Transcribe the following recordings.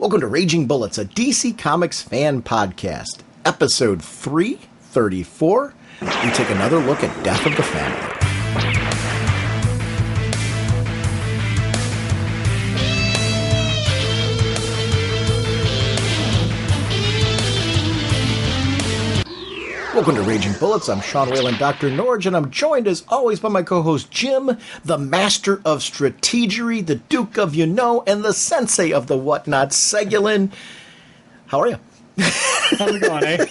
Welcome to Raging Bullets, a DC Comics fan podcast, episode 334. We take another look at Death of the Family. Welcome to Raging Bullets. I'm Sean Whalen, drnorge, and I'm joined as always by my co-host Jim, the master of strategery, the Duke of you-know, and the sensei of the whatnot, Segulin. How are you? How's it going, eh?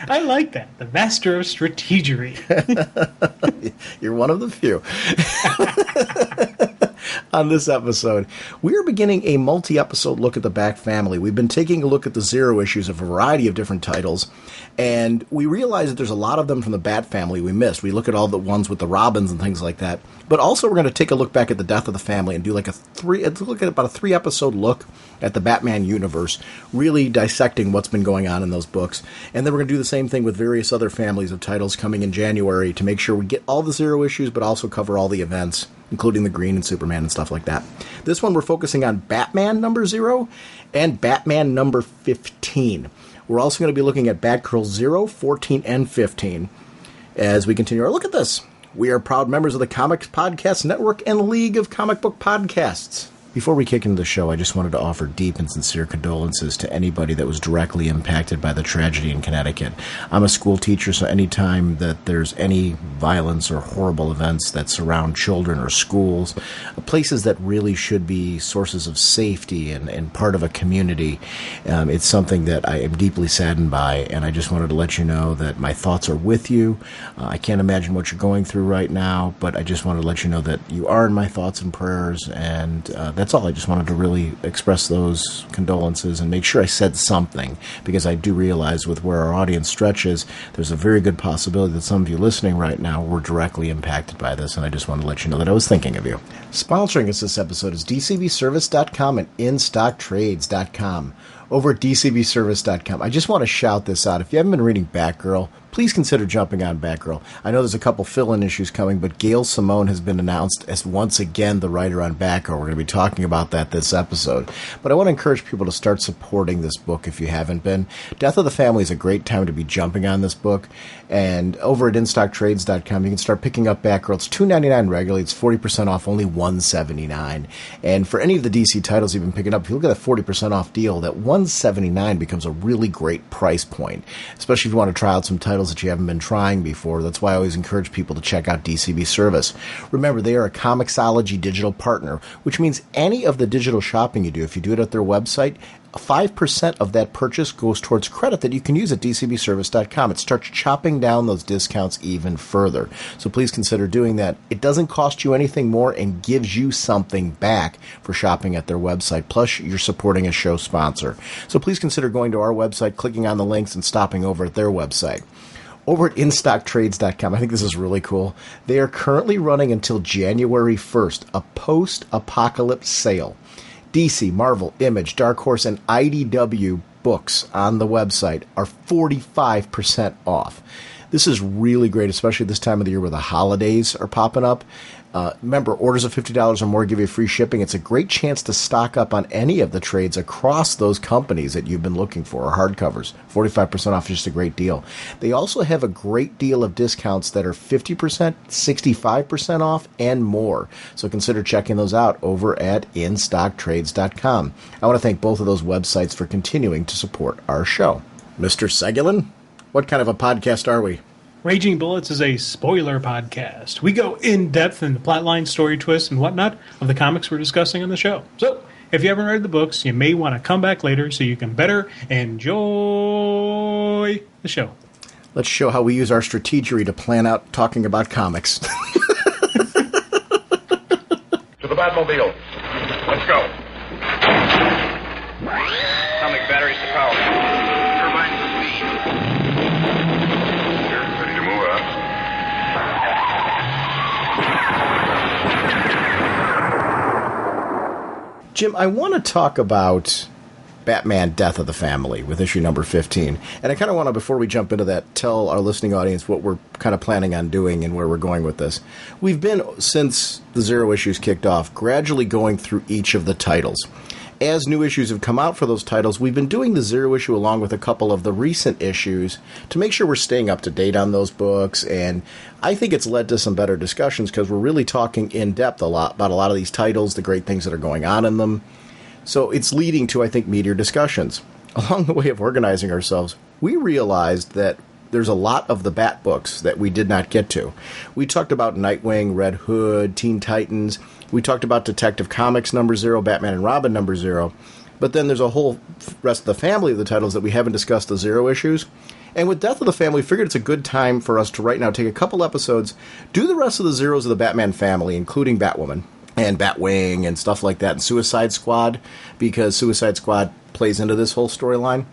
I like that. The master of strategery. You're one of the few. On this episode, we are beginning a multi-episode look at the Bat family. We've been taking a look at the Zero issues of a variety of different titles, and we realize that there's a lot of them from the Bat family we missed. We look at all the ones with the Robins and things like that, but also we're going to take a look back at the Death of the Family and do like about a three-episode look at the Batman universe, really dissecting what's been going on in those books. And then we're going to do the same thing with various other families of titles coming in January to make sure we get all the Zero issues, but also cover all the events, including the Green and Superman and stuff like that. This one we're focusing on Batman number 0 and Batman number 15. We're also going to be looking at Batgirl 0, 14, and 15 as we continue our look at this. We are proud members of the Comics Podcast Network and League of Comic Book Podcasts. Before we kick into the show, I just wanted to offer deep and sincere condolences to anybody that was directly impacted by the tragedy in Connecticut. I'm a school teacher, so anytime that there's any violence or horrible events that surround children or schools, places that really should be sources of safety and part of a community, it's something that I am deeply saddened by, and I just wanted to let you know that my thoughts are with you. I can't imagine what you're going through right now, but I just wanted to let you know that you are in my thoughts and prayers, and that's all. I just wanted to really express those condolences and make sure I said something, because I do realize with where our audience stretches, there's a very good possibility that some of you listening right now were directly impacted by this, and I just wanted to let you know that I was thinking of you. Sponsoring us this episode is DCBService.com and InStockTrades.com. Over at DCBService.com, I just want to shout this out. If you haven't been reading Batgirl, please consider jumping on Batgirl. I know there's a couple fill-in issues coming, but Gail Simone has been announced as once again the writer on Batgirl. We're going to be talking about that this episode. But I want to encourage people to start supporting this book if you haven't been. Death of the Family is a great time to be jumping on this book. And over at InStockTrades.com, you can start picking up Batgirl. It's $2.99 regularly. It's 40% off, only $179. And for any of the DC titles you've been picking up, if you look at that 40% off deal, that $179 becomes a really great price point, especially if you want to try out some titles that you haven't been trying before. That's why I always encourage people to check out DCB Service. Remember, they are a Comixology digital partner, which means any of the digital shopping you do, if you do it at their website, 5% of that purchase goes towards credit that you can use at DCBService.com. It starts chopping down those discounts even further. So please consider doing that. It doesn't cost you anything more and gives you something back for shopping at their website. Plus, you're supporting a show sponsor. So please consider going to our website, clicking on the links, and stopping over at their website. Over at InStockTrades.com, I think this is really cool. They are currently running until January 1st, a post-apocalypse sale. DC, Marvel, Image, Dark Horse, and IDW books on the website are 45% off. This is really great, especially this time of the year where the holidays are popping up. Remember, orders of $50 or more give you free shipping. It's a great chance to stock up on any of the trades across those companies that you've been looking for, or hardcovers. 45% off is just a great deal. They also have a great deal of discounts that are 50%, 65% off, and more. So consider checking those out over at InStockTrades.com. I want to thank both of those websites for continuing to support our show. Mr. Segulin, what kind of a podcast are we? Raging Bullets is a spoiler podcast. We go in-depth in the plotline, story twists, and whatnot of the comics we're discussing on the show. So, if you haven't read the books, you may want to come back later so you can better enjoy the show. Let's show how we use our strategery to plan out talking about comics. To the Batmobile. Let's go. Atomic batteries to power. Turbines to speed. Ready to move up. Jim, I want to talk about Batman Death of the Family with issue number 15. And I kind of want to, before we jump into that, tell our listening audience what we're kind of planning on doing and where we're going with this. We've been, since the Zero issues kicked off, gradually going through each of the titles. as new issues have come out for those titles, we've been doing the Zero issue along with a couple of the recent issues to make sure we're staying up to date on those books. And I think it's led to some better discussions because we're really talking in depth about a lot of these titles, the great things that are going on in them. So it's leading to, I think, meatier discussions. Along the way of organizing ourselves, we realized that there's a lot of the Bat books that we did not get to. We talked about Nightwing, Red Hood, Teen Titans. We talked about Detective Comics number 0, Batman and Robin number 0. But then there's a whole rest of the family of the titles that we haven't discussed the Zero issues. And with Death of the Family, we figured it's a good time for us to right now take a couple episodes, do the rest of the Zeros of the Batman family, including Batwoman and Batwing and stuff like that, and Suicide Squad, because Suicide Squad plays into this whole storyline.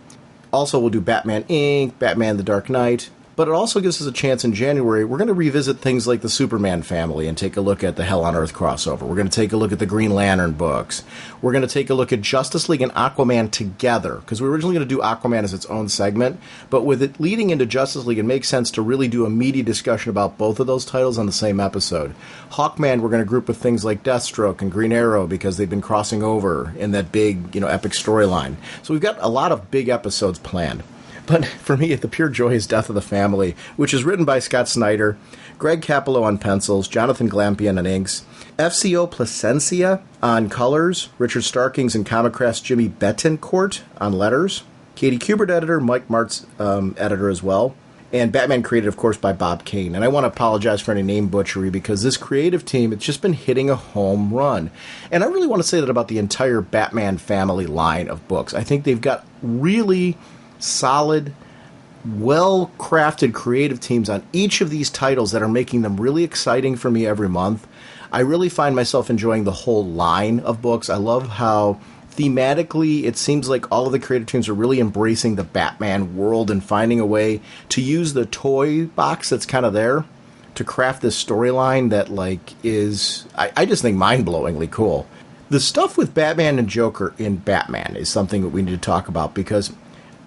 Also, we'll do Batman Inc., Batman the Dark Knight. But it also gives us a chance in January. We're going to revisit things like the Superman family and take a look at the Hell on Earth crossover. We're going to take a look at the Green Lantern books. We're going to take a look at Justice League and Aquaman together, because we were originally going to do Aquaman as its own segment. But with it leading into Justice League, it makes sense to really do a meaty discussion about both of those titles on the same episode. Hawkman, we're going to group with things like Deathstroke and Green Arrow, because they've been crossing over in that big, epic storyline. So we've got a lot of big episodes planned. But for me, the pure joy is Death of the Family, which is written by Scott Snyder, Greg Capullo on pencils, Jonathan Glampion on inks, FCO Placencia on colors, Richard Starkings and Comicraft's Jimmy Betancourt on letters, Katie Kubert editor, Mike Martz editor as well, and Batman created, of course, by Bob Kane. And I want to apologize for any name butchery, because this creative team, it's just been hitting a home run. And I really want to say that about the entire Batman family line of books. I think they've got really solid, well-crafted creative teams on each of these titles that are making them really exciting for me every month. I really find myself enjoying the whole line of books. I love how thematically it seems like all of the creative teams are really embracing the Batman world and finding a way to use the toy box that's kind of there to craft this storyline that is, I just think, mind-blowingly cool. The stuff with Batman and Joker in Batman is something that we need to talk about, because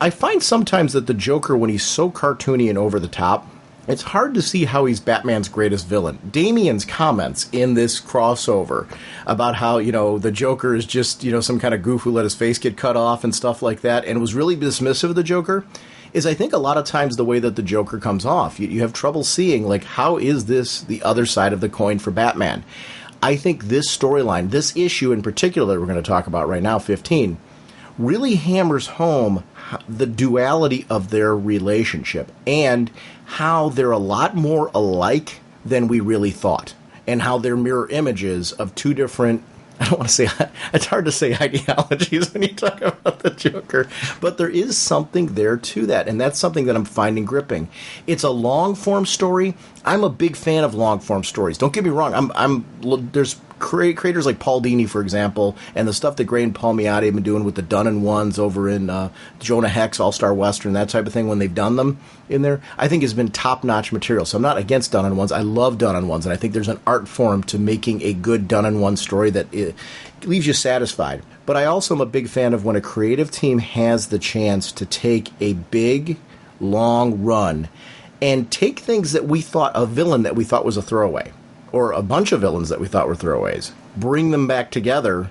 I find sometimes that the Joker, when he's so cartoony and over the top, it's hard to see how he's Batman's greatest villain. Damian's comments in this crossover about how, the Joker is just, some kind of goof who let his face get cut off and stuff like that, and was really dismissive of the Joker, is I think a lot of times the way that the Joker comes off. You have trouble seeing, how is this the other side of the coin for Batman? I think this storyline, this issue in particular that we're going to talk about right now, 15, really hammers home the duality of their relationship and how they're a lot more alike than we really thought, and how they're mirror images of two different, I don't want to say, it's hard to say ideologies when you talk about the Joker, but there is something there to that, and that's something that I'm finding gripping. It's a long-form story. I'm a big fan of long-form stories. Don't get me wrong. There's creators like Paul Dini, for example, and the stuff that Gray and Palmiotti have been doing with the Done and Ones over in Jonah Hex, All-Star Western, that type of thing, when they've done them in there, I think has been top-notch material. So I'm not against Done and Ones. I love Done and Ones, and I think there's an art form to making a good Done and One story that leaves you satisfied. But I also am a big fan of when a creative team has the chance to take a big, long run and take things that we thought, a villain that we thought was a throwaway, or a bunch of villains that we thought were throwaways, bring them back together,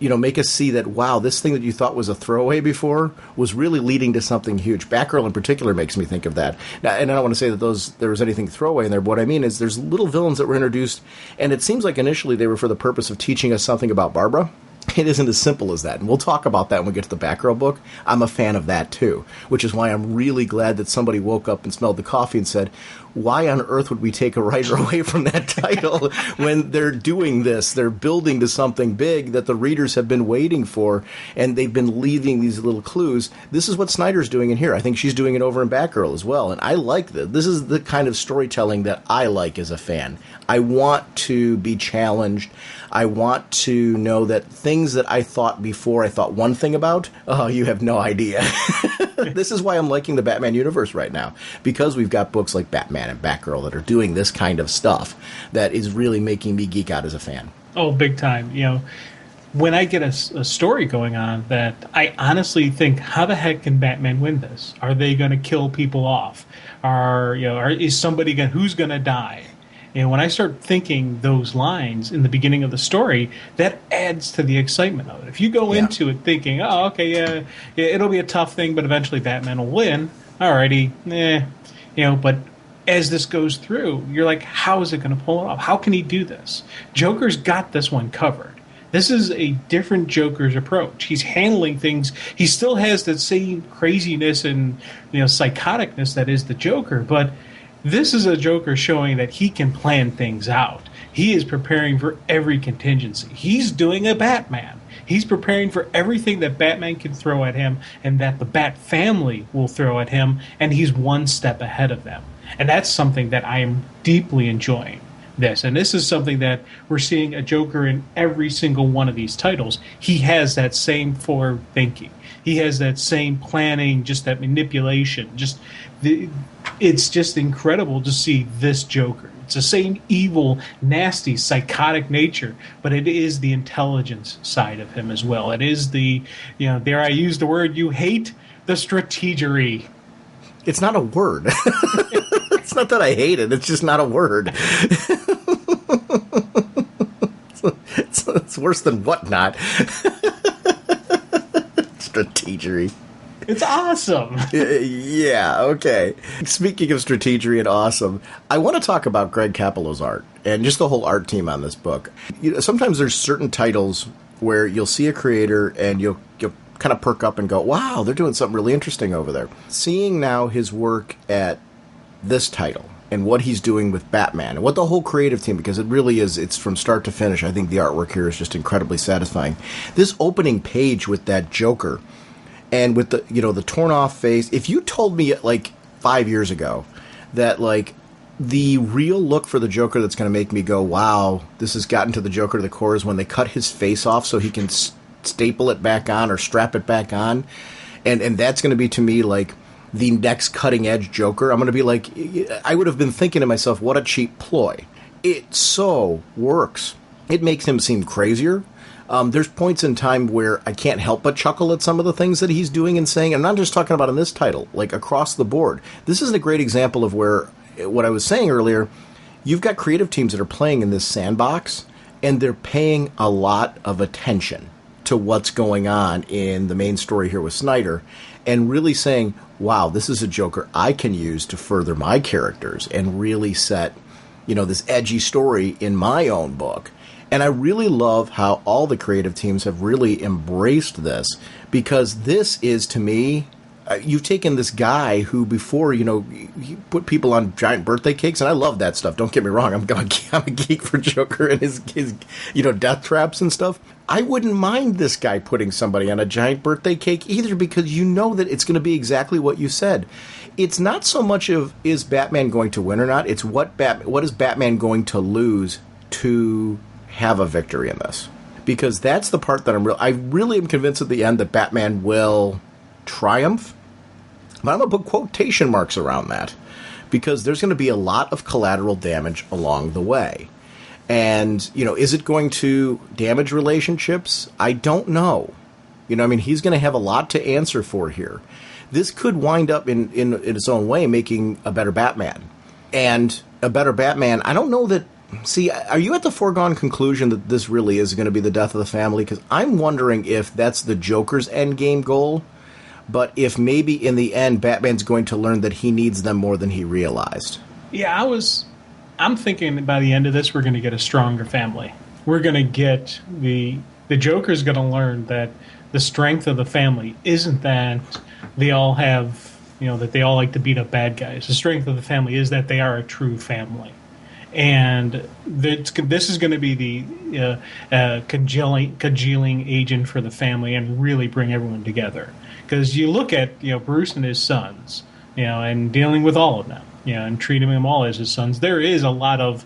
make us see that, wow, this thing that you thought was a throwaway before was really leading to something huge. Batgirl in particular makes me think of that. Now, and I don't want to say that there was anything throwaway in there, but what I mean is there's little villains that were introduced, and it seems like initially they were for the purpose of teaching us something about Barbara. It isn't as simple as that, and we'll talk about that when we get to the Batgirl book. I'm a fan of that, too, which is why I'm really glad that somebody woke up and smelled the coffee and said, why on earth would we take a writer away from that title when they're doing this? They're building to something big that the readers have been waiting for, and they've been leaving these little clues. This is what Snyder's doing in here. I think she's doing it over in Batgirl as well, and I like this. This is the kind of storytelling that I like as a fan. I want to be challenged. I want to know that things that I thought before I thought one thing about, oh, you have no idea. This is why I'm liking the Batman universe right now, because we've got books like Batman and Batgirl that are doing this kind of stuff that is really making me geek out as a fan. Oh, big time. When I get a story going on that I honestly think, how the heck can Batman win this? Are they going to kill people off? Is somebody who's going to die? And when I start thinking those lines in the beginning of the story, that adds to the excitement of it. If you go into it thinking, oh, okay, yeah, it'll be a tough thing, but eventually Batman will win. Alrighty, but as this goes through, you're like, how is it going to pull it off? How can he do this? Joker's got this one covered. This is a different Joker's approach. He's handling things. He still has that same craziness and psychoticness that is the Joker, but this is a Joker showing that he can plan things out. He is preparing for every contingency. He's doing a Batman. He's preparing for everything that Batman can throw at him and that the Bat family will throw at him, and he's one step ahead of them. And that's something that I am deeply enjoying. And this is something that we're seeing a Joker in every single one of these titles. He has that same forward thinking. He has that same planning, just that manipulation. It's just incredible to see this Joker. It's the same evil, nasty, psychotic nature, but it is the intelligence side of him as well. It is the, dare I use the word you hate, the strategery. It's not a word. It's not that I hate it. It's just not a word. It's worse than whatnot. Strategery. It's awesome. Yeah, okay. Speaking of strategery and awesome, I want to talk about Greg Capullo's art and just the whole art team on this book. Sometimes there's certain titles where you'll see a creator and you'll kind of perk up and go, wow, they're doing something really interesting over there. Seeing now his work at this title and what he's doing with Batman and what the whole creative team, because it really is, it's from start to finish. I think the artwork here is just incredibly satisfying. This opening page with that Joker and with the torn off face, if you told me like 5 years ago that like the real look for the Joker that's going to make me go, wow, this has gotten to the Joker to the core is when they cut his face off so he can staple it back on or strap it back on. And that's going to be to me like the next cutting edge Joker. I'm going to be like, I would have been thinking to myself, what a cheap ploy. It so works. It makes him seem crazier. There's points in time where I can't help but chuckle at some of the things that he's doing and saying. I'm not just talking about in this title, like across the board. This is a great example of where, what I was saying earlier, you've got creative teams that are playing in this sandbox, and they're paying a lot of attention to what's going on in the main story here with Snyder, and really saying, wow, this is a Joker I can use to further my characters and really set, this edgy story in my own book. And I really love how all the creative teams have really embraced this, because this is, to me, you've taken this guy who before, he put people on giant birthday cakes, and I love that stuff. Don't get me wrong. I'm a geek for Joker and his death traps and stuff. I wouldn't mind this guy putting somebody on a giant birthday cake either, because that it's going to be exactly what you said. It's not so much of, is Batman going to win or not? It's what is Batman going to lose to have a victory in this? Because that's the part that I really am convinced at the end that Batman will triumph. But I'm going to put quotation marks around that, because there's going to be a lot of collateral damage along the way. And, is it going to damage relationships? I don't know. He's going to have a lot to answer for here. This could wind up in its own way making a better Batman. And a better Batman, I don't know that. See, are you at the foregone conclusion that this really is going to be the death of the family? Because I'm wondering if that's the Joker's endgame goal, but if maybe in the end Batman's going to learn that he needs them more than he realized. Yeah, I'm thinking by the end of this we're going to get a stronger family. We're going to get the Joker's going to learn that the strength of the family isn't that they all have, that they all like to beat up bad guys. The strength of the family is that they are a true family. And this is going to be the congealing agent for the family and really bring everyone together. Because you look at Bruce and his sons, and dealing with all of them, and treating them all as his sons. There is a lot of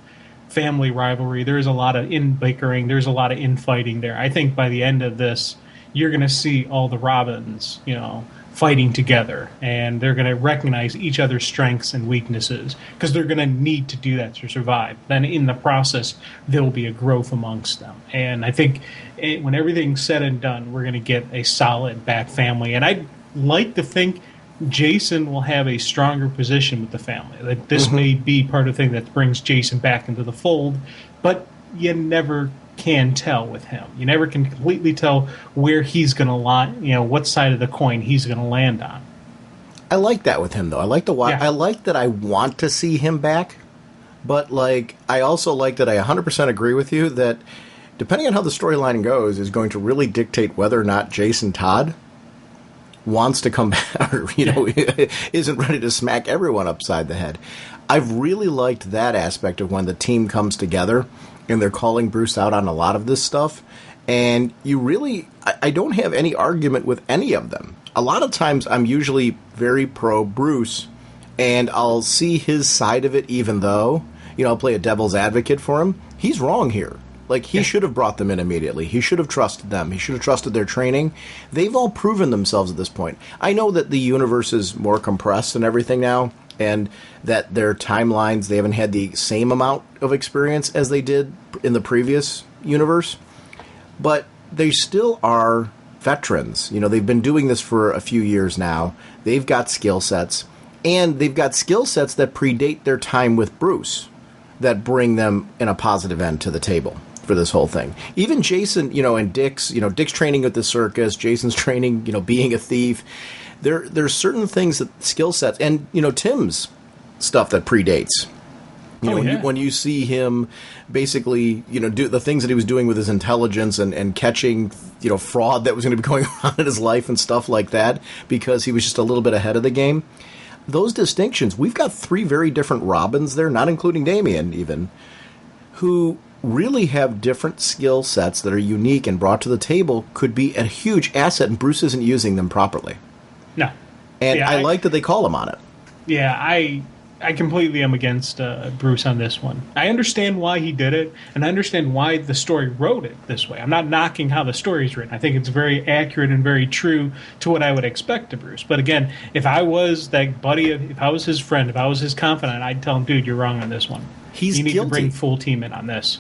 family rivalry. There is a lot of bickering. There's a lot of infighting there. I think by the end of this, you're going to see all the Robins, fighting together, and they're going to recognize each other's strengths and weaknesses, because they're going to need to do that to survive. Then in the process, there will be a growth amongst them. And I think when everything's said and done, we're going to get a solid Bat family. And I'd like to think Jason will have a stronger position with the family. Like, this may be part of the thing that brings Jason back into the fold, but you never can tell with him. You never can completely tell where he's going to land, what side of the coin he's going to land on. I like that with him, though. I like I like that I want to see him back, but I also like that I 100% agree with you that depending on how the storyline goes is going to really dictate whether or not Jason Todd wants to come back or, isn't ready to smack everyone upside the head. I've really liked that aspect of when the team comes together and they're calling Bruce out on a lot of this stuff. And I don't have any argument with any of them. A lot of times I'm usually very pro Bruce and I'll see his side of it even though, I'll play a devil's advocate for him. He's wrong here. He should have brought them in immediately. He should have trusted them. He should have trusted their training. They've all proven themselves at this point. I know that the universe is more compressed and everything now, and that their timelines, they haven't had the same amount of experience as they did in the previous universe, but they still are veterans. They've been doing this for a few years now. They've got skill sets, and they've got skill sets that predate their time with Bruce that bring them in a positive end to the table for this whole thing. Even Jason, and Dick's training at the circus, Jason's training, being a thief. There's certain things that skill sets, and Tim's stuff that predates. When you see him basically, do the things that he was doing with his intelligence and catching, fraud that was going to be going on in his life and stuff like that, because he was just a little bit ahead of the game. Those distinctions, we've got 3 very different Robins there, not including Damian even, who really have different skill sets that are unique and brought to the table, could be a huge asset, and Bruce isn't using them properly. No. And I like that they call him on it. Yeah, I completely am against Bruce on this one. I understand why he did it, and I understand why the story wrote it this way. I'm not knocking how the story is written. I think it's very accurate and very true to what I would expect of Bruce. But again, if I was that buddy, if I was his friend, if I was his confidant, I'd tell him, dude, you're wrong on this one. You need to bring full team in on this.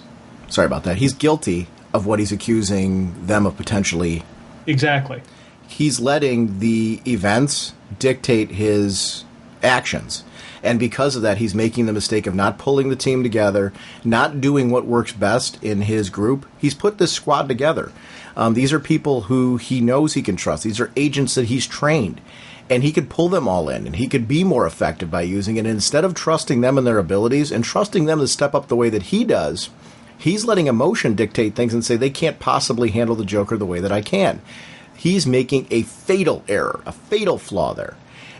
Sorry about that. He's guilty of what he's accusing them of potentially. Exactly. He's letting the events dictate his actions. And because of that, he's making the mistake of not pulling the team together, not doing what works best in his group. He's put this squad together. These are people who he knows he can trust. These are agents that he's trained. And he could pull them all in, and he could be more effective by using it. And instead of trusting them and their abilities and trusting them to step up the way that he does, he's letting emotion dictate things and say they can't possibly handle the Joker the way that I can. He's making a fatal error, a fatal flaw there.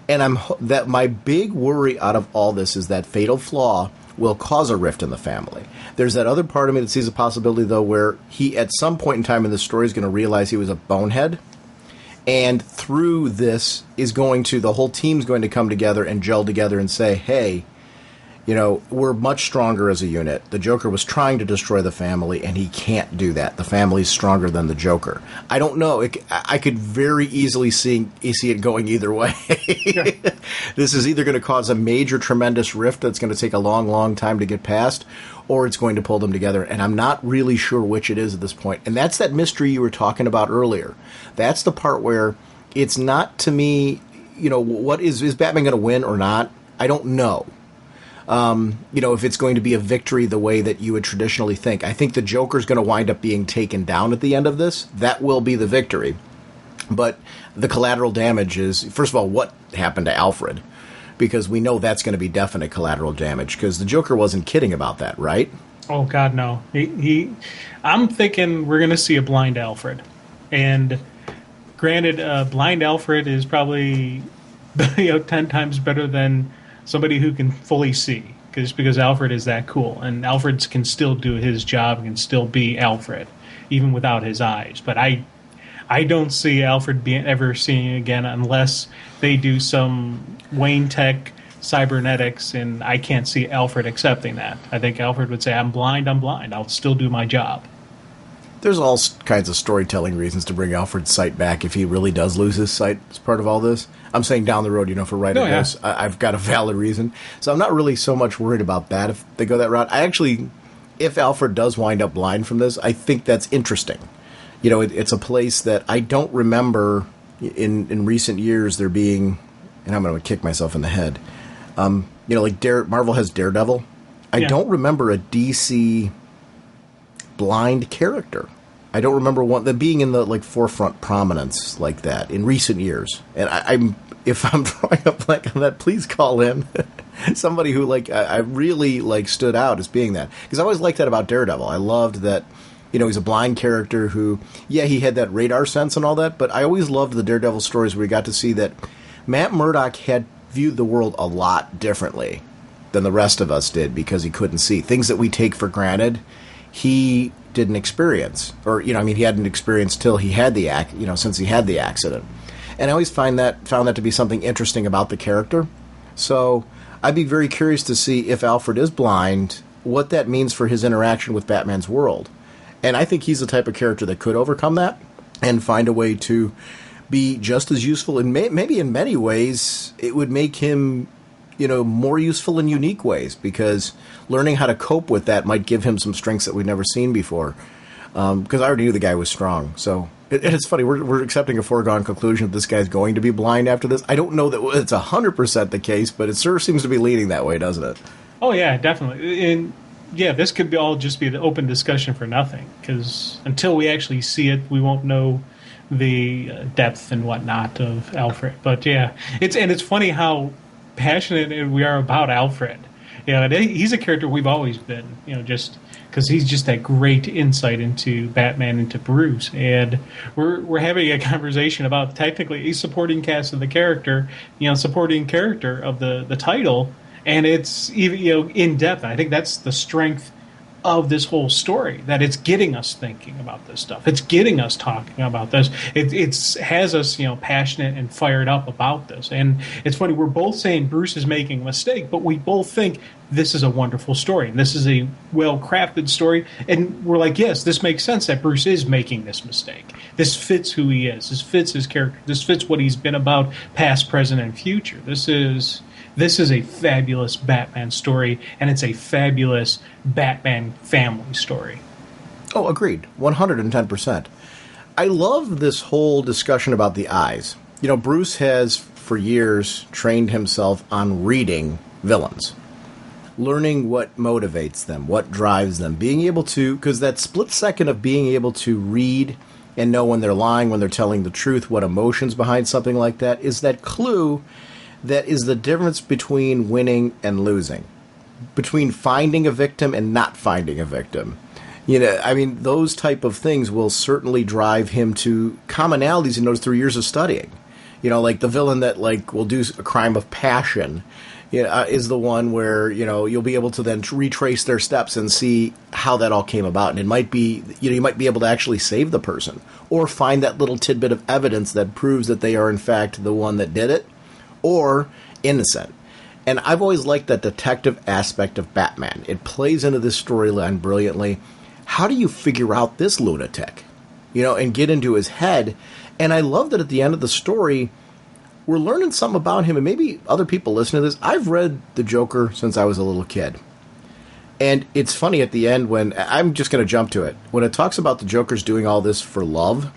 And my big worry out of all this is that fatal flaw will cause a rift in the family. There's that other part of me that sees a possibility, though, where he, at some point in time in the story, is going to realize he was a bonehead. And through this the whole team's going to come together and gel together and say, hey, we're much stronger as a unit. The Joker was trying to destroy the family, and he can't do that. The family's stronger than the Joker. I don't know. I could very easily see it going either way. Yeah. This is either going to cause a major, tremendous rift that's going to take a long, long time to get past, or it's going to pull them together. And I'm not really sure which it is at this point. And that's that mystery you were talking about earlier. That's the part where it's not, to me, what is Batman going to win or not? I don't know. If it's going to be a victory the way that you would traditionally think. I think the Joker's going to wind up being taken down at the end of this. That will be the victory. But the collateral damage is, first of all, what happened to Alfred? Because we know that's going to be definite collateral damage, because the Joker wasn't kidding about that, right? Oh, God, no. I'm thinking we're going to see a blind Alfred. And granted, blind Alfred is probably 10 times better than somebody who can fully see, because Alfred is that cool, and Alfred can still do his job and can still be Alfred, even without his eyes. But I don't see Alfred ever seeing again unless they do some Wayne Tech cybernetics, and I can't see Alfred accepting that. I think Alfred would say, I'm blind, I'll still do my job. There's all kinds of storytelling reasons to bring Alfred's sight back if he really does lose his sight as part of all this. I'm saying down the road, for writing this, I've got a valid reason. So I'm not really so much worried about that if they go that route. If Alfred does wind up blind from this, I think that's interesting. It's a place that I don't remember in recent years there being and I'm going to kick myself in the head. Like Marvel has Daredevil. I don't remember a DC blind character. I don't remember one that being in the forefront prominence like that in recent years. And if I'm drawing a blank on that, please call in somebody who I really stood out as being that, because I always liked that about Daredevil. I loved that. He's a blind character who, he had that radar sense and all that, but I always loved the Daredevil stories where we got to see that Matt Murdock had viewed the world a lot differently than the rest of us did because he couldn't see. Things that we take for granted, he didn't experience. Or, he hadn't experienced till he had since he had the accident. And I always found that to be something interesting about the character. So I'd be very curious to see if Alfred is blind, what that means for his interaction with Batman's world. And I think he's the type of character that could overcome that and find a way to be just as useful. And maybe in many ways, it would make him, more useful in unique ways, because learning how to cope with that might give him some strengths that we've never seen before. Because I already knew the guy was strong. So it's funny. We're accepting a foregone conclusion that this guy's going to be blind after this. I don't know that it's 100% the case, but it sure seems to be leaning that way, doesn't it? Oh, yeah, definitely. And this could all just be the open discussion for nothing, because until we actually see it, we won't know the depth and whatnot of Alfred. But it's funny how passionate we are about Alfred. And he's a character we've always been, just because he's just that great insight into Batman, into Bruce. And we're having a conversation about technically a supporting cast of the character, supporting character of the title. And it's even in depth. I think that's the strength of this whole story, that it's getting us thinking about this stuff. It's getting us talking about this. It has us passionate and fired up about this. And it's funny, we're both saying Bruce is making a mistake, but we both think this is a wonderful story and this is a well-crafted story. And we're like, yes, this makes sense that Bruce is making this mistake. This fits who he is. This fits his character. This fits what he's been about, past, present, and future. This is a fabulous Batman story, and it's a fabulous Batman family story. Oh, agreed. 110%. I love this whole discussion about the eyes. Bruce has, for years, trained himself on reading villains, learning what motivates them, what drives them, being able to, because that split second of being able to read and know when they're lying, when they're telling the truth, what emotions behind something like that, is that clue that is the difference between winning and losing, between finding a victim and not finding a victim. Those type of things will certainly drive him to commonalities in those 3 years of studying. Like the villain that will do a crime of passion, is the one where, you'll be able to then retrace their steps and see how that all came about. And it might be, you might be able to actually save the person or find that little tidbit of evidence that proves that they are in fact the one that did it, or innocent. And I've always liked that detective aspect of Batman. It plays into this storyline brilliantly. How do you figure out this lunatic? And get into his head. And I love that at the end of the story, we're learning something about him. And maybe other people listening to this, I've read The Joker since I was a little kid. And it's funny at the end when, I'm just going to jump to it, when it talks about the Joker's doing all this for love,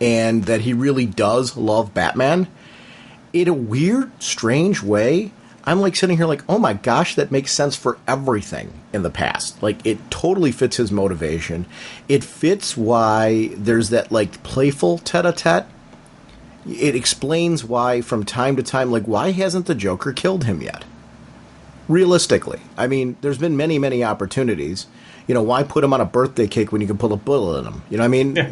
and that he really does love Batman, in a weird, strange way, I'm sitting here oh my gosh, that makes sense for everything in the past. It totally fits his motivation. It fits why there's that playful tete-a-tete. It explains why from time to time, why hasn't the Joker killed him yet? Realistically. There's been many, many opportunities. Why put him on a birthday cake when you can put a bullet in him? Yeah.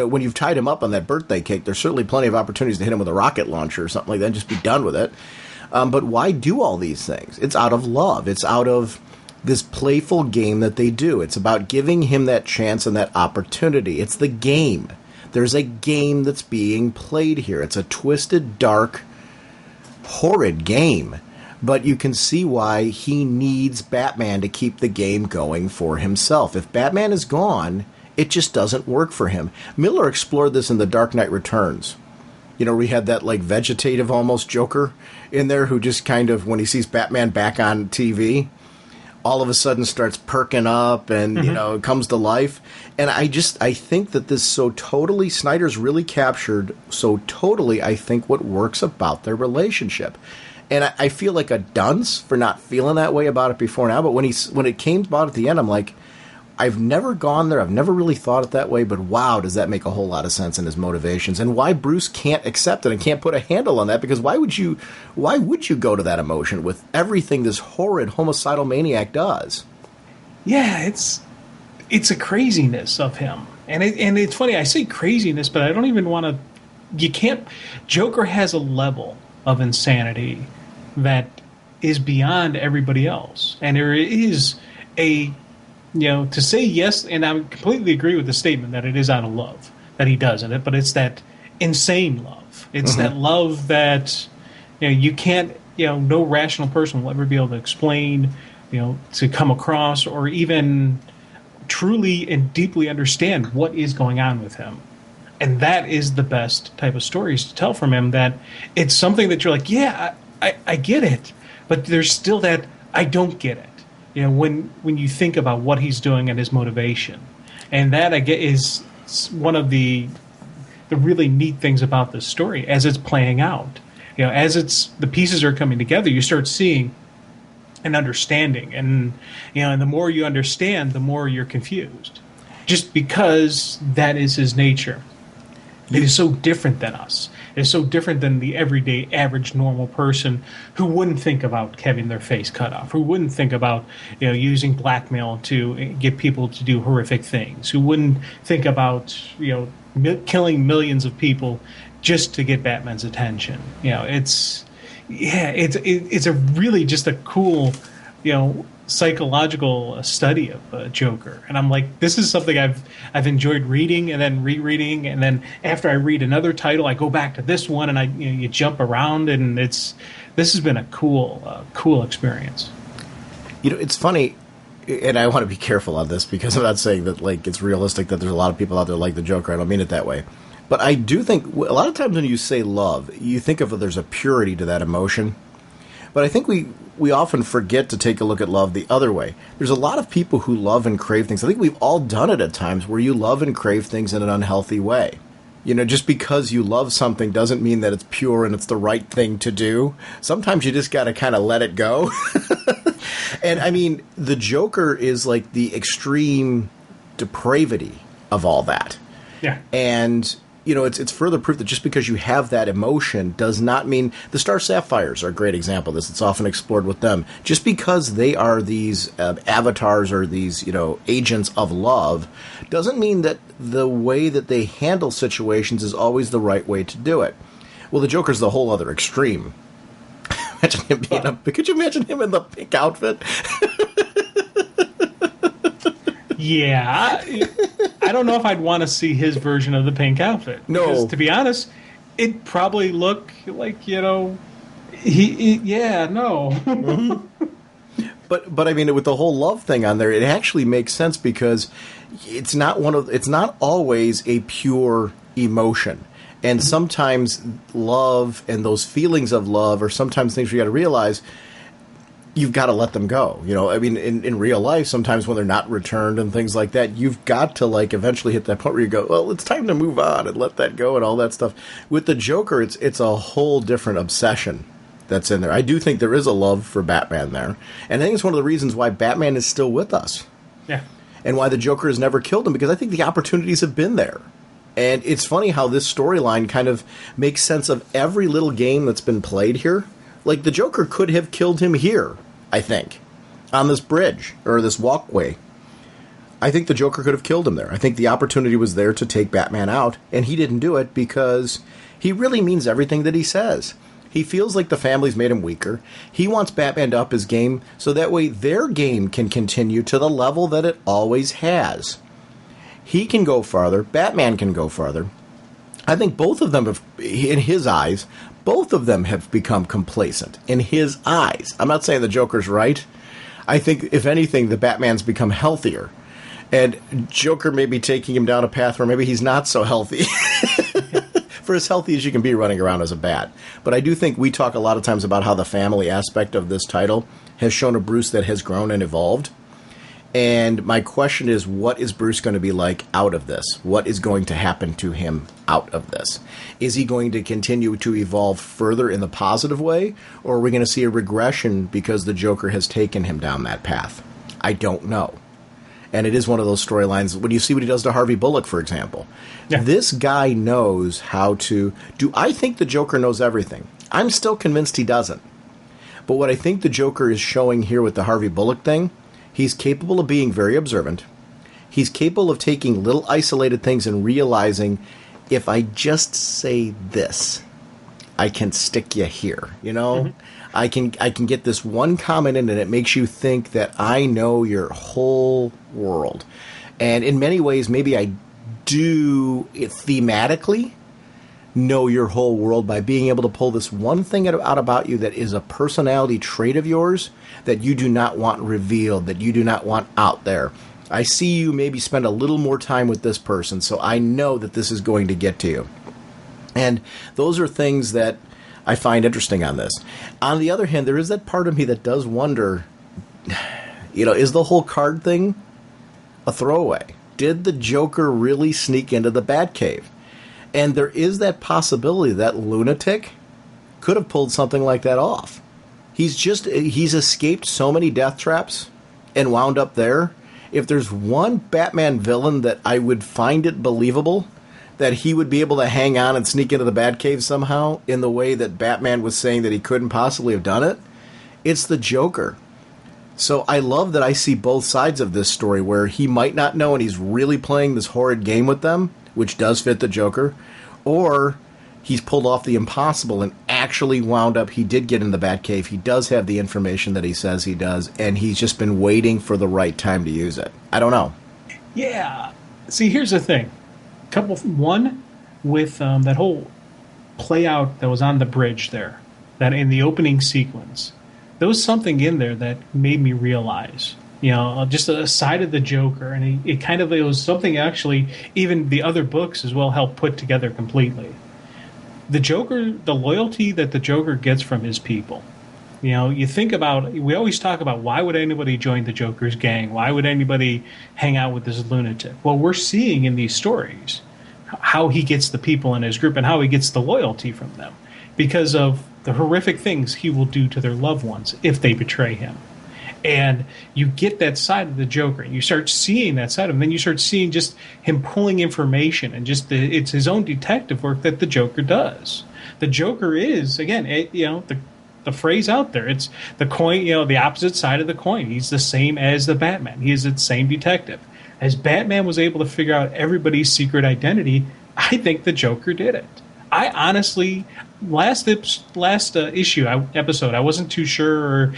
When you've tied him up on that birthday cake, there's certainly plenty of opportunities to hit him with a rocket launcher or something like that and just be done with it. But why do all these things? It's out of love. It's out of this playful game that they do. It's about giving him that chance and that opportunity. It's the game. There's a game that's being played here. It's a twisted, dark, horrid game. But you can see why he needs Batman to keep the game going for himself. If Batman is gone, it just doesn't work for him. Miller explored this in The Dark Knight Returns. We had that vegetative almost Joker in there who just kind of, when he sees Batman back on TV, all of a sudden starts perking up and, it comes to life. And I think that this so totally, Snyder's really captured so totally, I think, what works about their relationship. And I feel like a dunce for not feeling that way about it before now. But when it came about at the end, I'm like, I've never gone there. I've never really thought it that way. But wow, does that make a whole lot of sense in his motivations and why Bruce can't accept it and can't put a handle on that? Because why would you go to that emotion with everything this horrid homicidal maniac does? Yeah, it's a craziness of him. And it's funny, I say craziness, but I don't even want to... You can't... Joker has a level of insanity that is beyond everybody else. And there is a... to say yes, and I completely agree with the statement that it is out of love that he does in it, but it's that insane love. It's that love that you can't, no rational person will ever be able to explain, to come across or even truly and deeply understand what is going on with him. And that is the best type of stories to tell from him, that it's something that you're like, yeah, I get it, but there's still that I don't get it. When you think about what he's doing and his motivation. And that, I get, is one of the really neat things about this story as it's playing out. As the pieces are coming together, you start seeing and understanding. And, and the more you understand, the more you're confused. Just because that is his nature. It is so different than us. It is so different than the everyday, average, normal person who wouldn't think about having their face cut off, who wouldn't think about using blackmail to get people to do horrific things, who wouldn't think about killing millions of people just to get Batman's attention. It's a really just a cool psychological study of Joker, and I'm like, this is something I've enjoyed reading and then rereading, and then after I read another title, I go back to this one, and you jump around, and this has been a cool experience. It's funny, and I want to be careful on this because I'm not saying that it's realistic that there's a lot of people out there like the Joker. I don't mean it that way, but I do think a lot of times when you say love, you think of there's a purity to that emotion. But I think we often forget to take a look at love the other way. There's a lot of people who love and crave things. I think we've all done it at times where you love and crave things in an unhealthy way. Just because you love something doesn't mean that it's pure and it's the right thing to do. Sometimes you just got to kind of let it go. And I mean, the Joker is like the extreme depravity of all that. Yeah. And it's further proof that just because you have that emotion does not mean... The Star Sapphires are a great example of this. It's often explored with them. Just because they are these avatars or these, agents of love doesn't mean that the way that they handle situations is always the right way to do it. Well, the Joker's the whole other extreme. Imagine him being could you imagine him in the pink outfit? Yeah, I don't know if I'd want to see his version of the pink outfit. No. Because, to be honest, it'd probably look like, no. Mm-hmm. But I mean, with the whole love thing on there, it actually makes sense because it's not always a pure emotion. And sometimes love and those feelings of love are sometimes things you got to realize you've got to let them go. I mean, in real life, sometimes when they're not returned and things like that, you've got to eventually hit that point where you go, well, it's time to move on and let that go and all that stuff. With the Joker, it's a whole different obsession that's in there. I do think there is a love for Batman there. And I think it's one of the reasons why Batman is still with us. Yeah. And why the Joker has never killed him, because I think the opportunities have been there. And it's funny how this storyline kind of makes sense of every little game that's been played here. Like, the Joker could have killed him here, I think, on this bridge, or this walkway. I think the Joker could have killed him there. I think the opportunity was there to take Batman out, and he didn't do it because he really means everything that he says. He feels like the family's made him weaker. He wants Batman to up his game so that way their game can continue to the level that it always has. He can go farther. Batman can go farther. I think both of them have, in his eyes, both of them have become complacent in his eyes. I'm not saying the Joker's right. I think, if anything, the Batman's become healthier. And Joker may be taking him down a path where maybe he's not so healthy. for as healthy as you can be running around as a bat. But I do think we talk a lot of times about how the family aspect of this title has shown a Bruce that has grown and evolved. And my question is, what is Bruce going to be like out of this? What is going to happen to him out of this? Is he going to continue to evolve further in the positive way, or are we going to see a regression because the Joker has taken him down that path? I don't know. And it is one of those storylines. When you see what he does to Harvey Bullock, for example, This guy knows how to... Do I think the Joker knows everything? I'm still convinced he doesn't. But what I think the Joker is showing here with the Harvey Bullock thing, he's capable of being very observant. He's capable of taking little isolated things and realizing, if I just say this, I can stick you here. You know, I can get this one comment in, and it makes you think that I know your whole world. And in many ways, maybe I do it thematically know your whole world by being able to pull this one thing out about you that is a personality trait of yours that you do not want revealed, that you do not want out there. I see you maybe spend a little more time with this person, so I know that this is going to get to you. And those are things that I find interesting on this. On the other hand, there is that part of me that does wonder, is the whole card thing a throwaway? Did the Joker really sneak into the Batcave? And there is that possibility that lunatic could have pulled something like that off. He's escaped so many death traps and wound up there. If there's one Batman villain that I would find it believable that he would be able to hang on and sneak into the Batcave somehow in the way that Batman was saying that he couldn't possibly have done it, it's the Joker. So I love that I see both sides of this story where he might not know and he's really playing this horrid game with them, which does fit the Joker, or he's pulled off the impossible and actually wound up, he did get in the Batcave, he does have the information that he says he does, and he's just been waiting for the right time to use it. I don't know. Yeah. See, here's the thing. One, with that whole play out that was on the bridge there, that in the opening sequence, there was something in there that made me realize, just a side of the Joker, and it was something actually even the other books as well helped put together completely. The Joker, the loyalty that the Joker gets from his people. You think about, we always talk about why would anybody join the Joker's gang? Why would anybody hang out with this lunatic? Well, we're seeing in these stories how he gets the people in his group and how he gets the loyalty from them because of the horrific things he will do to their loved ones if they betray him. And you get that side of the Joker, and you start seeing that side of him. Then you start seeing just him pulling information, and it's his own detective work that the Joker does. The Joker is, again, the phrase out there. It's the coin, the opposite side of the coin. He's the same as the Batman. He is the same detective. As Batman was able to figure out everybody's secret identity, I think the Joker did it. I honestly, last episode, I wasn't too sure.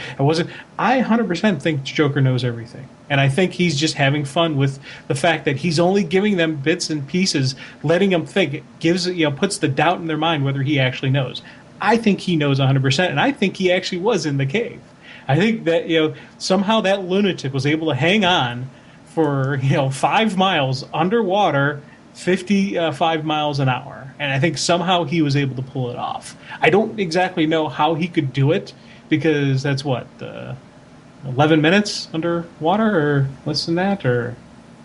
I 100% think Joker knows everything. And I think he's just having fun with the fact that he's only giving them bits and pieces, letting them think, puts the doubt in their mind whether he actually knows. I think he knows 100%, and I think he actually was in the cave. I think that, somehow that lunatic was able to hang on for, 5 miles underwater, 55 miles an hour. And I think somehow he was able to pull it off. I don't exactly know how he could do it, because that's 11 minutes underwater or less than that? Or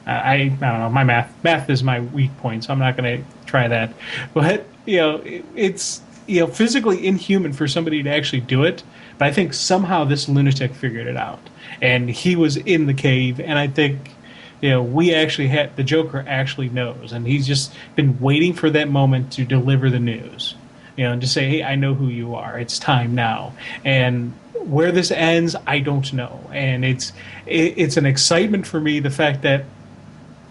I don't know. My math is my weak point, so I'm not going to try that. But, it's physically inhuman for somebody to actually do it. But I think somehow this lunatic figured it out. And he was in the cave, and I think... the Joker actually knows, and he's just been waiting for that moment to deliver the news, and to say, hey, I know who you are. It's time now. And where this ends, I don't know. And it's an excitement for me, the fact that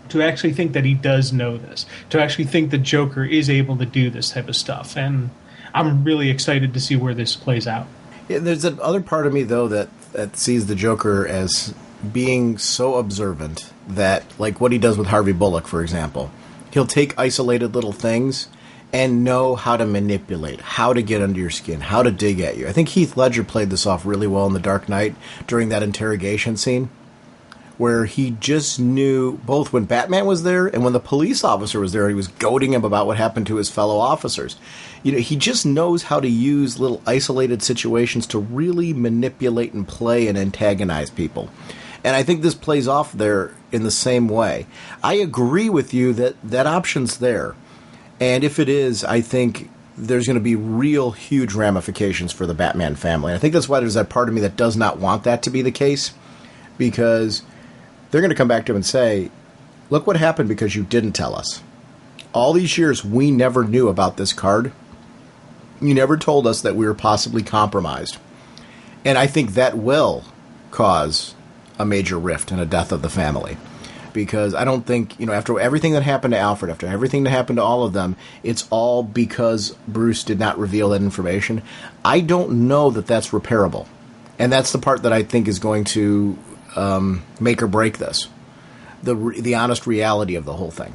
to actually think that he does know this, to actually think the Joker is able to do this type of stuff. And I'm really excited to see where this plays out. Yeah, there's that other part of me, though, that sees the Joker as being so observant that, like what he does with Harvey Bullock, for example, he'll take isolated little things and know how to manipulate, how to get under your skin, how to dig at you. I think Heath Ledger played this off really well in The Dark Knight during that interrogation scene, where he just knew both when Batman was there and when the police officer was there, he was goading him about what happened to his fellow officers. You know, he just knows how to use little isolated situations to really manipulate and play and antagonize people. And I think this plays off there in the same way. I agree with you that that option's there. And if it is, I think there's going to be real huge ramifications for the Batman family. And I think that's why there's that part of me that does not want that to be the case, because they're going to come back to him and say, look what happened because you didn't tell us. All these years, we never knew about this card. You never told us that we were possibly compromised. And I think that will cause a major rift and a death of the family. Because I don't think, you know, after everything that happened to Alfred, after everything that happened to all of them, it's all because Bruce did not reveal that information. I don't know that that's repairable. And that's the part that I think is going to make or break this. The honest reality of the whole thing.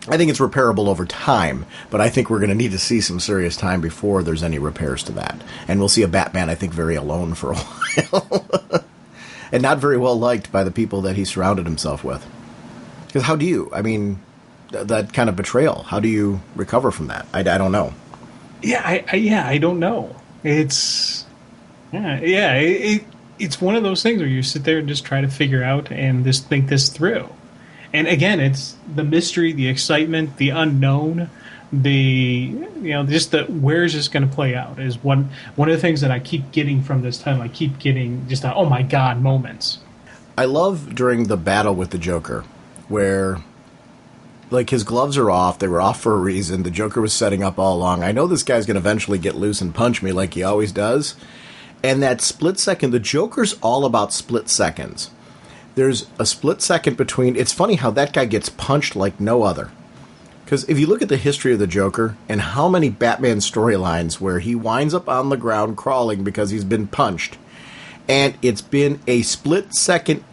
I think it's repairable over time, but I think we're going to need to see some serious time before there's any repairs to that. And we'll see a Batman, I think, very alone for a while. And not very well liked by the people that he surrounded himself with. Because how do you, I mean, that kind of betrayal, how do you recover from that? I don't know. Yeah, I don't know. It's one of those things where you sit there and just try to figure out and just think this through. And again, it's the mystery, the excitement, the unknown, just the where is this going to play out is one of the things that I keep getting from this time. I keep getting just oh my god moments. I love during the battle with the Joker where like his gloves are off, they were off for a reason, the Joker was setting up all along. I know this guy's going to eventually get loose and punch me like he always does. And that split second, the Joker's all about split seconds. There's a split second between, it's funny how that guy gets punched like no other. Because if you look at the history of the Joker and how many Batman storylines where he winds up on the ground crawling because he's been punched, and it's been a split-second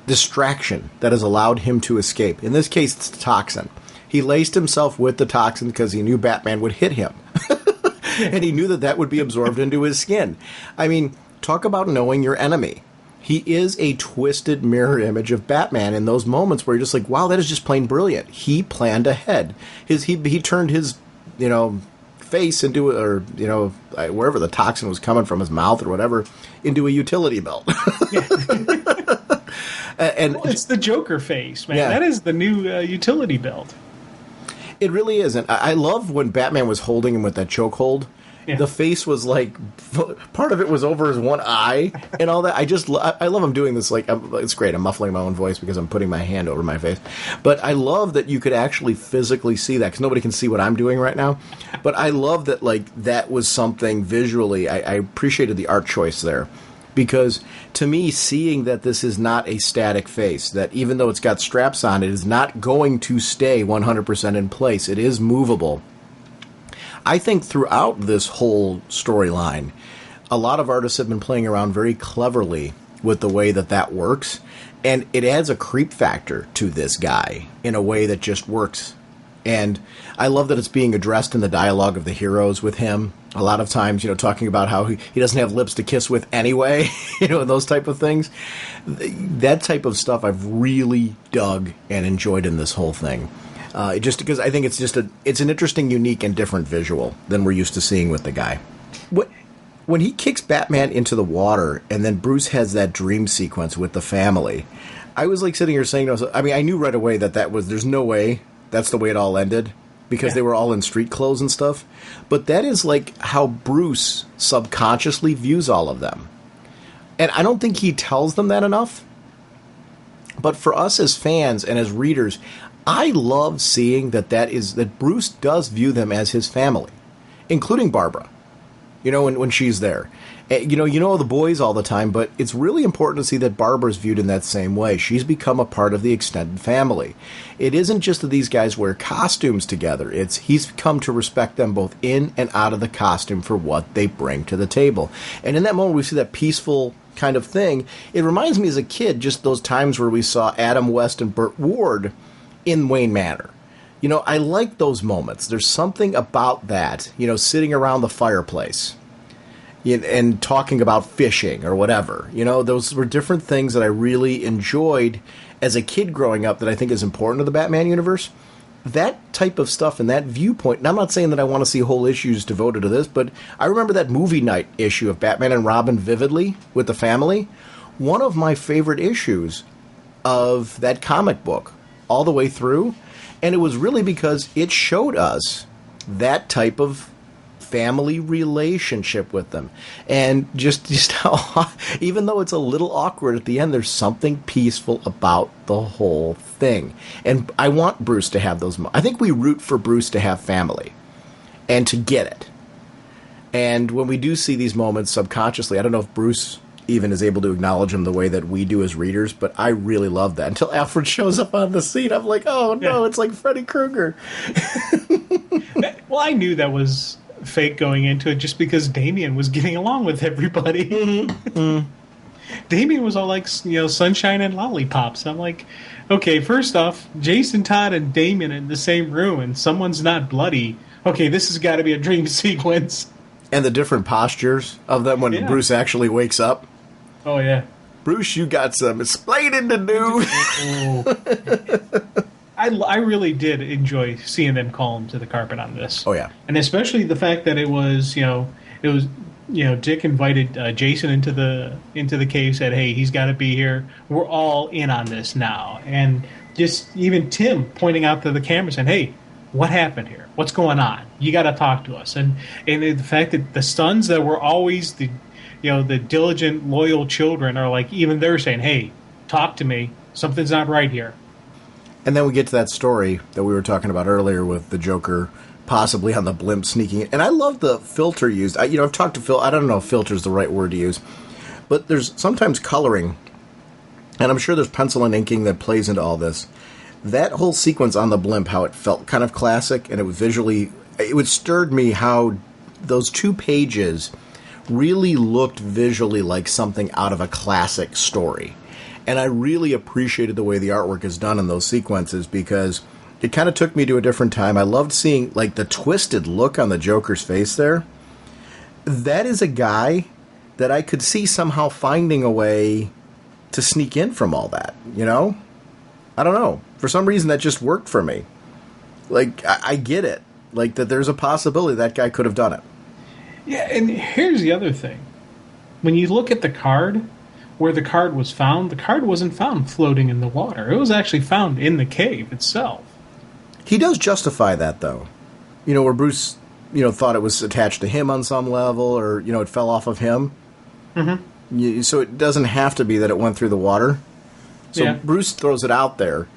distraction that has allowed him to escape. In this case, it's the toxin. He laced himself with the toxin because he knew Batman would hit him. And he knew that that would be absorbed into his skin. I mean, talk about knowing your enemy. He is a twisted mirror image of Batman in those moments where you're just like, wow, that is just plain brilliant. He planned ahead. He turned his, face into, or, wherever the toxin was coming from, his mouth or whatever, into a utility belt. And it's the Joker face, man. Yeah. That is the new utility belt. It really is. And I love when Batman was holding him with that chokehold. Yeah. The face was like, part of it was over his one eye and all that. I love him doing this. Like, it's great. I'm muffling my own voice because I'm putting my hand over my face. But I love that you could actually physically see that because nobody can see what I'm doing right now. But I love that, like, that was something visually. I appreciated the art choice there because to me, seeing that this is not a static face, that even though it's got straps on, it is not going to stay 100% in place. It is movable. I think throughout this whole storyline, a lot of artists have been playing around very cleverly with the way that works, and it adds a creep factor to this guy in a way that just works. And I love that it's being addressed in the dialogue of the heroes with him. A lot of times, talking about how he doesn't have lips to kiss with anyway, and those type of things. That type of stuff I've really dug and enjoyed in this whole thing. Just because I think it's an interesting, unique, and different visual than we're used to seeing with the guy. When he kicks Batman into the water, and then Bruce has that dream sequence with the family, I was like sitting here saying, I mean, I knew right away there's no way that's the way it all ended, because they were all in street clothes and stuff. But that is like how Bruce subconsciously views all of them. And I don't think he tells them that enough. But for us as fans and as readers, I love seeing that Bruce does view them as his family, including Barbara, when she's there. The boys all the time, but it's really important to see that Barbara's viewed in that same way. She's become a part of the extended family. It isn't just that these guys wear costumes together. He's come to respect them both in and out of the costume for what they bring to the table. And in that moment, we see that peaceful kind of thing. It reminds me as a kid, just those times where we saw Adam West and Burt Ward in Wayne Manor. I like those moments. There's something about that, sitting around the fireplace and talking about fishing or whatever. Those were different things that I really enjoyed as a kid growing up that I think is important to the Batman universe. That type of stuff and that viewpoint, and I'm not saying that I want to see whole issues devoted to this, but I remember that movie night issue of Batman and Robin vividly with the family. One of my favorite issues of that comic book all the way through, and it was really because it showed us that type of family relationship with them, and just how, even though it's a little awkward at the end, there's something peaceful about the whole thing. And I want Bruce to have those. I think we root for Bruce to have family and to get it. And when we do see these moments subconsciously, I don't know if Bruce even is able to acknowledge them the way that we do as readers, but I really love that. Until Alfred shows up on the scene, I'm like, oh no, It's like Freddy Krueger. Well, I knew that was fake going into it just because Damian was getting along with everybody. Mm-hmm. Damian was all like, sunshine and lollipops. I'm like, okay, first off, Jason Todd and Damian in the same room and someone's not bloody. Okay, this has got to be a dream sequence. And the different postures of them when Bruce actually wakes up. Oh, yeah. Bruce, you got some explaining to do. I really did enjoy seeing them call him to the carpet on this. Oh, yeah. And especially the fact that it was Dick invited Jason into the cave, said, hey, he's got to be here. We're all in on this now. And just even Tim pointing out to the camera saying, hey, what happened here? What's going on? You got to talk to us. And the fact that the sons that were always the diligent, loyal children are like, even they're saying, hey, talk to me. Something's not right here. And then we get to that story that we were talking about earlier with the Joker possibly on the blimp sneaking in. And I love the filter used. I've talked to Phil. I don't know if filter is the right word to use. But there's sometimes coloring. And I'm sure there's pencil and inking that plays into all this. That whole sequence on the blimp, how it felt kind of classic. And it stirred me how those 2 pages really looked visually like something out of a classic story. And I really appreciated the way the artwork is done in those sequences because it kind of took me to a different time. I loved seeing like the twisted look on the Joker's face there. That is a guy that I could see somehow finding a way to sneak in from all that, I don't know. For some reason that just worked for me. Like, I get it. Like, that there's a possibility that guy could have done it. Yeah, and here's the other thing. When you look at the card, where the card was found, the card wasn't found floating in the water. It was actually found in the cave itself. He does justify that, though. Where Bruce, thought it was attached to him on some level, or, it fell off of him. Mm-hmm. So it doesn't have to be that it went through the water. So Bruce throws it out there.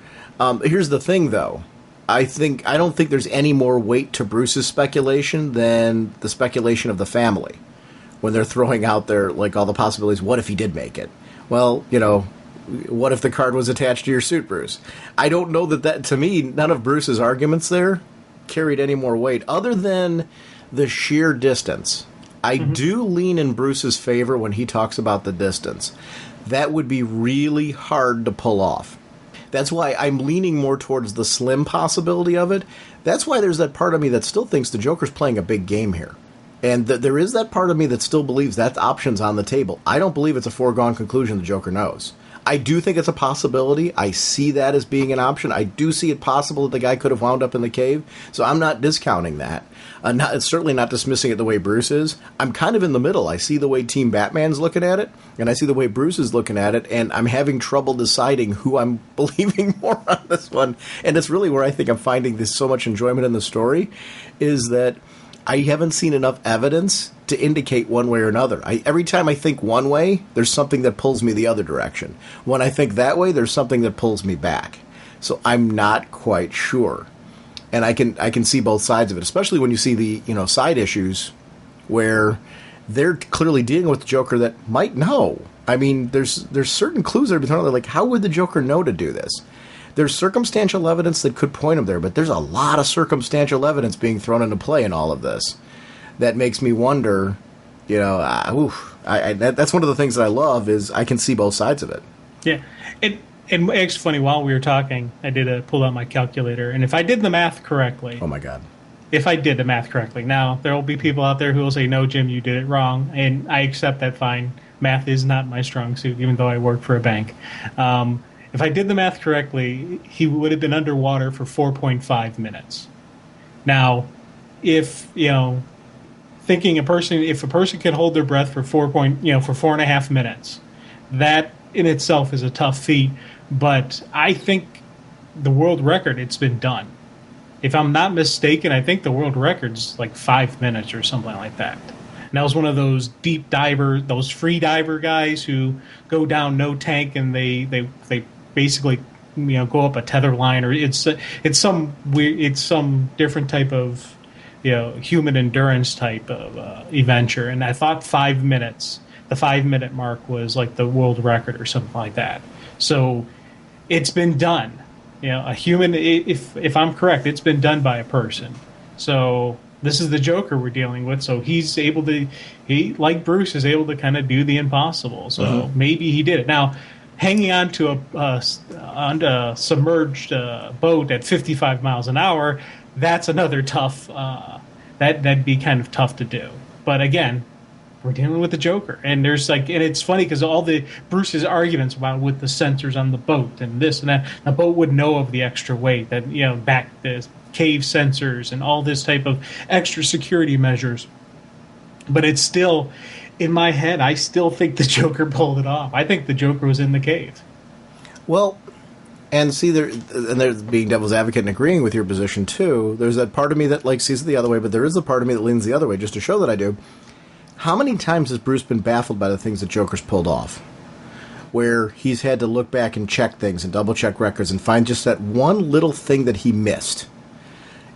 Here's the thing, though. I don't think there's any more weight to Bruce's speculation than the speculation of the family. When they're throwing out there, like, all the possibilities, what if he did make it? Well, what if the card was attached to your suit, Bruce? I don't know that, to me, none of Bruce's arguments there carried any more weight, other than the sheer distance. I do lean in Bruce's favor when he talks about the distance. That would be really hard to pull off. That's why I'm leaning more towards the slim possibility of it. That's why there's that part of me that still thinks the Joker's playing a big game here. And there is that part of me that still believes that option's on the table. I don't believe it's a foregone conclusion the Joker knows. I do think it's a possibility. I see that as being an option. I do see it possible that the guy could have wound up in the cave. So I'm not discounting that. Certainly not dismissing it the way Bruce is. I'm kind of in the middle. I see the way Team Batman's looking at it, and I see the way Bruce is looking at it, and I'm having trouble deciding who I'm believing more on this one. And it's really where I think I'm finding this so much enjoyment in the story, is that I haven't seen enough evidence to indicate one way or another. Every time I think one way, there's something that pulls me the other direction. When I think that way, there's something that pulls me back. So I'm not quite sure. And I can see both sides of it, especially when you see the side issues where they're clearly dealing with the Joker that might know. I mean, there's certain clues that are thrown out there, like, how would the Joker know to do this? There's circumstantial evidence that could point him there, but there's a lot of circumstantial evidence being thrown into play in all of this. That makes me wonder, that's one of the things that I love, is I can see both sides of it. Yeah. And it's funny, while we were talking, I pulled out my calculator, and if I did the math correctly... Oh, my God. if I did the math correctly. Now, there will be people out there who will say, no, Jim, you did it wrong. And I accept that fine. Math is not my strong suit, even though I work for a bank. If I did the math correctly, he would have been underwater for 4.5 minutes. Now, if, thinking if a person can hold their breath for for 4.5 minutes, that in itself is a tough feat. But I think the world record, it's been done. If I'm not mistaken, I think the world record's like 5 minutes or something like that. And that was one of those deep diver, those free diver guys who go down no tank and they basically go up a tether line, or it's some different type of human endurance type of adventure. And I thought 5 minutes, the 5 minute mark was like the world record or something like that. So it's been done. A human, if I'm correct, it's been done by a person. So this is the Joker we're dealing with. So he's able to, like Bruce, is able to kind of do the impossible. So maybe he did it. Now, hanging on to a submerged boat at 55 miles an hour, that's another tough. That'd be kind of tough to do. But again, we're dealing with the Joker, and there's and it's funny because all the Bruce's arguments about with the sensors on the boat and this and that, the boat would know of the extra weight that back the cave sensors and all this type of extra security measures. But it's still, in my head, I still think the Joker pulled it off. I think the Joker was in the cave. Well, and see, there's being devil's advocate and agreeing with your position too. There's that part of me that sees it the other way, but there is a part of me that leans the other way just to show that I do. How many times has Bruce been baffled by the things that Joker's pulled off? Where he's had to look back and check things and double-check records and find just that one little thing that he missed.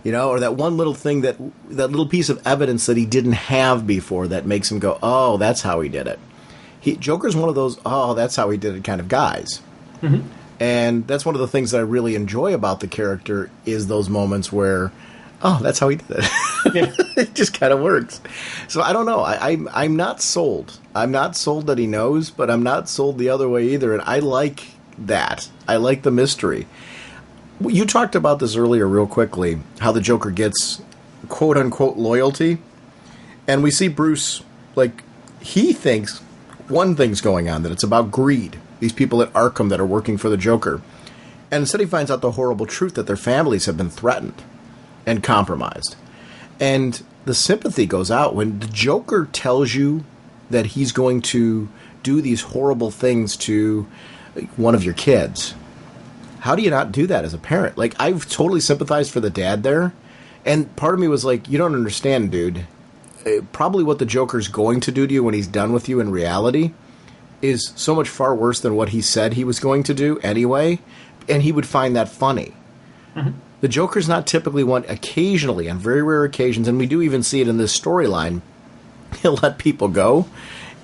Or that one little thing, that little piece of evidence that he didn't have before that makes him go, oh, that's how he did it. Joker's one of those, oh, that's how he did it kind of guys. Mm-hmm. And that's one of the things that I really enjoy about the character is those moments where, oh, that's how he did it. Yeah. It just kind of works. So I don't know. I'm not sold. I'm not sold that he knows, but I'm not sold the other way either. And I like that. I like the mystery. You talked about this earlier real quickly, how the Joker gets quote-unquote loyalty. And we see Bruce, he thinks one thing's going on, that it's about greed. These people at Arkham that are working for the Joker. And instead he finds out the horrible truth that their families have been threatened and compromised. And the sympathy goes out when the Joker tells you that he's going to do these horrible things to one of your kids. How do you not do that as a parent? I've totally sympathized for the dad there. And part of me was like, you don't understand, dude. Probably what the Joker's going to do to you when he's done with you in reality is so much far worse than what he said he was going to do anyway. And he would find that funny. Mm-hmm. The Joker's not typically one, occasionally, on very rare occasions, and we do even see it in this storyline, he'll let people go.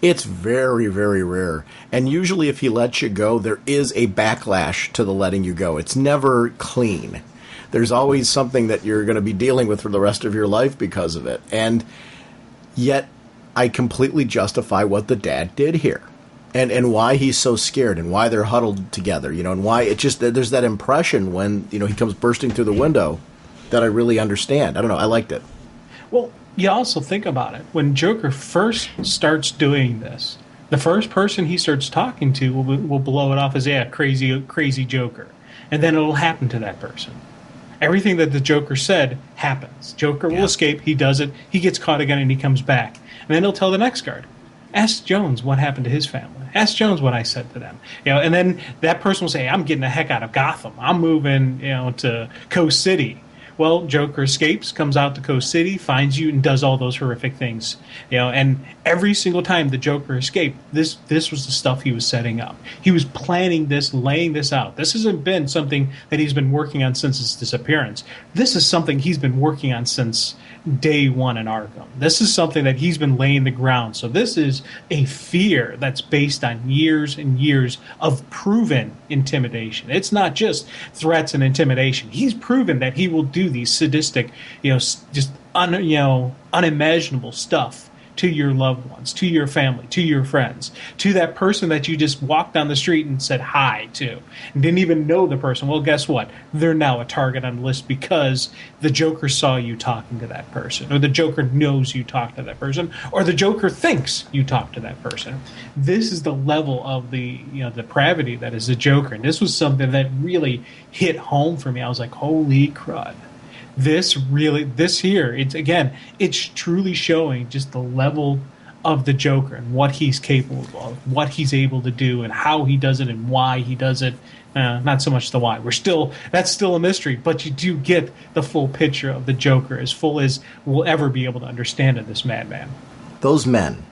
It's very, very rare. And usually if he lets you go, there is a backlash to the letting you go. It's never clean. There's always something that you're going to be dealing with for the rest of your life because of it. And yet, I completely justify what the dad did here. And why he's so scared, and why they're huddled together, and why it just, there's that impression when, he comes bursting through the window that I really understand. I don't know, I liked it. Well, you also think about it. When Joker first starts doing this, the first person he starts talking to will blow it off as, crazy Joker. And then it'll happen to that person. Everything that the Joker said happens. Joker will escape, he does it, he gets caught again, and he comes back. And then he'll tell the next guard, ask Jones what happened to his family. Ask Jones what I said to them. And then that person will say, I'm getting the heck out of Gotham. I'm moving, to Coast City. Well, Joker escapes, comes out to Coast City, finds you, and does all those horrific things. And every single time the Joker escaped, this was the stuff he was setting up. He was planning this, laying this out. This hasn't been something that he's been working on since his disappearance. This is something he's been working on since day one in Arkham. This is something that he's been laying the ground. So this is a fear that's based on years and years of proven intimidation. It's not just threats and intimidation. He's proven that he will do these sadistic, just unimaginable stuff to your loved ones, to your family, to your friends, to that person that you just walked down the street and said hi to and didn't even know the person. Well, guess what? They're now a target on the list because the Joker saw you talking to that person, or the Joker knows you talked to that person, or the Joker thinks you talked to that person. This is the level of the depravity that is the Joker, and this was something that really hit home for me. I was like, holy crud. This here, it's truly showing just the level of the Joker and what he's capable of, what he's able to do, and how he does it, and why he does it. Not so much the why. That's still a mystery, but you do get the full picture of the Joker, as full as we'll ever be able to understand it, this madman. Those men,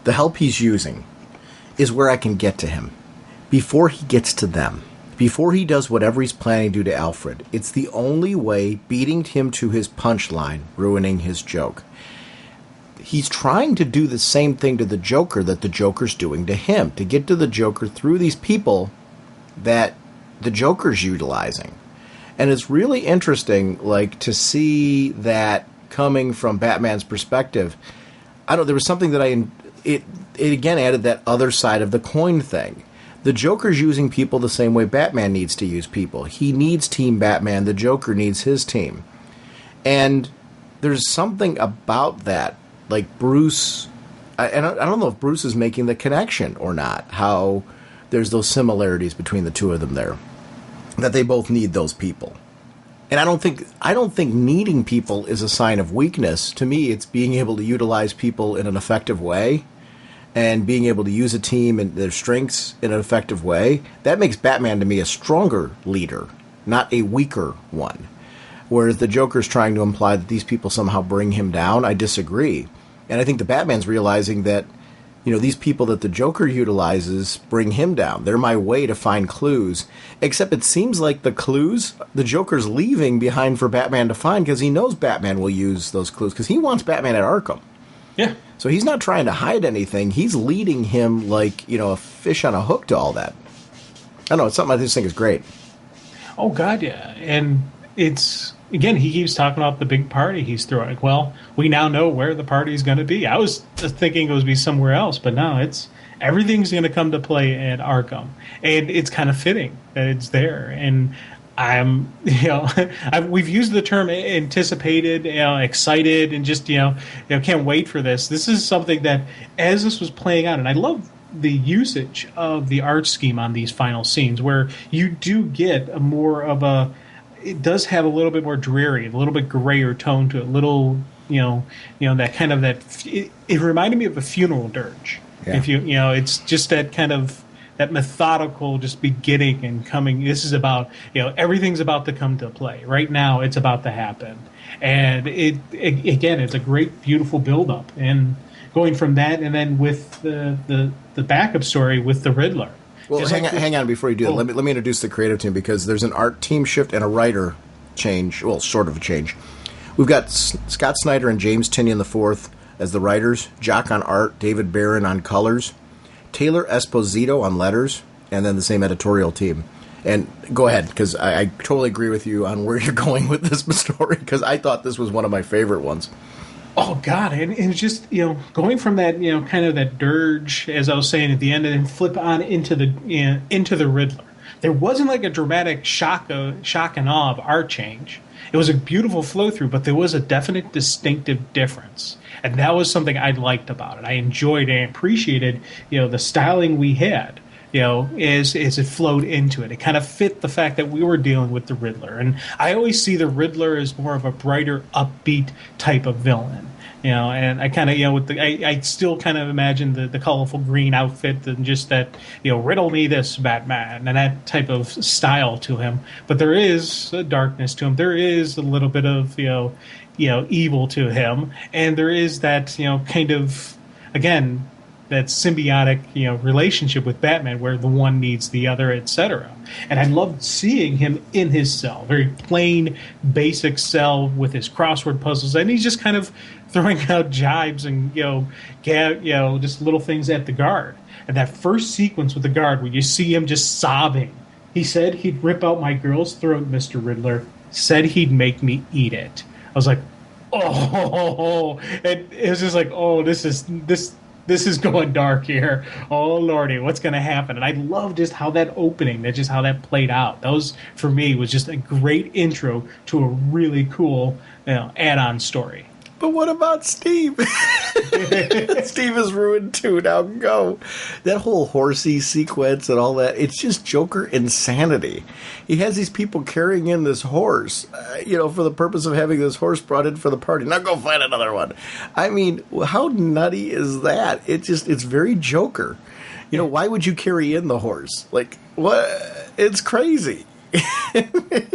the help he's using, is where I can get to him. Before he gets to them, before he does whatever he's planning to do to Alfred, it's the only way, beating him to his punchline, ruining his joke. He's trying to do the same thing to the Joker that the Joker's doing to him, to get to the Joker through these people that the Joker's utilizing. And it's really interesting, to see that coming from Batman's perspective. There was something that it again added that other side of the coin thing. The Joker's using people the same way Batman needs to use people. He needs Team Batman. The Joker needs his team. And there's something about that. Like Bruce, I don't know if Bruce is making the connection or not, how there's those similarities between the two of them there. That they both need those people. And I don't think needing people is a sign of weakness. To me, it's being able to utilize people in an effective way. And being able to use a team and their strengths in an effective way, that makes Batman to me a stronger leader, not a weaker one. Whereas the Joker's trying to imply that these people somehow bring him down, I disagree. And I think the Batman's realizing that, these people that the Joker utilizes bring him down. They're my way to find clues. Except it seems like the clues, the Joker's leaving behind for Batman to find because he knows Batman will use those clues because he wants Batman at Arkham. Yeah. So he's not trying to hide anything. He's leading him like, a fish on a hook to all that. I don't know. It's something I just think is great. Oh, God, yeah. And it's, again, he keeps talking about the big party he's throwing. Well, we now know where the party's going to be. I was thinking it would be somewhere else, but no, everything's going to come to play at Arkham. And it's kind of fitting that it's there. And we've used the term anticipated, excited, and just, can't wait for this. This is something that, as this was playing out, and I love the usage of the art scheme on these final scenes, where you do get it does have a little bit more dreary, a little bit grayer tone to it, that kind of it reminded me of a funeral dirge. Yeah. If it's just that kind of, that methodical just beginning and coming. This is about, everything's about to come to play. Right now, it's about to happen. And again, it's a great, beautiful build-up. And going from that, and then with the backup story with the Riddler. Well, hang on before you do that. Let me introduce the creative team, because there's an art team shift and a writer change. Well, sort of a change. We've got Scott Snyder and James Tynion IV as the writers, Jock on art, David Barron on colors, Taylor Esposito on letters, and then the same editorial team. And go ahead, because I totally agree with you on where you're going with this story, because I thought this was one of my favorite ones. Oh, God, and it's just, going from that, kind of that dirge, as I was saying at the end, and then flip on into the Riddler. There wasn't like a dramatic shock and awe of art change. It was a beautiful flow through, but there was a definite distinctive difference. And that was something I liked about it. I enjoyed and appreciated, the styling we had, as it flowed into it. It kind of fit the fact that we were dealing with the Riddler. And I always see the Riddler as more of a brighter, upbeat type of villain. And I kind of, I still kind of imagine the colorful green outfit and just that, riddle me this, Batman, and that type of style to him. But there is a darkness to him. There is a little bit of, evil to him. And there is that, kind of, again, that symbiotic, relationship with Batman where the one needs the other, etc. And I loved seeing him in his cell, very plain, basic cell with his crossword puzzles, and he's just kind of throwing out jibes and just little things at the guard. And that first sequence with the guard where you see him just sobbing. He said he'd rip out my girl's throat, Mr. Riddler. Said he'd make me eat it. I was like, oh, and it was just like, oh, this is going dark here. Oh lordy, what's going to happen? And I love just how that opening, that just how that played out. That was, for me, was just a great intro to a really cool, add-on story. But what about Steve? Steve is ruined too. Now go. That whole horsey sequence and all that, it's just Joker insanity. He has these people carrying in this horse, for the purpose of having this horse brought in for the party. Now go find another one. I mean, how nutty is that? It's very Joker. Why would you carry in the horse? Like, what? It's crazy.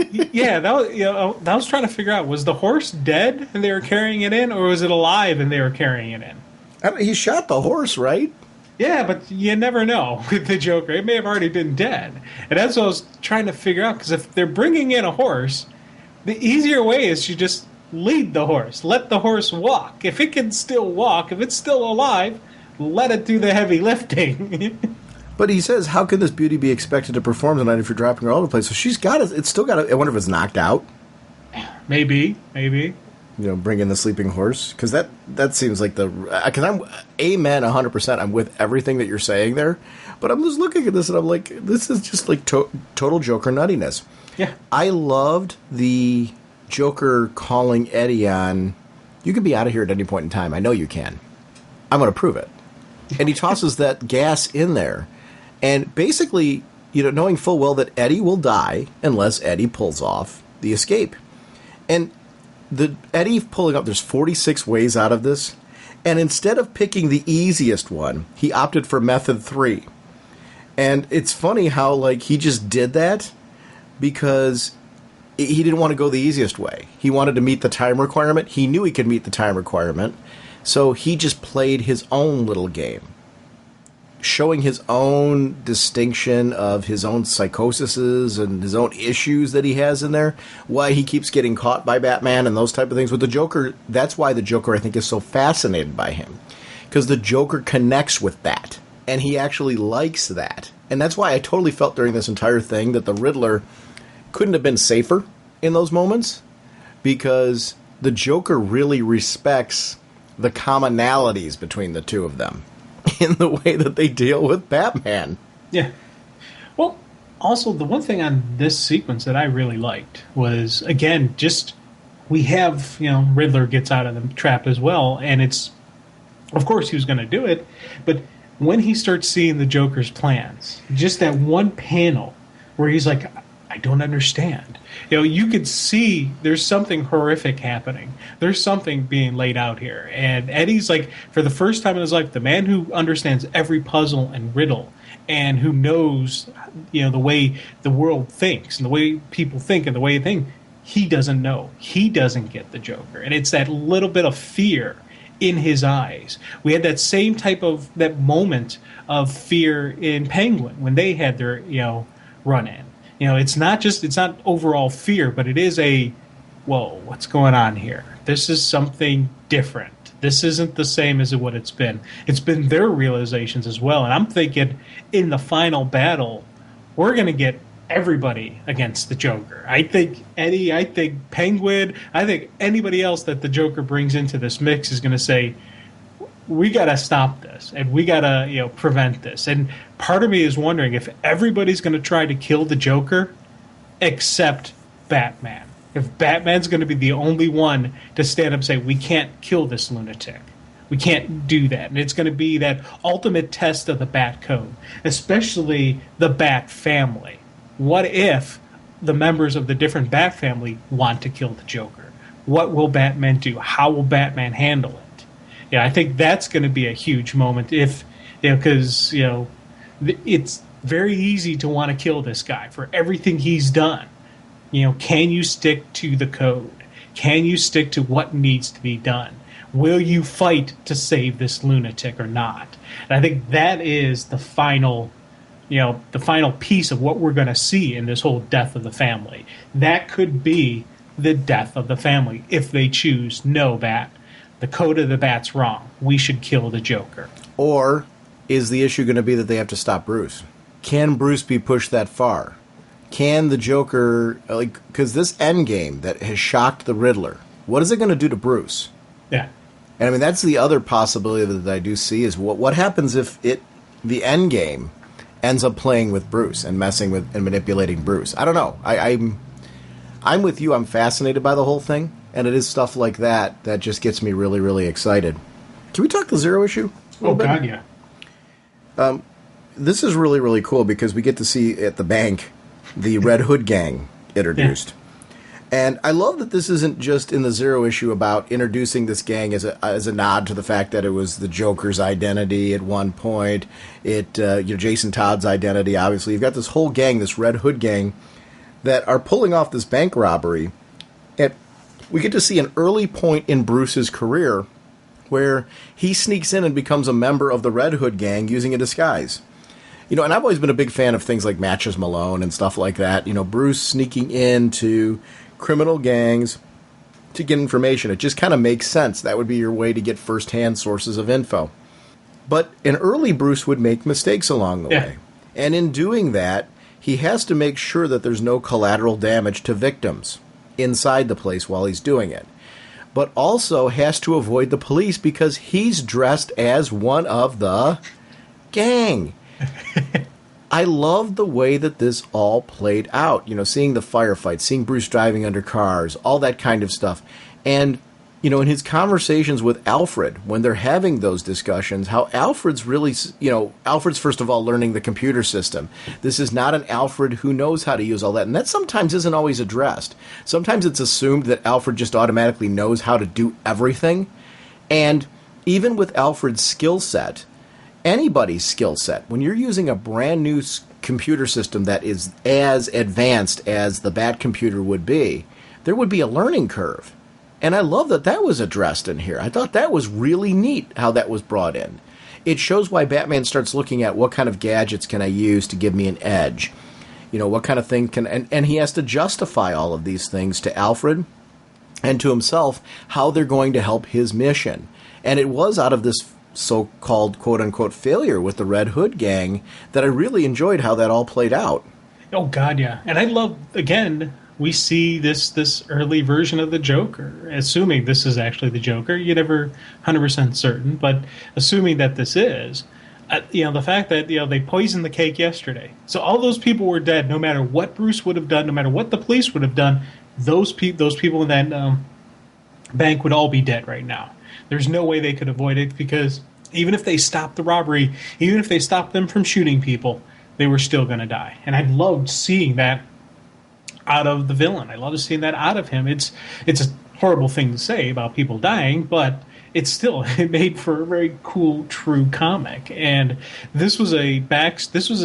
Yeah, that was trying to figure out, was the horse dead and they were carrying it in, or was it alive and they were carrying it in? He shot the horse, right? Yeah, but you never know with the Joker. It may have already been dead. And that's what I was trying to figure out, because if they're bringing in a horse, the easier way is to just lead the horse. Let the horse walk. If it can still walk, if it's still alive, let it do the heavy lifting. But he says, how can this beauty be expected to perform tonight if you're dropping her all over the place? So she's got it. It's still got it. I wonder if it's knocked out. Maybe. Bring in the sleeping horse. Because that seems like because I'm, amen, 100%. I'm with everything that you're saying there. But I'm just looking at this and I'm like, this is just like total Joker nuttiness. Yeah. I loved the Joker calling Eddie on, you can be out of here at any point in time. I know you can. I'm going to prove it. And he tosses that gas in there. And basically, knowing full well that Eddie will die unless Eddie pulls off the escape. And Eddie pulling up, there's 46 ways out of this. And instead of picking the easiest one, he opted for method 3. And it's funny how, he just did that because he didn't want to go the easiest way. He wanted to meet the time requirement. He knew he could meet the time requirement. So he just played his own little game, showing his own distinction of his own psychoses and his own issues that he has in there, why he keeps getting caught by Batman and those type of things. With the Joker, that's why the Joker, I think, is so fascinated by him, because the Joker connects with that, and he actually likes that. And that's why I totally felt during this entire thing that the Riddler couldn't have been safer in those moments, because the Joker really respects the commonalities between the two of them in the way that they deal with Batman. Yeah. Well, also, the one thing on this sequence that I really liked was, again, just we have, Riddler gets out of the trap as well, and it's, of course, he was going to do it, but when he starts seeing the Joker's plans, just that one panel where he's like, I don't understand. You could see there's something horrific happening. There's something being laid out here. And Eddie's like, for the first time in his life, the man who understands every puzzle and riddle and who knows, the way the world thinks and the way people think and the way they think, he doesn't know. He doesn't get the Joker. And it's that little bit of fear in his eyes. We had that same type of, that moment of fear in Penguin when they had their, run-in. It's not overall fear, but it is whoa, what's going on here? This is something different. This isn't the same as what it's been. It's been their realizations as well. And I'm thinking in the final battle, we're going to get everybody against the Joker. I think Eddie, I think Penguin, I think anybody else that the Joker brings into this mix is going to say, we got to stop this, and we got to prevent this. And part of me is wondering if everybody's going to try to kill the Joker except Batman. If Batman's going to be the only one to stand up and say, we can't kill this lunatic. We can't do that. And it's going to be that ultimate test of the Bat Code, especially the Bat family. What if the members of the different Bat family want to kill the Joker? What will Batman do? How will Batman handle it? Yeah, I think that's going to be a huge moment because it's very easy to want to kill this guy for everything he's done. Can you stick to the code? Can you stick to what needs to be done? Will you fight to save this lunatic or not? And I think that is the final piece of what we're going to see in this whole death of the family. That could be the death of the family if they choose, no, Bat. The code of the Bat's wrong. We should kill the Joker. Or is the issue going to be that they have to stop Bruce? Can Bruce be pushed that far? Can the Joker, because this endgame that has shocked the Riddler what is it going to do to Bruce? Yeah. And I mean, that's the other possibility that I do see is what happens if the end game ends up playing with Bruce and messing with and manipulating Bruce. I don't know. I'm with you. I'm fascinated by the whole thing, and it is stuff like that that just gets me really, really excited. Can we talk the Zero issue? Oh, God, yeah. This is really, really cool because we get to see at the bank the Red Hood gang introduced. And I love that this isn't just in the Zero issue about introducing this gang as a nod to the fact that it was the Joker's identity at one point. Jason Todd's identity, obviously. You've got this whole gang, this Red Hood gang, that are pulling off this bank robbery. And we get to see an early point in Bruce's career where he sneaks in and becomes a member of the Red Hood gang using a disguise. And I've always been a big fan of things like Matches Malone and stuff like that. Bruce sneaking into criminal gangs to get information. It just kind of makes sense. That would be your way to get first-hand sources of info. But an early Bruce would make mistakes along the way. And in doing that, he has to make sure that there's no collateral damage to victims inside the place while he's doing it. But also has to avoid the police because he's dressed as one of the gang. I love the way that this all played out. Seeing the firefight, seeing Bruce driving under cars, all that kind of stuff. And, in his conversations with Alfred, when they're having those discussions, how Alfred's really, Alfred's first of all learning the computer system. This is not an Alfred who knows how to use all that. And that sometimes isn't always addressed. Sometimes it's assumed that Alfred just automatically knows how to do everything. And even with Alfred's skill set, anybody's skill set, when you're using a brand new computer system that is as advanced as the Bat computer would be, there would be a learning curve. And I love that that was addressed in here. I thought that was really neat how that was brought in. It shows why Batman starts looking at what kind of gadgets can I use to give me an edge. What kind of thing can... And he has to justify all of these things to Alfred and to himself, how they're going to help his mission. And it was out of this so-called quote-unquote failure with the Red Hood gang that I really enjoyed how that all played out. Oh, God, yeah. And I love, again, we see this early version of the Joker, assuming this is actually the Joker. You're never 100% certain, but assuming that this is, the fact that, they poisoned the cake yesterday. So all those people were dead, no matter what Bruce would have done, no matter what the police would have done, those people in that bank would all be dead right now. There's no way they could avoid it because even if they stopped the robbery, even if they stopped them from shooting people, they were still going to die. And I loved seeing that out of the villain. I loved seeing that out of him. It's a horrible thing to say about people dying, but it made for a very cool, true comic. And this was a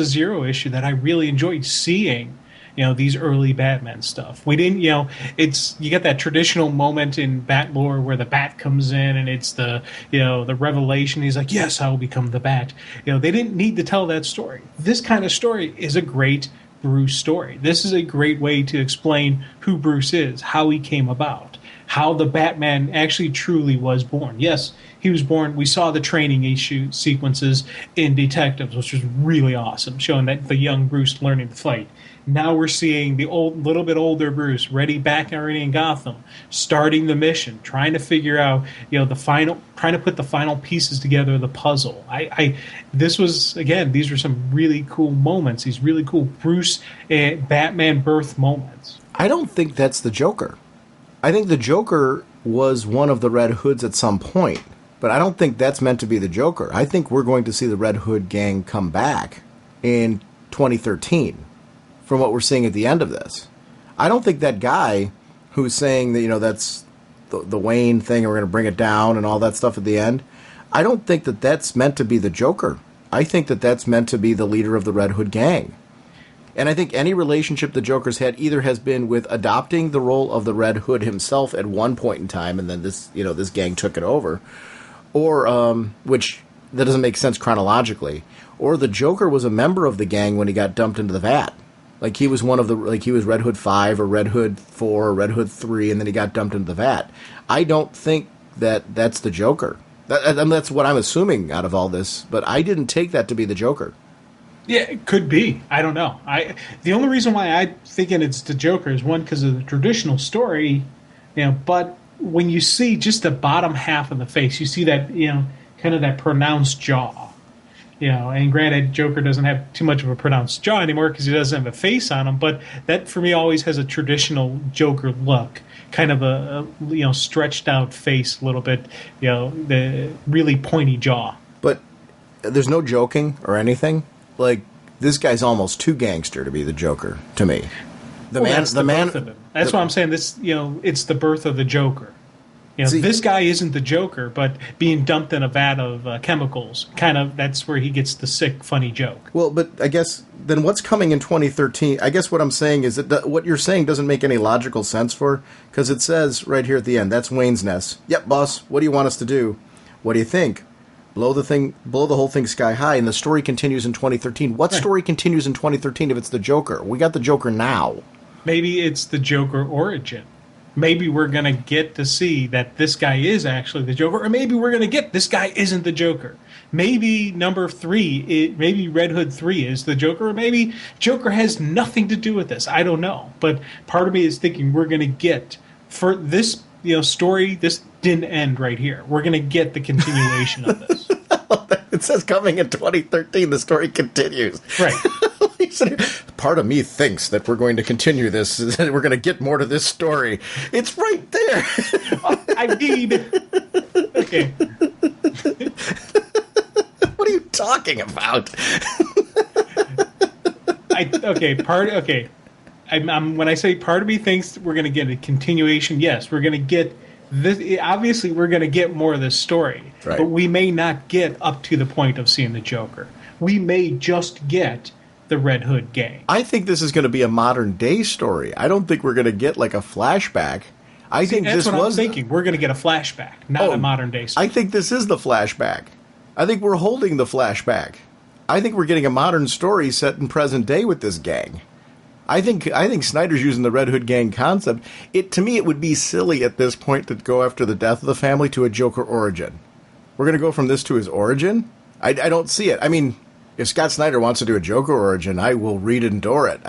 Zero issue that I really enjoyed seeing. These early Batman stuff. We didn't, you get that traditional moment in Bat lore where the Bat comes in and it's the revelation. He's like, yes, I will become the Bat. They didn't need to tell that story. This kind of story is a great Bruce story. This is a great way to explain who Bruce is, how he came about, how the Batman actually truly was born. Yes, he was born. We saw the training issue sequences in Detectives, which was really awesome, showing that the young Bruce learning to fight. Now we're seeing the little bit older Bruce back already in Gotham, starting the mission, trying to figure out, trying to put the final pieces together of the puzzle. These were some really cool moments. These really cool Bruce Batman birth moments. I don't think that's the Joker. I think the Joker was one of the Red Hoods at some point, but I don't think that's meant to be the Joker. I think we're going to see the Red Hood gang come back in 2013. From what we're seeing at the end of this. I don't think that guy who's saying that, that's the Wayne thing and we're going to bring it down and all that stuff at the end, I don't think that that's meant to be the Joker. I think that that's meant to be the leader of the Red Hood gang. And I think any relationship the Joker's had either has been with adopting the role of the Red Hood himself at one point in time and then this gang took it over, or, which that doesn't make sense chronologically, or the Joker was a member of the gang when he got dumped into the vat. Like he was he was Red Hood 5 or Red Hood 4 or Red Hood 3, and then he got dumped into the vat. I don't think that that's the Joker. That's what I'm assuming out of all this, but I didn't take that to be the Joker. Yeah, it could be. I don't know. The only reason why I'm thinking it's the Joker is, one, because of the traditional story, but when you see just the bottom half of the face, you see that, kind of that pronounced jaw. And granted, Joker doesn't have too much of a pronounced jaw anymore because he doesn't have a face on him. But that, for me, always has a traditional Joker look, kind of a stretched out face, a little bit, the really pointy jaw. But there's no joking or anything. Like, this guy's almost too gangster to be the Joker to me. That's why I'm saying this. It's the birth of the Joker. This guy isn't the Joker, but being dumped in a vat of chemicals, that's where he gets the sick, funny joke. Well, but I guess then what's coming in 2013? I guess what I'm saying is that what you're saying doesn't make any logical sense because it says right here at the end, that's Wayne's Nest. Yep, boss. What do you want us to do? What do you think? Blow the whole thing sky high, and the story continues in 2013. What story continues in 2013 if it's the Joker? We got the Joker now. Maybe it's the Joker origin. Maybe we're going to get to see that this guy is actually the Joker, or maybe we're going to get this guy isn't the Joker. Maybe number 3, maybe Red Hood 3 is the Joker, or maybe Joker has nothing to do with this. I don't know. But part of me is thinking we're going to get, for this story, this didn't end right here. We're going to get the continuation of this. It says coming in 2013, the story continues. Right. Part of me thinks that we're going to continue this, that we're going to get more to this story. It's right there. I mean, okay. What are you talking about? When I say part of me thinks we're going to get a continuation, yes, we're going to get this. Obviously, we're going to get more of this story, right. But we may not get up to the point of seeing the Joker. We may just get the Red Hood gang. I think this is going to be a modern day story. I don't think we're going to get like a flashback. I'm thinking. We're going to get a flashback, not a modern day story. I think this is the flashback. I think we're holding the flashback. I think we're getting a modern story set in present day with this gang. I think Snyder's using the Red Hood gang concept. To me, it would be silly at this point to go after the death of the family to a Joker origin. We're going to go from this to his origin? I don't see it. I mean, if Scott Snyder wants to do a Joker origin, I will read and endure it.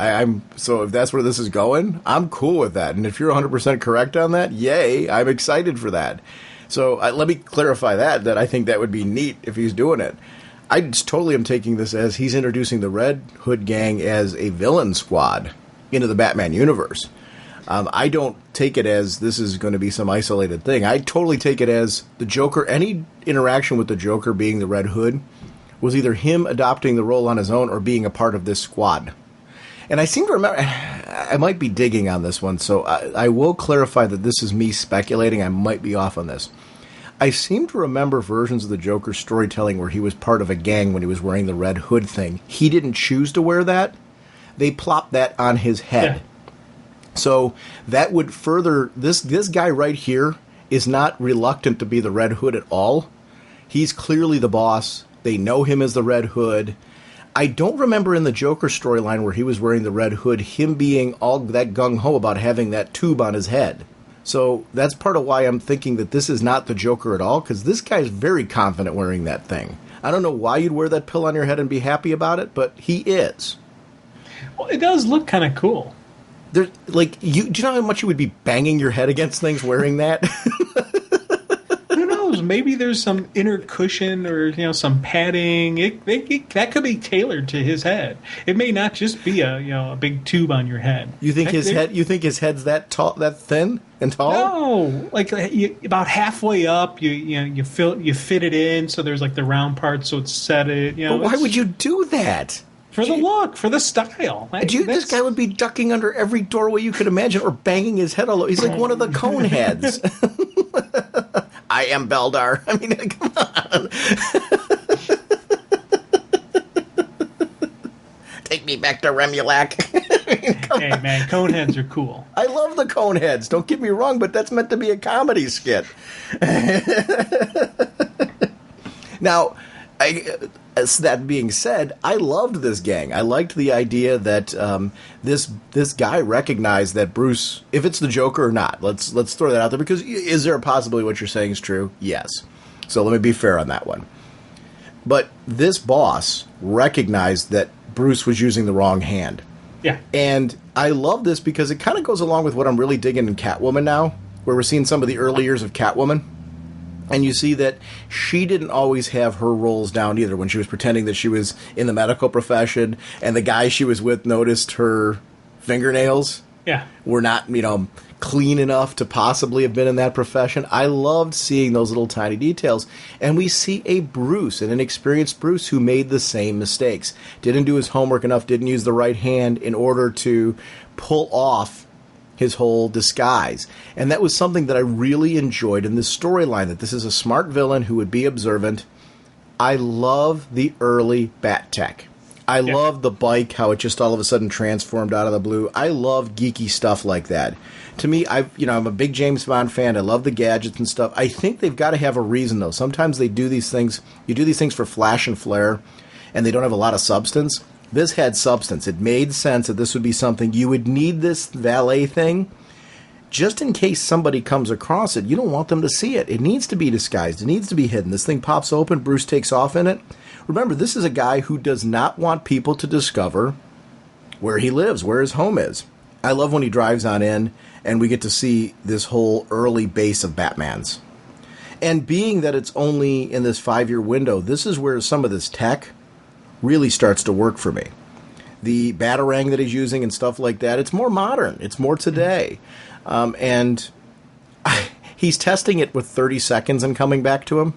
So if that's where this is going, I'm cool with that. And if you're 100% correct on that, yay, I'm excited for that. So let me clarify that I think that would be neat if he's doing it. I just totally am taking this as he's introducing the Red Hood gang as a villain squad into the Batman universe. I don't take it as this is going to be some isolated thing. I totally take it as the Joker, any interaction with the Joker being the Red Hood was either him adopting the role on his own or being a part of this squad. And I seem to remember, I might be digging on this one, so I will clarify that this is me speculating. I might be off on this. I seem to remember versions of the Joker storytelling where he was part of a gang when he was wearing the Red Hood thing. He didn't choose to wear that. They plopped that on his head. Yeah. So that would further, this guy right here is not reluctant to be the Red Hood at all. He's clearly the boss. They know him as the Red Hood. I don't remember in the Joker storyline where he was wearing the Red Hood, him being all that gung-ho about having that tube on his head. So that's part of why I'm thinking that this is not the Joker at all, because this guy's very confident wearing that thing. I don't know why you'd wear that pill on your head and be happy about it, but he is. Well, it does look kind of cool. Do you know how much you would be banging your head against things wearing that? Who knows? Maybe there's some inner cushion or some padding. That could be tailored to his head. It may not just be a big tube on your head. You think his head? You think his head's that tall, that thin and tall? No, about halfway up. You fit it in so there's the round part so it's set it. But why would you do that? For the look, for the style. This guy would be ducking under every doorway you could imagine or banging his head all over. He's like one of the cone heads. I am Beldar. I mean, come on. Take me back to Remulac. Hey, man, cone heads are cool. I love the cone heads. Don't get me wrong, but that's meant to be a comedy skit. Now, that being said, I loved this gang. I liked the idea that this guy recognized that Bruce, if it's the Joker or not, let's throw that out there, because is there a possibility what you're saying is true? Yes. So let me be fair on that one. But this boss recognized that Bruce was using the wrong hand. Yeah. And I love this because it kind of goes along with what I'm really digging in Catwoman now. where we're seeing some of the early years of Catwoman. And you see that she didn't always have her roles down either when she was pretending that she was in the medical profession, and the guy she was with noticed her fingernails were not, clean enough to possibly have been in that profession. I loved seeing those little tiny details. And we see a Bruce, an inexperienced Bruce, who made the same mistakes. Didn't do his homework enough, didn't use the right hand in order to pull off his whole disguise. And that was something that I really enjoyed in this storyline, that this is a smart villain who would be observant. I love the early Bat Tech. I love the bike, how it just all of a sudden transformed out of the blue. I love geeky stuff like that. To me, I'm a big James Bond fan. I love the gadgets and stuff. I think they've got to have a reason, though. Sometimes they do these things. You do these things for flash and flare, and they don't have a lot of substance. This had substance. It made sense that this would be something. You would need this valet thing just in case somebody comes across it. You don't want them to see it. It needs to be disguised. It needs to be hidden. This thing pops open. Bruce takes off in it. Remember, this is a guy who does not want people to discover where he lives, where his home is. I love when he drives on in and we get to see this whole early base of Batman's. And being that it's only in this 5-year window, this is where some of this tech really starts to work for me. The Batarang that he's using and stuff like that, it's more modern. It's more today. And he's testing it with 30 seconds and coming back to him.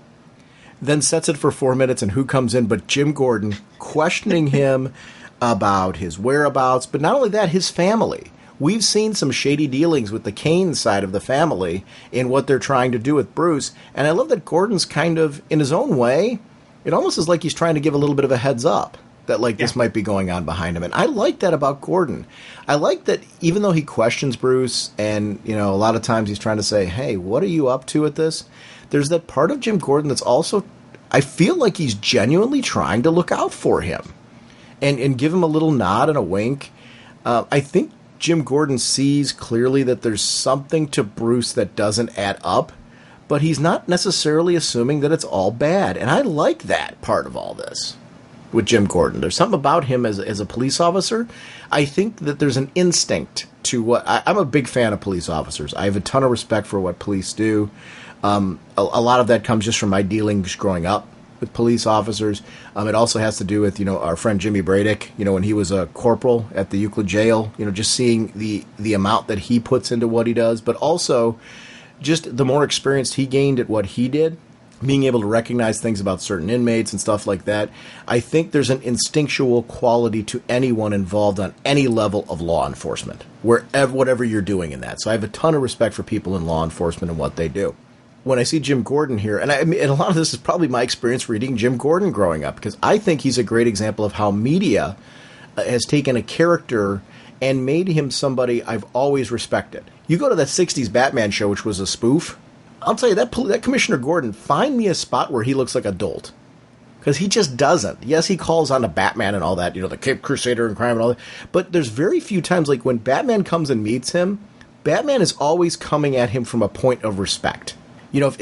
Then sets it for 4 minutes, and who comes in but Jim Gordon, questioning him about his whereabouts, but not only that, his family. We've seen some shady dealings with the Kane side of the family in what they're trying to do with Bruce, and I love that Gordon's kind of, in his own way, it almost is like he's trying to give a little bit of a heads up that, this might be going on behind him, and I like that about Gordon. I like that even though he questions Bruce, and, a lot of times he's trying to say, hey, what are you up to with this? There's that part of Jim Gordon that's also, I feel like he's genuinely trying to look out for him and give him a little nod and a wink. I think Jim Gordon sees clearly that there's something to Bruce that doesn't add up, but he's not necessarily assuming that it's all bad. And I like that part of all this with Jim Gordon. There's something about him as a police officer. I think that there's an instinct to what I'm a big fan of police officers. I have a ton of respect for what police do. A lot of that comes just from my dealings growing up with police officers. It also has to do with, our friend Jimmy Bradick, when he was a corporal at the Euclid jail, just seeing the amount that he puts into what he does, but also just the more experience he gained at what he did, being able to recognize things about certain inmates and stuff like that. I think there's an instinctual quality to anyone involved on any level of law enforcement, whatever you're doing in that. So I have a ton of respect for people in law enforcement and what they do. When I see Jim Gordon here, and a lot of this is probably my experience reading Jim Gordon growing up, because I think he's a great example of how media has taken a character and made him somebody I've always respected. You go to that 60s Batman show, which was a spoof, I'll tell you, that Commissioner Gordon, find me a spot where he looks like a dolt. Because he just doesn't. Yes, he calls on the Batman and all that, the Cape Crusader and crime and all that, but there's very few times, like when Batman comes and meets him, Batman is always coming at him from a point of respect. If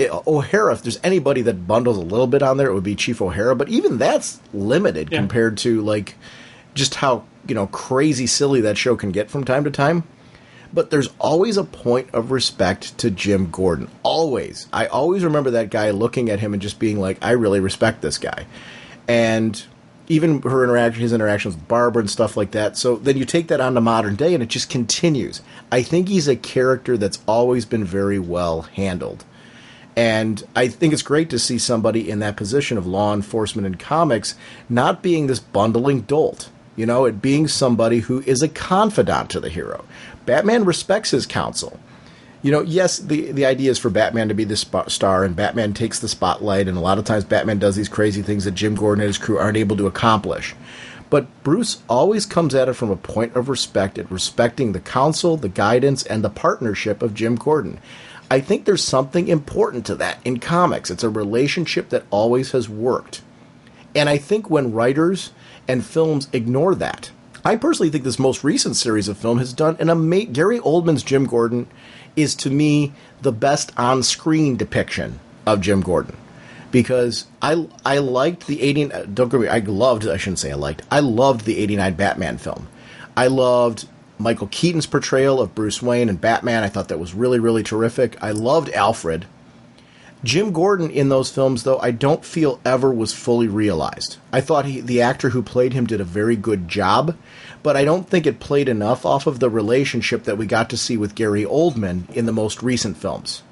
there's anybody that bundles a little bit on there, it would be Chief O'Hara. But even that's limited compared to, just how, crazy silly that show can get from time to time. But there's always a point of respect to Jim Gordon. Always. I always remember that guy looking at him and just being like, I really respect this guy. And even his interactions with Barbara and stuff like that. So then you take that on to modern day, and it just continues. I think he's a character that's always been very well handled. And I think it's great to see somebody in that position of law enforcement in comics not being this bundling dolt. It being somebody who is a confidant to the hero. Batman respects his counsel. Yes, the idea is for Batman to be the star, and Batman takes the spotlight, and a lot of times Batman does these crazy things that Jim Gordon and his crew aren't able to accomplish. But Bruce always comes at it from a point of respect, at respecting the counsel, the guidance, and the partnership of Jim Gordon. I think there's something important to that in comics. It's a relationship that always has worked. And I think when writers and films ignore that, I personally think this most recent series of film has done an amazing... Gary Oldman's Jim Gordon is, to me, the best on-screen depiction of Jim Gordon. Because I liked the 89... Don't get me... I loved the 89 Batman film. I loved Michael Keaton's portrayal of Bruce Wayne and Batman. I thought that was really, really terrific. I loved Alfred. Jim Gordon in those films, though, I don't feel ever was fully realized. I thought the actor who played him did a very good job, but I don't think it played enough off of the relationship that we got to see with Gary Oldman in the most recent films.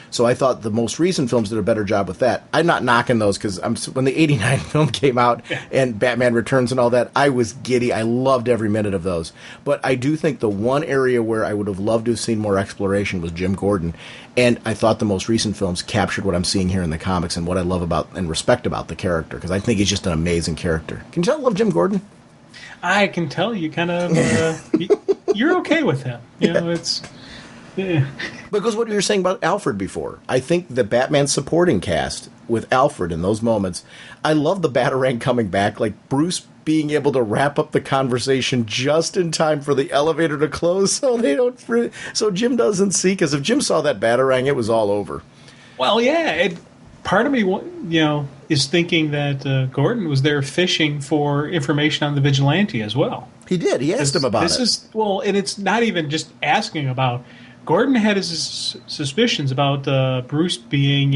So I thought the most recent films did a better job with that. I'm not knocking those because when the '89 film came out and Batman Returns and all that, I was giddy. I loved every minute of those. But I do think the one area where I would have loved to have seen more exploration was Jim Gordon. And I thought the most recent films captured what I'm seeing here in the comics and what I love about and respect about the character, because I think he's just an amazing character. Can you tell I love Jim Gordon? I can tell you kind of you're okay with him. You know, it's. Yeah. Because what you were saying about Alfred before, I think the Batman supporting cast with Alfred in those moments, I love the Batarang coming back, like Bruce being able to wrap up the conversation just in time for the elevator to close so Jim doesn't see, because if Jim saw that Batarang, it was all over. Well, yeah, part of me, is thinking that Gordon was there fishing for information on the vigilante as well. He did. He asked him about it. And it's not even just asking about. Gordon had his suspicions about Bruce being,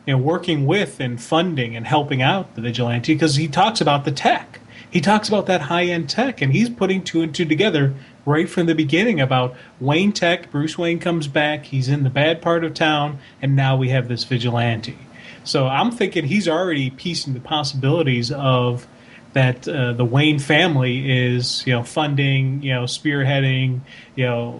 working with and funding and helping out the vigilante, because he talks about the tech. He talks about that high-end tech, and he's putting two and two together right from the beginning about Wayne Tech. Bruce Wayne comes back. He's in the bad part of town, and now we have this vigilante. So I'm thinking he's already piecing the possibilities of that the Wayne family is, funding, spearheading,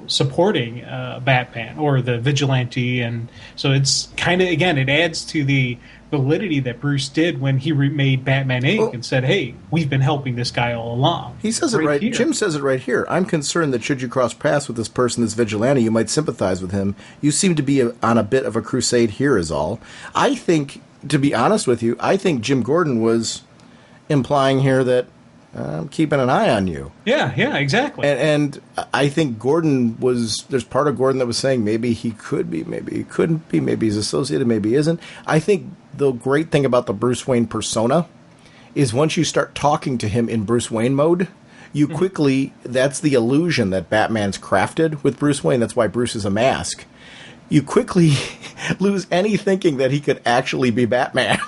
supporting Batman or the vigilante, and so it's kind of, again, it adds to the validity that Bruce did when he made Batman Inc. and said, "Hey, we've been helping this guy all along." He says it right. Jim says it right here. "I'm concerned that should you cross paths with this person, this vigilante, you might sympathize with him. You seem to be on a bit of a crusade here, is all." I think, to be honest with you, I think Jim Gordon was implying here that I'm keeping an eye on you. Yeah, exactly. And I think there's part of Gordon that was saying maybe he could be, maybe he couldn't be, maybe he's associated, maybe he isn't. I think the great thing about the Bruce Wayne persona is once you start talking to him in Bruce Wayne mode, you quickly, that's the illusion that Batman's crafted with Bruce Wayne. That's why Bruce is a mask. You quickly lose any thinking that he could actually be Batman.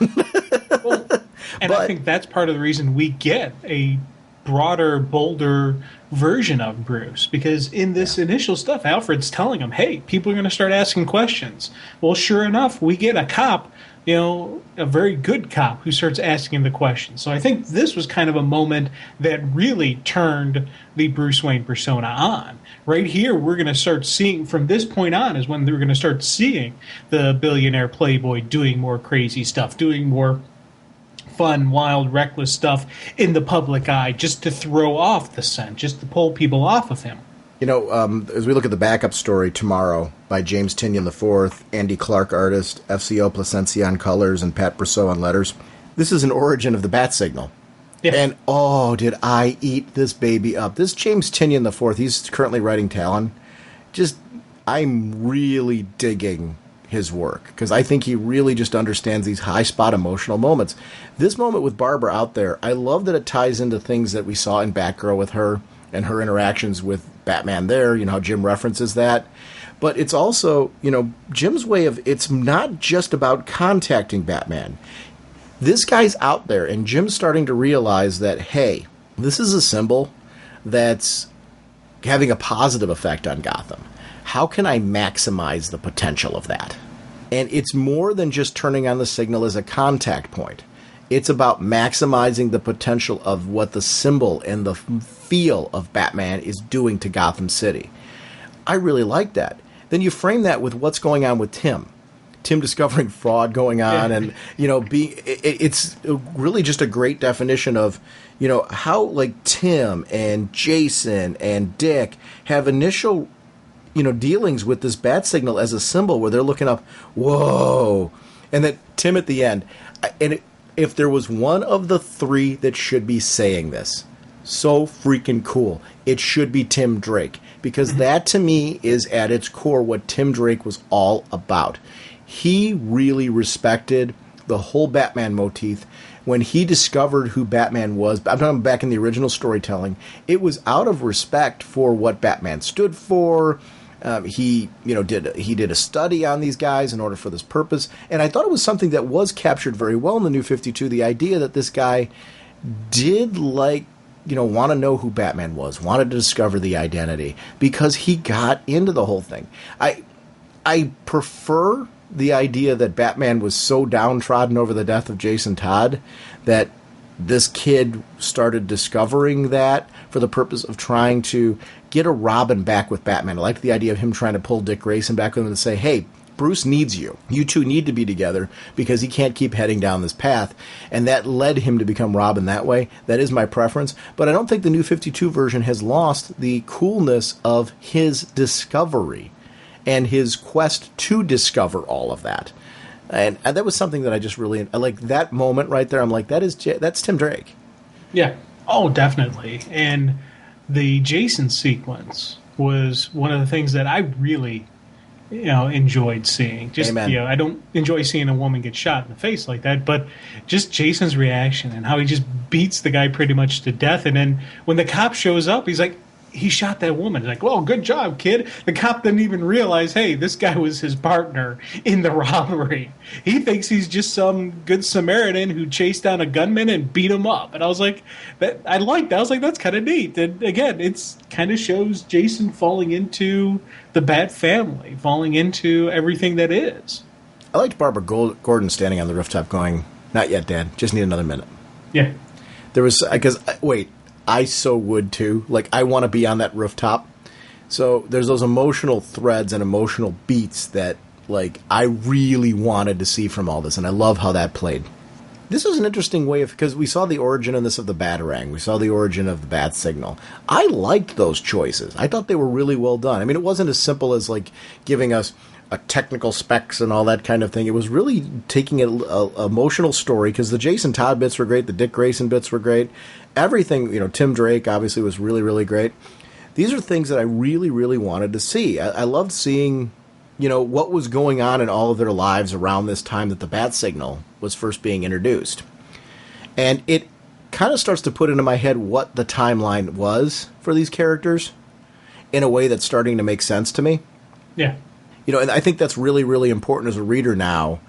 I think that's part of the reason we get a broader, bolder version of Bruce, because in this initial stuff, Alfred's telling him, "Hey, people are going to start asking questions." Well, sure enough, we get a cop, a very good cop who starts asking the questions. So I think this was kind of a moment that really turned the Bruce Wayne persona on. Right here, we're going to start seeing, from this point on, is when we're going to start seeing the billionaire playboy doing more crazy stuff, doing more fun, wild, reckless stuff in the public eye, just to throw off the scent, just to pull people off of him. As we look at the backup story Tomorrow by James Tynion IV, Andy Clark artist, FCO Placencia on colors, and Pat Brousseau on letters, this is an origin of the bat signal. Yeah. And, did I eat this baby up. This James Tynion IV, he's currently writing Talon. I'm really digging his work, because I think he really just understands these high spot emotional moments. This moment with Barbara out there, I love that it ties into things that we saw in Batgirl with her and her interactions with Batman there, how Jim references that. But it's also, Jim's way of, it's not just about contacting Batman. This guy's out there, and Jim's starting to realize that, hey, this is a symbol that's having a positive effect on Gotham. How can I maximize the potential of that? And it's more than just turning on the signal as a contact point. It's about maximizing the potential of what the symbol and the feel of Batman is doing to Gotham City. I really like that. Then you frame that with what's going on with Tim discovering fraud going on, and it's really just a great definition of how, like, Tim and Jason and Dick have initial dealings with this bat signal as a symbol where they're looking up, whoa, and that Tim at the end, if there was one of the three that should be saying this, so freaking cool, it should be Tim Drake, because that to me is at its core what Tim Drake was all about. He really respected the whole Batman motif. When he discovered who Batman was, I'm talking back in the original storytelling, it was out of respect for what Batman stood for. He did a study on these guys in order for this purpose, and I thought it was something that was captured very well in the New 52. The idea that this guy did want to know who Batman was, wanted to discover the identity because he got into the whole thing. I prefer the idea that Batman was so downtrodden over the death of Jason Todd that this kid started discovering that for the purpose of trying to get a Robin back with Batman. I like the idea of him trying to pull Dick Grayson back with him and say, hey, Bruce needs you. You two need to be together because he can't keep heading down this path. And that led him to become Robin that way. That is my preference. But I don't think the New 52 version has lost the coolness of his discovery and his quest to discover all of that. And that was something that I just really... I like that moment right there. I'm like, that's Tim Drake. Yeah. Oh, definitely. And the Jason sequence was one of the things that I really... enjoyed seeing. Amen. I don't enjoy seeing a woman get shot in the face like that, but just Jason's reaction and how he just beats the guy pretty much to death. And then when the cop shows up, he's like, he shot that woman. He's like, well, good job, kid. The cop didn't even realize, hey, this guy was his partner in the robbery. He thinks he's just some good Samaritan who chased down a gunman and beat him up. And I was like, I liked that. I was like, that's kind of neat. And again, it's kind of shows Jason falling into the Bat family, falling into everything that is. I liked Barbara Gordon standing on the rooftop going, not yet, Dad. Just need another minute. Yeah. There was, because, wait, I so would too. Like, I want to be on that rooftop. So there's those emotional threads and emotional beats that, like, I really wanted to see from all this, and I love how that played. This was an interesting way of, because we saw the origin of this of the Batarang. We saw the origin of the Bat Signal. I liked those choices. I thought they were really well done. I mean, it wasn't as simple as, like, giving us a technical specs and all that kind of thing. It was really taking an emotional story, because the Jason Todd bits were great, the Dick Grayson bits were great. Everything, Tim Drake obviously was really, really great. These are things that I really, really wanted to see. I loved seeing, what was going on in all of their lives around this time that the Bat Signal was first being introduced. And it kind of starts to put into my head what the timeline was for these characters in a way that's starting to make sense to me. Yeah. And I think that's really, really important as a reader now.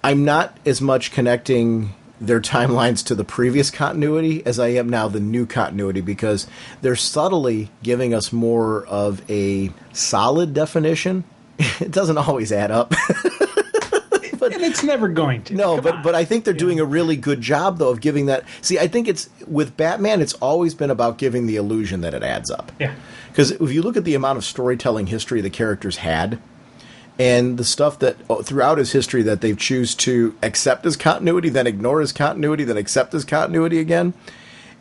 I'm not as much connecting their timelines to the previous continuity as I am now the new continuity, because they're subtly giving us more of a solid definition. It doesn't always add up. And it's never going to. No, but I think they're doing a really good job, though, of giving that. See, I think it's with Batman, it's always been about giving the illusion that it adds up. Yeah. Because if you look at the amount of storytelling history the characters had, and the stuff that throughout his history that they choose to accept as continuity, then ignore as continuity, then accept as continuity again,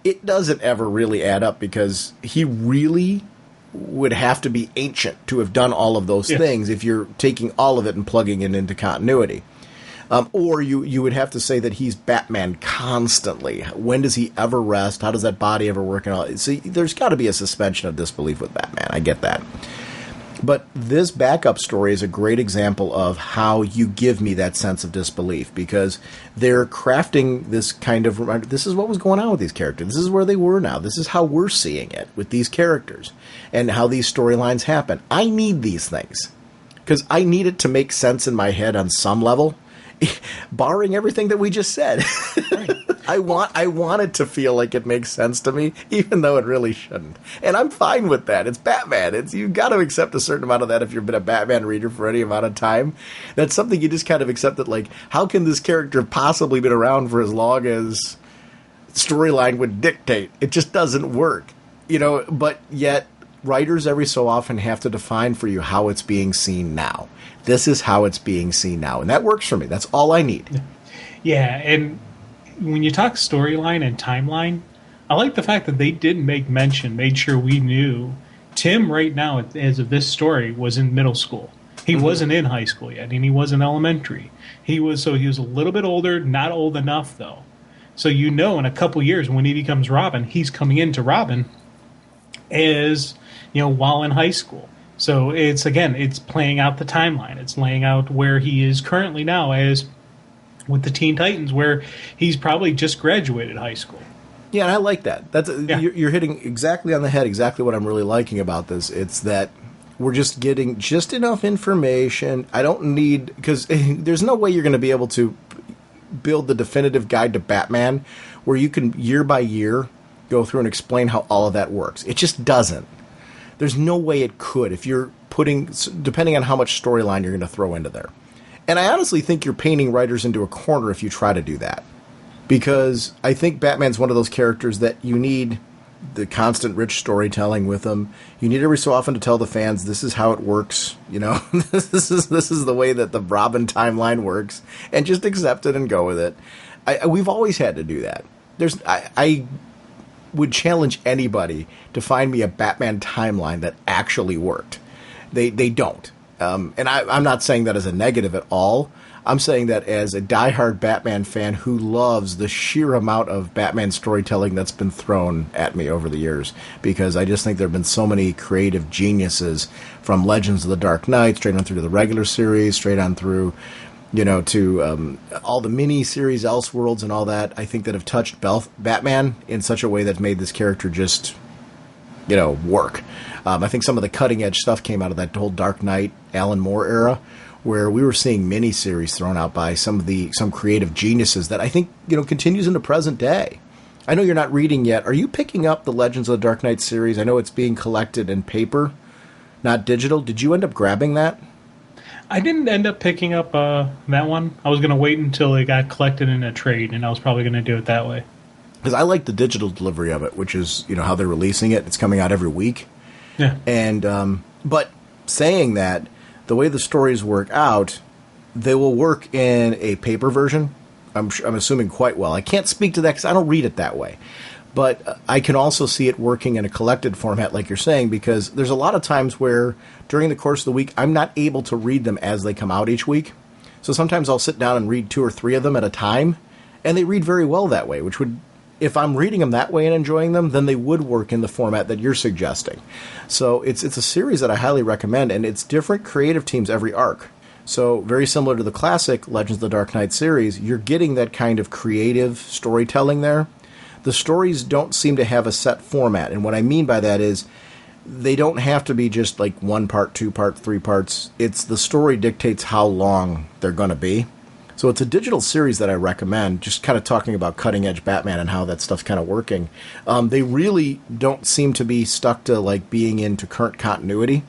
it doesn't ever really add up, because he really would have to be ancient to have done all of those things if you're taking all of it and plugging it into continuity. Or you would have to say that he's Batman constantly. When does he ever rest? How does that body ever work? And all? See, there's got to be a suspension of disbelief with Batman. I get that. But this backup story is a great example of how you give me that sense of disbelief, because they're crafting this kind of reminder. This is what was going on with these characters. This is where they were now. This is how we're seeing it with these characters and how these storylines happen. I need these things because I need it to make sense in my head on some level, barring everything that we just said. Right. I want it to feel like it makes sense to me, even though it really shouldn't. And I'm fine with that. It's Batman. You've got to accept a certain amount of that if you've been a Batman reader for any amount of time. That's something you just kind of accept, that, like, how can this character possibly been around for as long as storyline would dictate? It just doesn't work. But yet writers every so often have to define for you how it's being seen now. This is how it's being seen now. And that works for me. That's all I need. Yeah, and when you talk storyline and timeline, I like the fact that they did made sure we knew Tim right now, as of this story, was in middle school. He wasn't in high school yet, and he wasn't elementary. He was a little bit older, not old enough, though. So in a couple years, when he becomes Robin, he's coming into Robin as, while in high school. So it's playing out the timeline. It's laying out where he is currently now as with the Teen Titans, where he's probably just graduated high school. Yeah, and I like that. You're hitting exactly on the head, exactly what I'm really liking about this. It's that we're just getting just enough information. I don't need, because there's no way you're going to be able to build the definitive guide to Batman where you can year by year go through and explain how all of that works. It just doesn't. There's no way it could if you're depending on how much storyline you're going to throw into there. And I honestly think you're painting writers into a corner if you try to do that. Because I think Batman's one of those characters that you need the constant rich storytelling with him. You need every so often to tell the fans, this is how it works. This is the way that the Robin timeline works. And just accept it and go with it. We've always had to do that. I would challenge anybody to find me a Batman timeline that actually worked. They don't. And I'm not saying that as a negative at all. I'm saying that as a diehard Batman fan who loves the sheer amount of Batman storytelling that's been thrown at me over the years, because I just think there have been so many creative geniuses from Legends of the Dark Knight, straight on through to the regular series, straight on through, to all the mini-series, Elseworlds and all that, I think that have touched Batman in such a way that's made this character just, work. I think some of the cutting-edge stuff came out of that whole Dark Knight, Alan Moore era, where we were seeing miniseries thrown out by some creative geniuses that I think, continues into present day. I know you're not reading yet. Are you picking up the Legends of the Dark Knight series? I know it's being collected in paper, not digital. Did you end up grabbing that? I didn't end up picking up that one. I was going to wait until it got collected in a trade, and I was probably going to do it that way. Because I like the digital delivery of it, which is, how they're releasing it. It's coming out every week. Yeah. And, but saying that, the way the stories work out, they will work in a paper version. I'm assuming quite well. I can't speak to that because I don't read it that way. But I can also see it working in a collected format, like you're saying, because there's a lot of times where during the course of the week, I'm not able to read them as they come out each week. So sometimes I'll sit down and read 2 or 3 of them at a time, and they read very well that way, which would, if I'm reading them that way and enjoying them, then they would work in the format that you're suggesting. So it's a series that I highly recommend, and it's different creative teams every arc. So very similar to the classic Legends of the Dark Knight series, you're getting that kind of creative storytelling there. The stories don't seem to have a set format, and what I mean by that is they don't have to be just like 1 part, 2 part, 3 parts. It's the story dictates how long they're going to be. So it's a digital series that I recommend, just kind of talking about cutting-edge Batman and how that stuff's kind of working. They really don't seem to be stuck to like being into current continuity,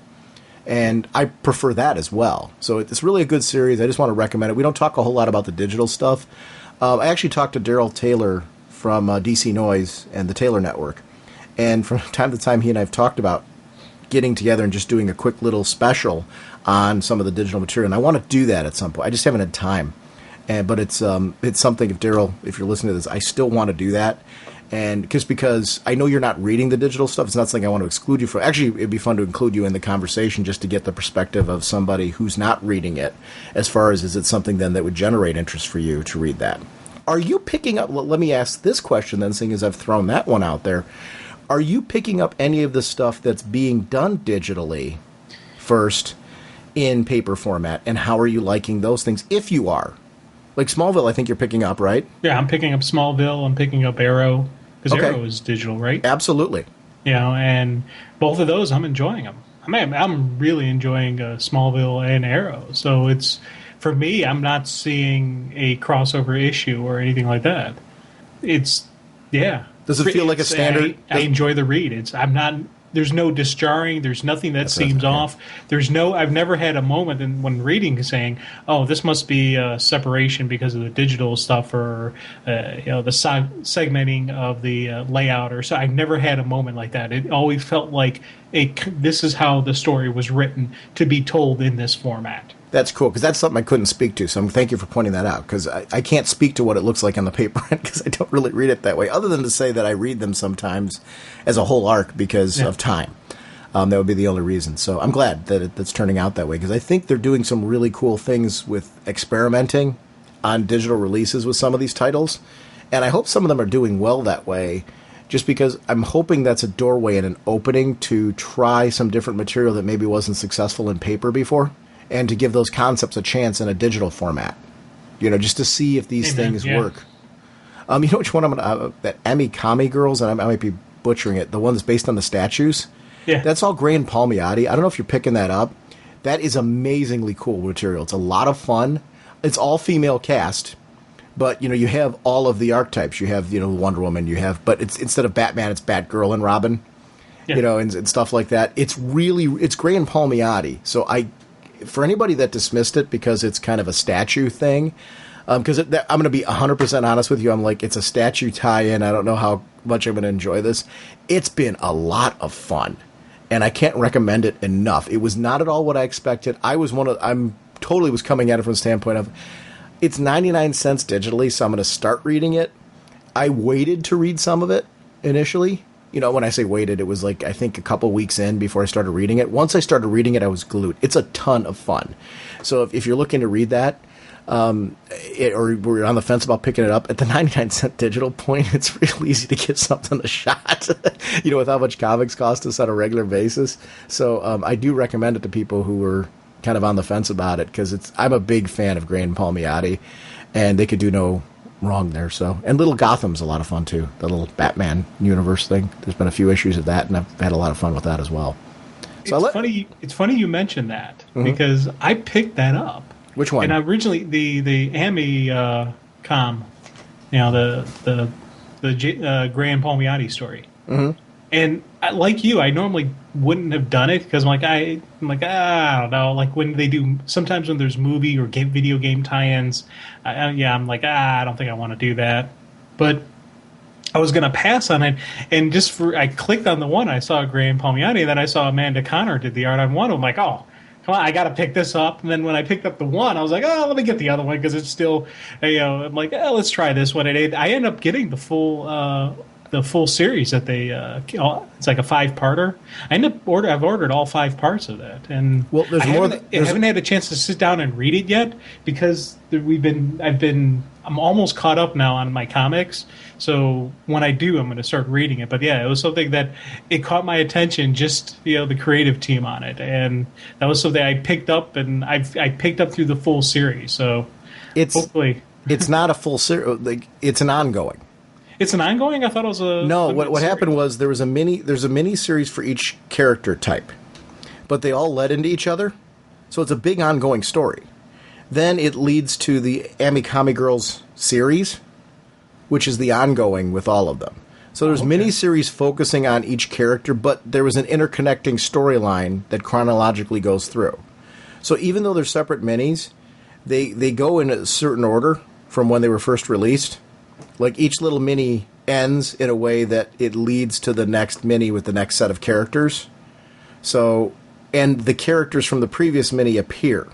and I prefer that as well. So it's really a good series. I just want to recommend it. We don't talk a whole lot about the digital stuff. I actually talked to Daryl Taylor from DC Noise and the Taylor Network, and from time to time he and I have talked about getting together and just doing a quick little special on some of the digital material, and I want to do that at some point. I just haven't had time. But it's something, if Daryl, if you're listening to this, I still want to do that. And just because I know you're not reading the digital stuff, it's not something I want to exclude you from. Actually, it'd be fun to include you in the conversation just to get the perspective of somebody who's not reading it, as far as is it something then that would generate interest for you to read that. Are you picking up, let me ask this question then, seeing as I've thrown that one out there. Are you picking up any of the stuff that's being done digitally first in paper format, and how are you liking those things, if you are? Like Smallville, I think you're picking up, right? Yeah, I'm picking up Smallville. I'm picking up Arrow. Because Okay. Arrow is digital, right? Absolutely. And both of those, I'm enjoying them. I'm really enjoying Smallville and Arrow. So it's, for me, I'm not seeing a crossover issue or anything like that. It's, yeah. Does it feel like a standard? I enjoy the read. There's no disjarring. There's nothing that seems off. I've never had a moment when reading saying, "Oh, this must be a separation because of the digital stuff or the segmenting of the layout." Or so. I've never had a moment like that. It always felt like this is how the story was written to be told in this format. That's cool, because that's something I couldn't speak to, so thank you for pointing that out, because I can't speak to what it looks like on the paper because I don't really read it that way, other than to say that I read them sometimes as a whole arc because of time. That would be the only reason. So I'm glad that it's turning out that way, because I think they're doing some really cool things with experimenting on digital releases with some of these titles, and I hope some of them are doing well that way, just because I'm hoping that's a doorway and an opening to try some different material that maybe wasn't successful in paper before, and to give those concepts a chance in a digital format. just to see if these things yeah. work. You know which one I'm gonna that Emmy Kami Girls, and I might be butchering it. The one that's based on the statues. Yeah, That's all Gray and Palmiotti. I don't know if you're picking that up. That is amazingly cool material. It's a lot of fun. It's all female cast, but you have all of the archetypes. You have Wonder Woman. But it's instead of Batman, it's Batgirl and Robin. yeah. And stuff like that. It's Gray and Palmiotti. So for anybody that dismissed it because it's kind of a statue thing, because I'm going to be 100% honest with you, I'm like, it's a statue tie-in. I don't know how much I'm going to enjoy this. It's been a lot of fun, and I can't recommend it enough. It was not at all what I expected. I'm totally was coming at it from the standpoint of it's 99 cents digitally, so I'm going to start reading it. I waited to read some of it initially. When I say waited, it was like, I think a couple weeks in before I started reading it. Once I started reading it, I was glued. It's a ton of fun. So if you're looking to read that, or we're on the fence about picking it up, at the 99-cent digital point, it's real easy to give something a shot, with how much comics cost us on a regular basis. So I do recommend it to people who were kind of on the fence about it, because I'm a big fan of Gray and Palmiotti, and they could do no wrong there. So, and Little Gotham's a lot of fun too, the little Batman universe thing. There's been a few issues of that, and I've had a lot of fun with that as well. So It's funny you mentioned that, because I picked that up. Which one? And originally the Amy Com, the Gray and Palmiotti story. Mm-hmm. And like you, I normally wouldn't have done it because I don't know. Like when they do, sometimes when there's movie or video game tie-ins, I'm like, I don't think I want to do that. But I was going to pass on it, and I clicked on the one, I saw Gray and Palmiotti, and then I saw Amanda Connor did the art on one. I'm like, oh, come on, I got to pick this up. And then when I picked up the one, I was like, oh, let me get the other one because it's still, I'm like, oh, let's try this one. And I ended up getting the full series that they it's like a 5-parter. I've ordered all 5 parts of that, and I haven't had a chance to sit down and read it yet because I'm almost caught up now on my comics. So when I do, I'm going to start reading it. But yeah, it was something that it caught my attention. Just the creative team on it, and that was something I picked up, and I picked up through the full series. So hopefully, it's not a full series. Like, it's an ongoing. It's an ongoing? I thought it was a... No, what happened was there's a mini series for each character type, but they all led into each other, so it's a big ongoing story. Then it leads to the Amikami Girls series, which is the ongoing with all of them. So there's mini-series focusing on each character, but there was an interconnecting storyline that chronologically goes through. So even though they're separate minis, they go in a certain order from when they were first released. Like, each little mini ends in a way that it leads to the next mini with the next set of characters. So, and the characters from the previous mini appear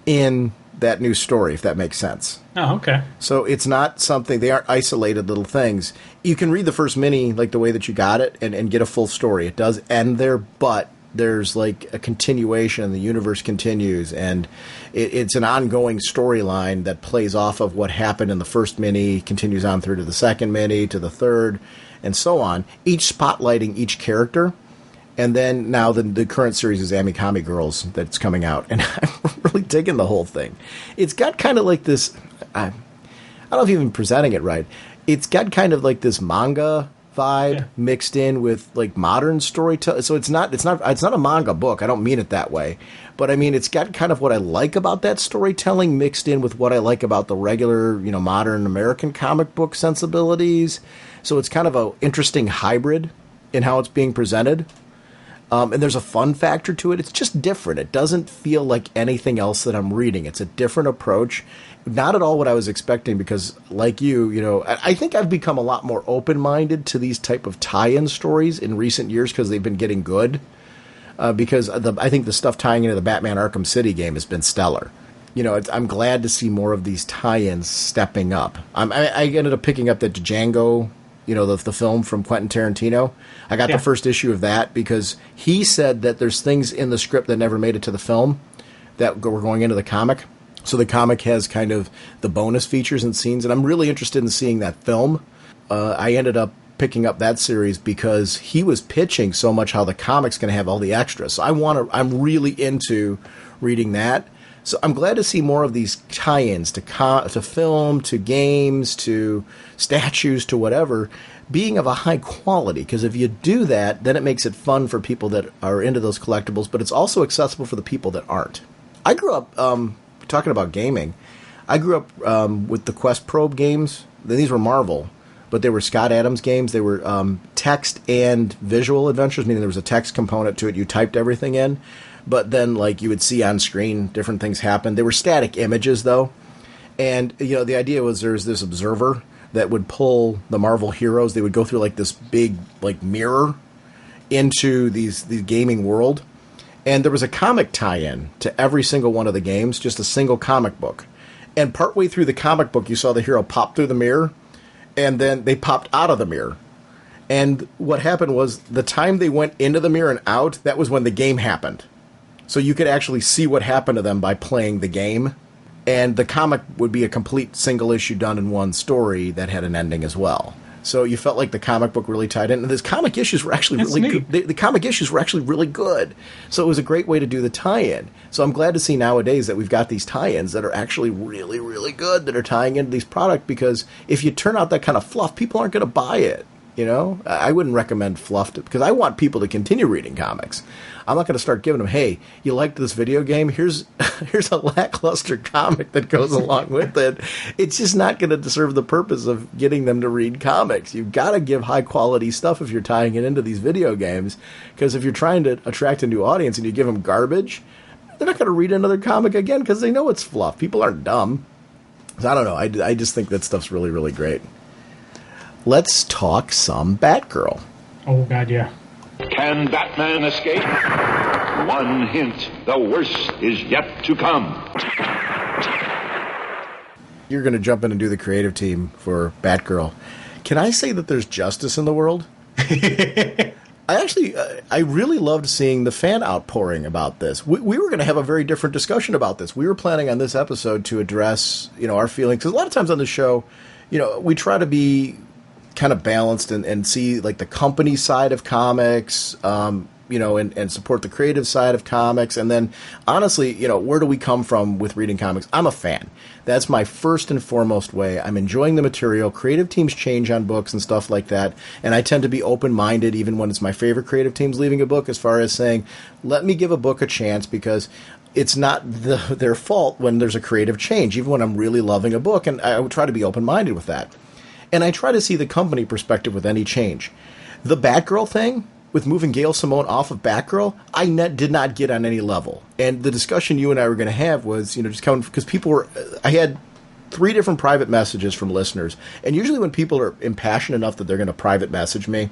in that new story, if that makes sense. Oh, okay. So it's not something, they aren't isolated little things. You can read the first mini like the way that you got it and get a full story. It does end there, but there's like a continuation, the universe continues, and it's an ongoing storyline that plays off of what happened in the first mini, continues on through to the second mini, to the third, and so on, each spotlighting each character. And then now the current series is Amikami Girls that's coming out, and I'm really digging the whole thing. It's got kind of like this, I don't know if I'm even presenting it right, it's got kind of like this manga vibe mixed in with like modern storytelling. So it's not a manga book. I don't mean it that way, but I mean it's got kind of what I like about that storytelling mixed in with what I like about the regular, modern American comic book sensibilities. So it's kind of a interesting hybrid in how it's being presented. And there's a fun factor to it. It's just different. It doesn't feel like anything else that I'm reading. It's a different approach. Not at all what I was expecting because, like you, I think I've become a lot more open-minded to these type of tie-in stories in recent years because they've been getting good. Because I think the stuff tying into the Batman Arkham City game has been stellar. I'm glad to see more of these tie-ins stepping up. I ended up picking up the Django, the film from Quentin Tarantino. I got the first issue of that because he said that there's things in the script that never made it to the film that were going into the comic. So the comic has kind of the bonus features and scenes, and I'm really interested in seeing that film. I ended up picking up that series because he was pitching so much how the comic's going to have all the extras. So I'm really into reading that. So I'm glad to see more of these tie-ins to film, to games, to statues, to whatever, being of a high quality. Because if you do that, then it makes it fun for people that are into those collectibles, but it's also accessible for the people that aren't. I grew up, talking about gaming, I grew up with the Quest Probe games. These were Marvel, but they were Scott Adams games. They were text and visual adventures, meaning there was a text component to it. You typed everything in. But then, like, you would see on screen different things happen. They were static images, though. And, you know, the idea was there's this observer that would pull the Marvel heroes. They would go through, like, this big, like, mirror into the gaming world. And there was a comic tie-in to every single one of the games, just a single comic book. And partway through the comic book, you saw the hero pop through the mirror, and then they popped out of the mirror. And what happened was the time they went into the mirror and out, that was when the game happened. So you could actually see what happened to them by playing the game. And the comic would be a complete single issue done in one story that had an ending as well. So you felt like the comic book really tied in. And these comic issues were actually really good. The comic issues were actually really good. So it was a great way to do the tie-in. So I'm glad to see nowadays that we've got these tie-ins that are actually really, really good that are tying into these products, because if you turn out that kind of fluff, people aren't going to buy it. You know, I wouldn't recommend fluff because I want people to continue reading comics. I'm not going to start giving them, hey, you liked this video game? Here's a lackluster comic that goes along with it. It's just not going to serve the purpose of getting them to read comics. You've got to give high quality stuff if you're tying it into these video games, because if you're trying to attract a new audience and you give them garbage, they're not going to read another comic again because they know it's fluff. People aren't dumb. So I don't know. I just think that stuff's really, really great. Let's talk some Batgirl. Oh, God, yeah. Can Batman escape? One hint, the worst is yet to come. You're going to jump in and do the creative team for Batgirl. Can I say that there's justice in the world? I really loved seeing the fan outpouring about this. We were going to have a very different discussion about this. We were planning on this episode to address, our feelings. Because a lot of times on the show, we try to be kind of balanced and see like the company side of comics, and support the creative side of comics. And then honestly, where do we come from with reading comics? I'm a fan. That's my first and foremost way. I'm enjoying the material. Creative teams change on books and stuff like that. And I tend to be open-minded even when it's my favorite creative teams leaving a book, as far as saying, let me give a book a chance, because it's not their fault when there's a creative change, even when I'm really loving a book. And I would try to be open-minded with that. And I try to see the company perspective with any change. The Batgirl thing, with moving Gail Simone off of Batgirl, I did not get on any level. And the discussion you and I were going to have was, just coming, because I had 3 different private messages from listeners. And usually when people are impassioned enough that they're going to private message me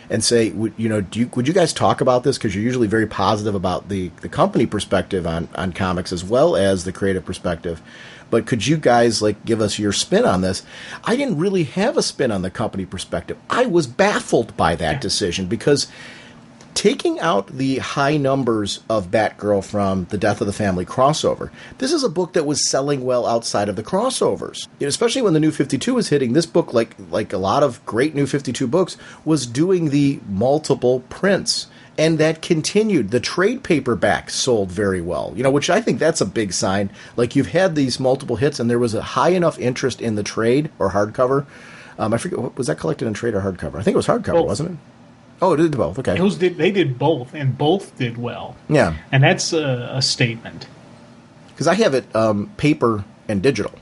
and say, would you guys talk about this? Because you're usually very positive about the company perspective on comics as well as the creative perspective. But could you guys give us your spin on this? I didn't really have a spin on the company perspective. I was baffled by that decision, because taking out the high numbers of Batgirl from the Death of the Family crossover, this is a book that was selling well outside of the crossovers. Especially when the New 52 was hitting, this book, like a lot of great New 52 books, was doing the multiple prints. And that continued. The trade paperback sold very well, which I think that's a big sign. Like, you've had these multiple hits, and there was a high enough interest in the trade or hardcover. I forget, was that collected in trade or hardcover? I think it was hardcover, both. Wasn't it? Oh, it did both. Okay. They did both, and both did well. Yeah. And that's a statement. Because I have it paper and digital.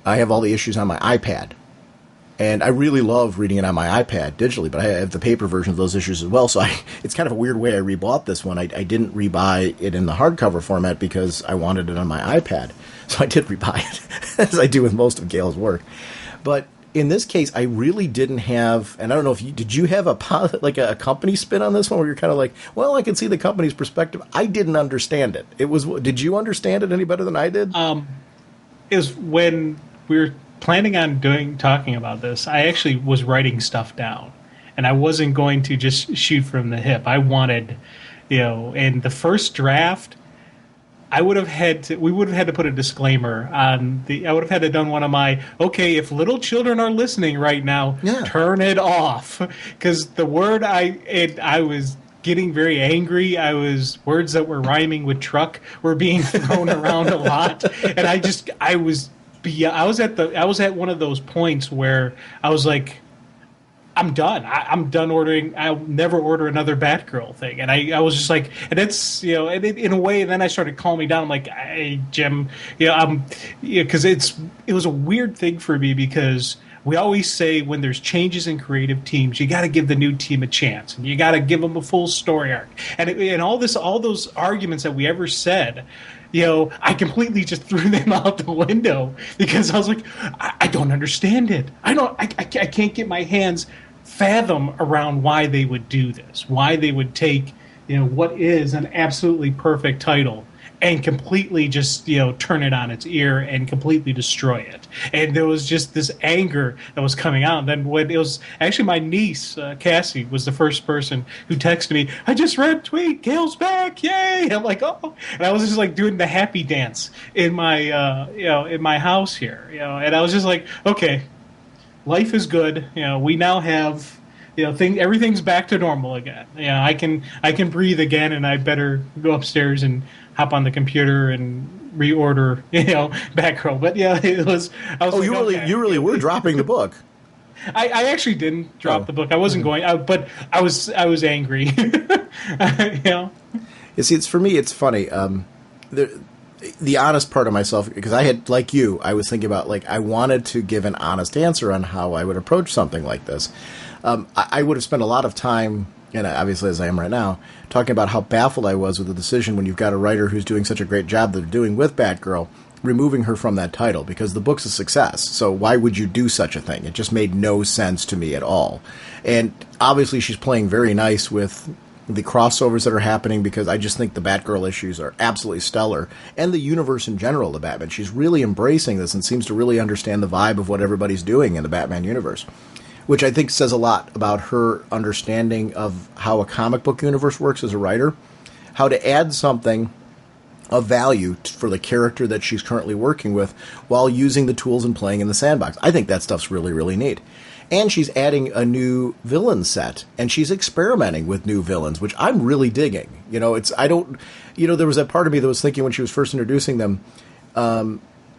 I have all the issues on my iPad. And I really love reading it on my iPad digitally, but I have the paper version of those issues as well. So it's kind of a weird way I rebought this one. I didn't rebuy it in the hardcover format because I wanted it on my iPad. So I did rebuy it, as I do with most of Gail's work. But in this case, I really didn't have, and I don't know if did you have a company spin on this one, where you're kind of like, well, I can see the company's perspective. I didn't understand it. Did you understand it any better than I did? Is when we were planning on talking about this, I actually was writing stuff down, and I wasn't going to just shoot from the hip. I wanted, in the first draft, we would have had to put a disclaimer on I would have had to done one of my, okay, if little children are listening right now, turn it off. Because the word I was getting very angry. Words that were rhyming with truck were being thrown around a lot, and I was at one of those points where I was like, I'm done. I'm done ordering. I'll never order another Batgirl thing. And I was just like, and it's, in a way, and then I started calming me down. I'm like, hey, Jim, because it was a weird thing for me, because we always say when there's changes in creative teams, you got to give the new team a chance, and you got to give them a full story arc. And all those arguments that we ever said, I completely just threw them out the window, because I was like, I don't understand it. I can't get my hands fathom around why they would do this, why they would take, what is an absolutely perfect title and completely just, turn it on its ear and completely destroy it. And there was just this anger that was coming out. And then when it was actually my niece, Cassie, was the first person who texted me, I just read tweet, Gail's back, yay! I'm like, oh. And I was just like doing the happy dance in my, in my house here, and I was just like, okay, life is good. We now have, everything's back to normal again. I can breathe again, and I better go upstairs and hop on the computer and reorder, Batgirl. But yeah, it was. I was. Oh, like, you really were dropping the book. I actually didn't drop the book. I wasn't going, but I was angry. You see, for me, it's funny. The honest part of myself, because I had, like you, I was thinking about, I wanted to give an honest answer on how I would approach something like this. I would have spent a lot of time, and obviously as I am right now, talking about how baffled I was with the decision when you've got a writer who's doing such a great job that they're doing with Batgirl, removing her from that title, because the book's a success. So why would you do such a thing? It just made no sense to me at all. And obviously she's playing very nice with the crossovers that are happening, because I just think the Batgirl issues are absolutely stellar, and the universe in general, the Batman. She's really embracing this and seems to really understand the vibe of what everybody's doing in the Batman universe, which I think says a lot about her understanding of how a comic book universe works as a writer, how to add something of value for the character that she's currently working with while using the tools and playing in the sandbox. I think that stuff's really, really neat. And she's adding a new villain set, and she's experimenting with new villains, which I'm really digging. There was that part of me that was thinking when she was first introducing them,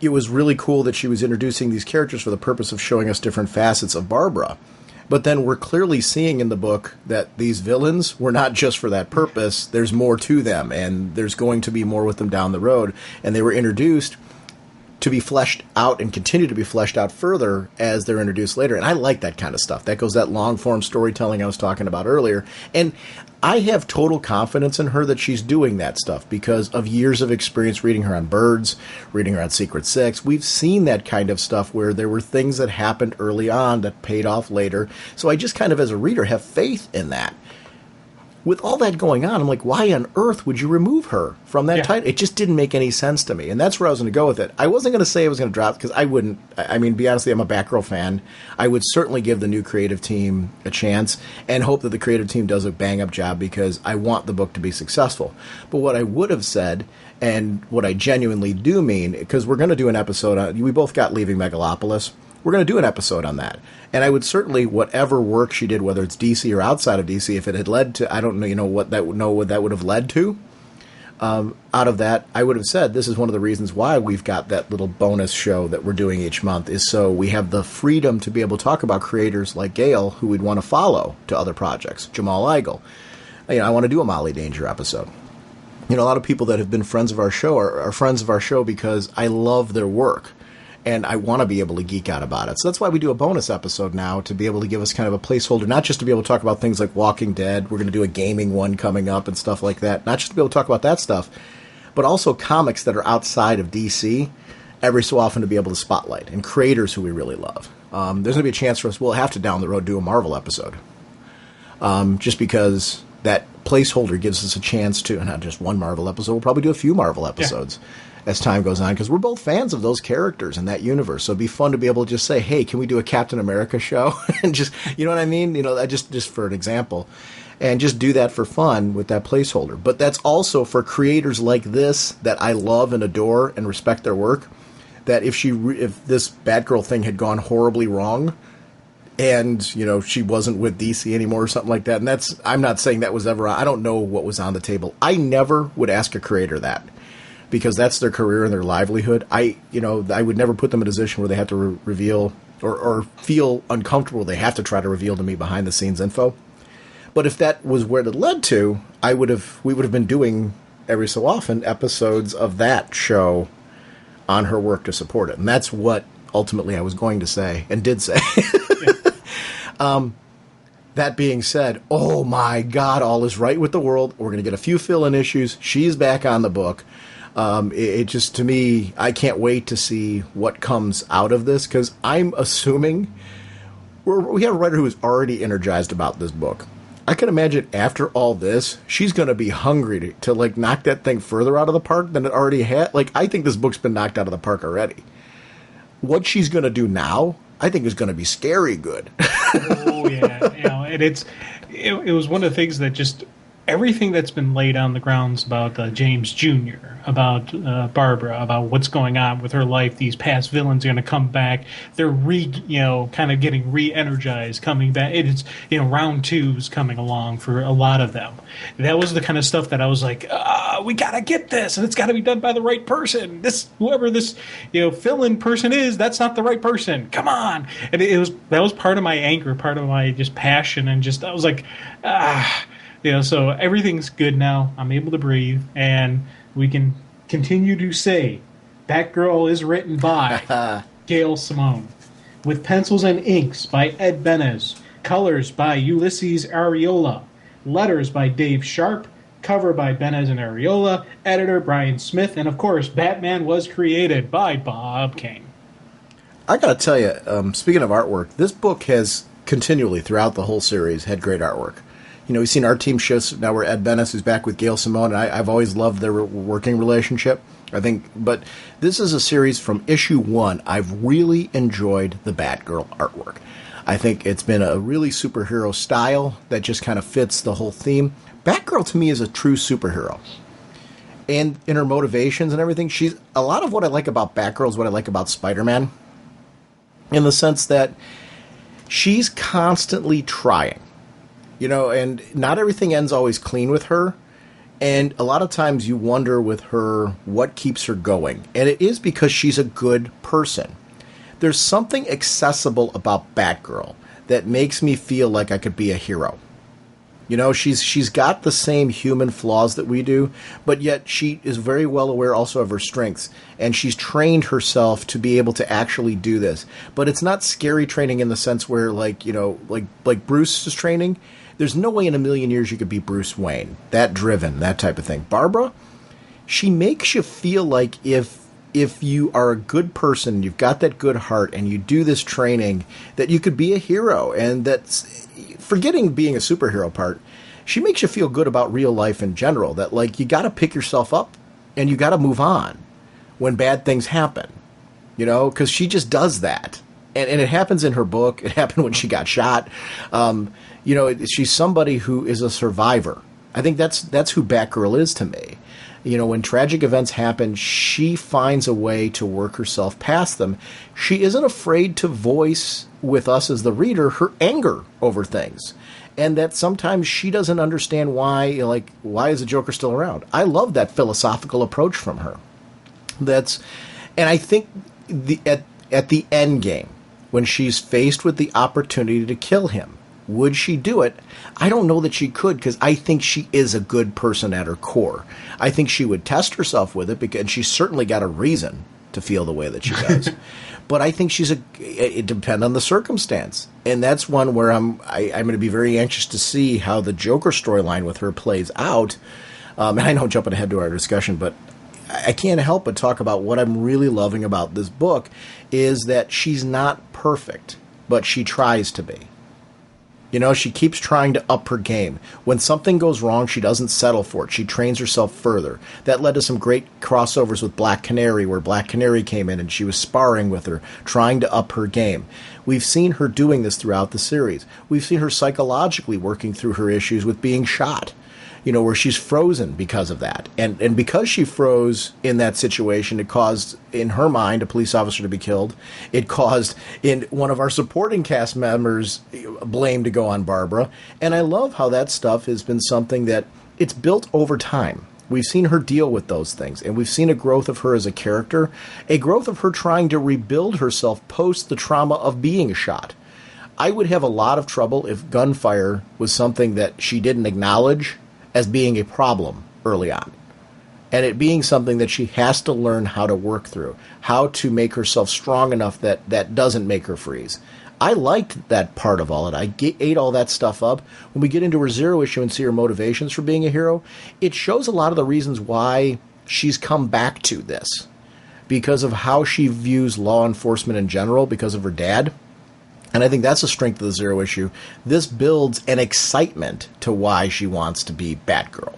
it was really cool that she was introducing these characters for the purpose of showing us different facets of Barbara. But then we're clearly seeing in the book that these villains were not just for that purpose. There's more to them, and there's going to be more with them down the road. And they were introduced to be fleshed out and continue to be fleshed out further as they're introduced later. And I like that kind of stuff. That goes that long-form storytelling I was talking about earlier. And I have total confidence in her that she's doing that stuff because of years of experience reading her on Birds, reading her on Secret Six. We've seen that kind of stuff where there were things that happened early on that paid off later. So I just kind of, as a reader, have faith in that. With all that going on, I'm like, why on earth would you remove her from that title? It just didn't make any sense to me. And that's where I was going to go with it. I wasn't going to say I was going to drop, because I wouldn't. I mean, be honest, I'm a Batgirl fan. I would certainly give the new creative team a chance and hope that the creative team does a bang-up job, because I want the book to be successful. But what I would have said, and what I genuinely do mean, because we're going to do an episode on, we both got Leaving Megalopolis. We're going to do an episode on that. And I would certainly, whatever work she did, whether it's DC or outside of DC, if it had led to, I don't know, what that would have led to, out of that, I would have said this is one of the reasons why we've got that little bonus show that we're doing each month, is so we have the freedom to be able to talk about creators like Gail, who we'd want to follow to other projects. Jamal Igle. I want to do a Molly Danger episode. A lot of people that have been friends of our show are friends of our show because I love their work. And I want to be able to geek out about it. So that's why we do a bonus episode now, to be able to give us kind of a placeholder, not just to be able to talk about things like Walking Dead. We're going to do a gaming one coming up and stuff like that. Not just to be able to talk about that stuff, but also comics that are outside of DC, every so often to be able to spotlight, and creators who we really love. There's going to be a chance for us, we'll have to down the road do a Marvel episode. Just because that placeholder gives us a chance to, not just one Marvel episode, we'll probably do a few Marvel episodes. Yeah. As time goes on, because we're both fans of those characters in that universe. So it'd be fun to be able to just say, hey, can we do a Captain America show? And just, you know what I mean? Just for an example. And just do that for fun with that placeholder. But that's also for creators like this that I love and adore and respect their work, that if this Batgirl thing had gone horribly wrong, and, you know, she wasn't with DC anymore or something like that. And I'm not saying that was ever, I don't know what was on the table. I never would ask a creator that, because that's their career and their livelihood. I would never put them in a position where they have to reveal or feel uncomfortable. They have to try to reveal to me behind the scenes info. But if that was where it led to, we would have been doing every so often episodes of that show on her work to support it. And that's what ultimately I was going to say and did say. That being said, oh my God, all is right with the world. We're going to get a few fill-in issues. She's back on the book. It just, to me, I can't wait to see what comes out of this, because I'm assuming we have a writer who is already energized about this book. I can imagine after all this, she's going to be hungry to like knock that thing further out of the park than it already had. Like, I think this book's been knocked out of the park already. What she's going to do now, I think, is going to be scary good. Oh yeah, and it was one of the things that just everything that's been laid on the grounds about James Jr., about Barbara, about what's going on with her life. These past villains are going to come back. They're kind of getting re-energized, coming back. It's round two's coming along for a lot of them. That was the kind of stuff that I was like, we got to get this, and it's got to be done by the right person. Whoever this fill-in person is, that's not the right person. Come on. And that was part of my anger, part of my just passion, and just I was like, so everything's good now. I'm able to breathe, and we can continue to say Batgirl is written by Gail Simone, with pencils and inks by Ed Benes, colors by Ulysses Areola, letters by Dave Sharp, cover by Benes and Areola, editor Brian Smith, and of course, Batman was created by Bob Kane. I gotta tell you, speaking of artwork, this book has continually, throughout the whole series, had great artwork. We've seen our team shifts now where Ed Benes is back with Gail Simone, and I've always loved their working relationship. But this is a series from issue 1. I've really enjoyed the Batgirl artwork. I think it's been a really superhero style that just kind of fits the whole theme. Batgirl, to me, is a true superhero. And in her motivations and everything, she's a lot of what I like about Batgirl is what I like about Spider-Man, in the sense that she's constantly trying. And not everything ends always clean with her. And a lot of times you wonder with her what keeps her going. And it is because she's a good person. There's something accessible about Batgirl that makes me feel like I could be a hero. She's got the same human flaws that we do, but yet she is very well aware also of her strengths. And she's trained herself to be able to actually do this. But it's not scary training in the sense where, like Bruce's training. There's no way in a million years you could be Bruce Wayne. That driven, that type of thing. Barbara, she makes you feel like if you are a good person, you've got that good heart, and you do this training, that you could be a hero. And that's, forgetting being a superhero part, she makes you feel good about real life in general. That, like, you got to pick yourself up and you got to move on when bad things happen. Because she just does that. And it happens in her book. It happened when she got shot. She's somebody who is a survivor. I think that's who Batgirl is to me. When tragic events happen, she finds a way to work herself past them. She isn't afraid to voice with us as the reader her anger over things. And that sometimes she doesn't understand why is the Joker still around? I love that philosophical approach from her. And I think at the end game, when she's faced with the opportunity to kill him, would she do it? I don't know that she could, because I think she is a good person at her core. I think she would test herself with it, because she's certainly got a reason to feel the way that she does. But I think it depends on the circumstance. And that's one where I'm going to be very anxious to see how the Joker storyline with her plays out. And I know I'm jumping ahead to our discussion, but I can't help but talk about what I'm really loving about this book is that she's not perfect, but she tries to be. She keeps trying to up her game. When something goes wrong, she doesn't settle for it. She trains herself further. That led to some great crossovers with Black Canary, where Black Canary came in and she was sparring with her, trying to up her game. We've seen her doing this throughout the series. We've seen her psychologically working through her issues with being shot. where she's frozen because of that. And because she froze in that situation, it caused, in her mind, a police officer to be killed. It caused, in one of our supporting cast members, blame to go on Barbara. And I love how that stuff has been something that it's built over time. We've seen her deal with those things, and we've seen a growth of her as a character, a growth of her trying to rebuild herself post the trauma of being shot. I would have a lot of trouble if gunfire was something that she didn't acknowledge as being a problem early on, and it being something that she has to learn how to work through, how to make herself strong enough that that doesn't make her freeze. I liked that part of all it. I ate all that stuff up. When we get into her Zero issue and see her motivations for being a hero, it shows a lot of the reasons why she's come back to this, because of how she views law enforcement in general, because of her dad. And I think that's a strength of the Zero issue. This builds an excitement to why she wants to be Batgirl.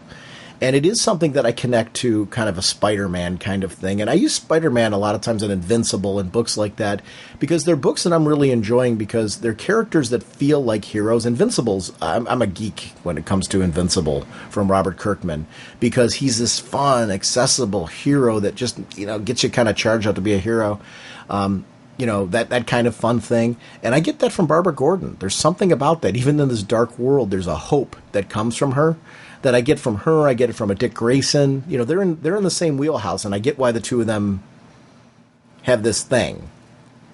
And it is something that I connect to kind of a Spider-Man kind of thing. And I use Spider-Man a lot of times in Invincible and books like that, because they're books that I'm really enjoying because they're characters that feel like heroes. Invincible's, I'm a geek when it comes to Invincible from Robert Kirkman, because he's this fun, accessible hero that just, gets you kind of charged up to be a hero. That kind of fun thing. And I get that from Barbara Gordon. There's something about that. Even in this dark world, there's a hope that comes from her that I get from her. I get it from a Dick Grayson. They're in the same wheelhouse, and I get why the two of them have this thing,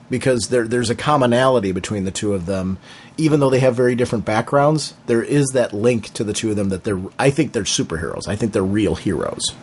because there's a commonality between the two of them. Even though they have very different backgrounds, there is that link to the two of them that I think they're superheroes. I think they're real heroes.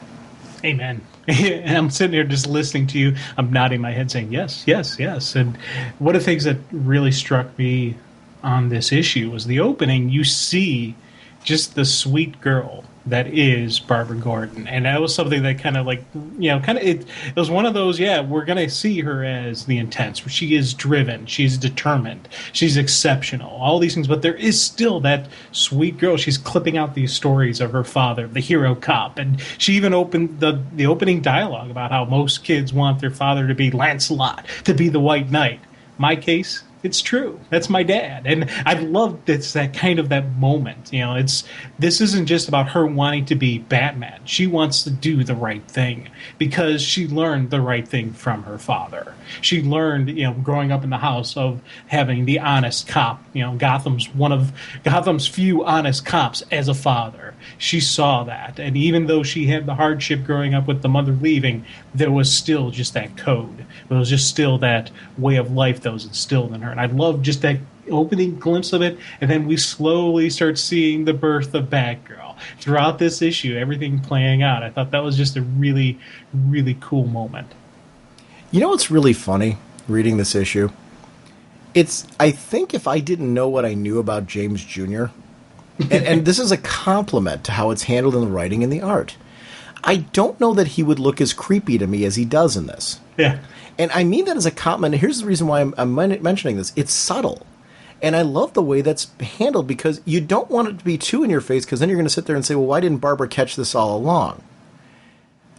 Amen. And I'm sitting here just listening to you. I'm nodding my head saying, yes, yes, yes. And one of the things that really struck me on this issue was the opening. You see just the sweet girl that is Barbara Gordon. And that was something that kind of it was one of those, we're going to see her as the intense. She is driven. She's determined. She's exceptional. All these things. But there is still that sweet girl. She's clipping out these stories of her father, the hero cop. And she even opened the opening dialogue about how most kids want their father to be Lancelot, to be the White Knight. My case, it's true. That's my dad. And I've loved that kind of that moment. This isn't just about her wanting to be Batman. She wants to do the right thing because she learned the right thing from her father. She learned, growing up in the house, of having the honest cop. Gotham's one of Gotham's few honest cops as a father. She saw that. And even though she had the hardship growing up with the mother leaving, there was still just that code. There was just still that way of life that was instilled in her. And I love just that opening glimpse of it, and then we slowly start seeing the birth of Batgirl throughout this issue, everything playing out. I thought that was just a really, really cool moment. What's really funny reading this issue? I think if I didn't know what I knew about James Jr., and this is a compliment to how it's handled in the writing and the art, I don't know that he would look as creepy to me as he does in this. Yeah. And I mean that as a compliment. Here's the reason why I'm mentioning this. It's subtle. And I love the way that's handled, because you don't want it to be too in your face, because then you're going to sit there and say, well, why didn't Barbara catch this all along?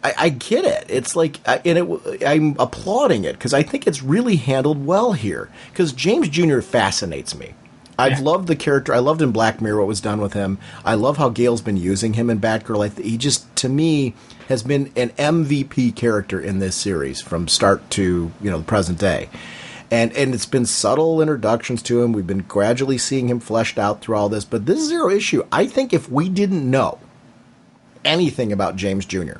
I get it. It's like, I'm applauding it, because I think it's really handled well here. Because James Jr. fascinates me. I've loved the character. I loved in Black Mirror what was done with him. I love how Gale's been using him in Batgirl. He just, to me, has been an MVP character in this series from start to the present day. And it's been subtle introductions to him. We've been gradually seeing him fleshed out through all this. But this Zero issue, I think if we didn't know anything about James Jr.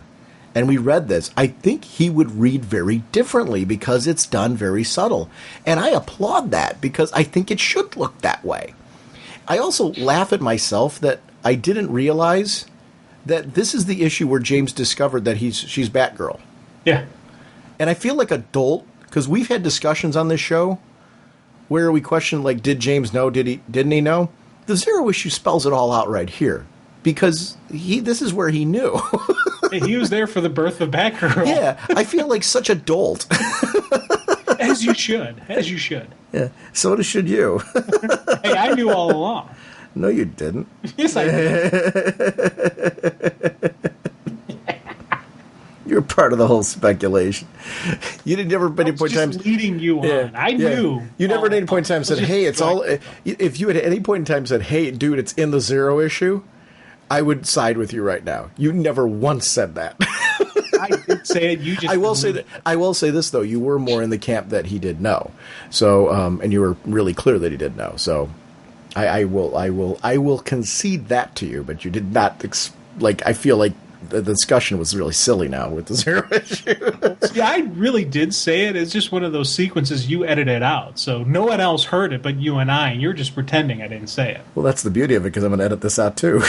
and we read this, I think he would read very differently, because it's done very subtle. And I applaud that, because I think it should look that way. I also laugh at myself that I didn't realize that this is the issue where James discovered that she's Batgirl. Yeah. And I feel like a dolt, because we've had discussions on this show where we question, did James know? Didn't he know? The Zero issue spells it all out right here, because this is where he knew. He was there for the birth of Batgirl. Yeah, I feel like such a dolt. As you should. As you should. Yeah, so should you. Hey, I knew all along. No, you didn't. Yes, I did. You're part of the whole speculation. You didn't ever at any point in time leading you on. I knew. You never at any point in time said, "Hey, it's all." If you had at any point in time said, "Hey, dude, it's in the Zero issue," I would side with you right now. You never once said that. I did say it. You just. I will say that. I will say this though. You were more in the camp that he did know. So, and you were really clear that he did know. So, I will concede that to you. But you did not. I feel like the discussion was really silly now with the zero issue. Yeah, I really did say it. It's just one of those sequences you edited out, so no one else heard it but you and I. And you're just pretending I didn't say it. Well, that's the beauty of it because I'm going to edit this out too.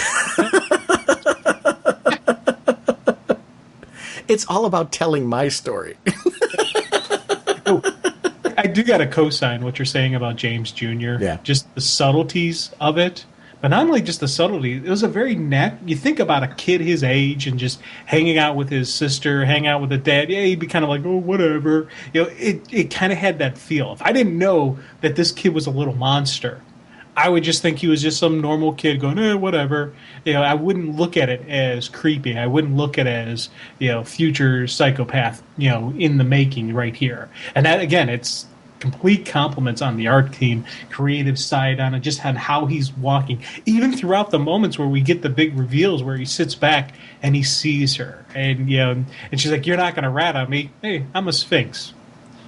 It's all about telling my story. I do got to co-sign what you're saying about James Jr. Yeah. Just the subtleties of it. But not only just the subtlety, it was a very you think about a kid his age and just hanging out with his sister, hang out with the dad. Yeah, he'd be kind of like, oh, whatever. It kind of had that feel. If I didn't know that this kid was a little monster, I would just think he was just some normal kid going, whatever. I wouldn't look at it as creepy. I wouldn't look at it as, future psychopath, in the making right here. And that, again, it's complete compliments on the art team, creative side on it, just on how he's walking. Even throughout the moments where we get the big reveals where he sits back and he sees her. And, and she's like, you're not going to rat on me. Hey, I'm a sphinx.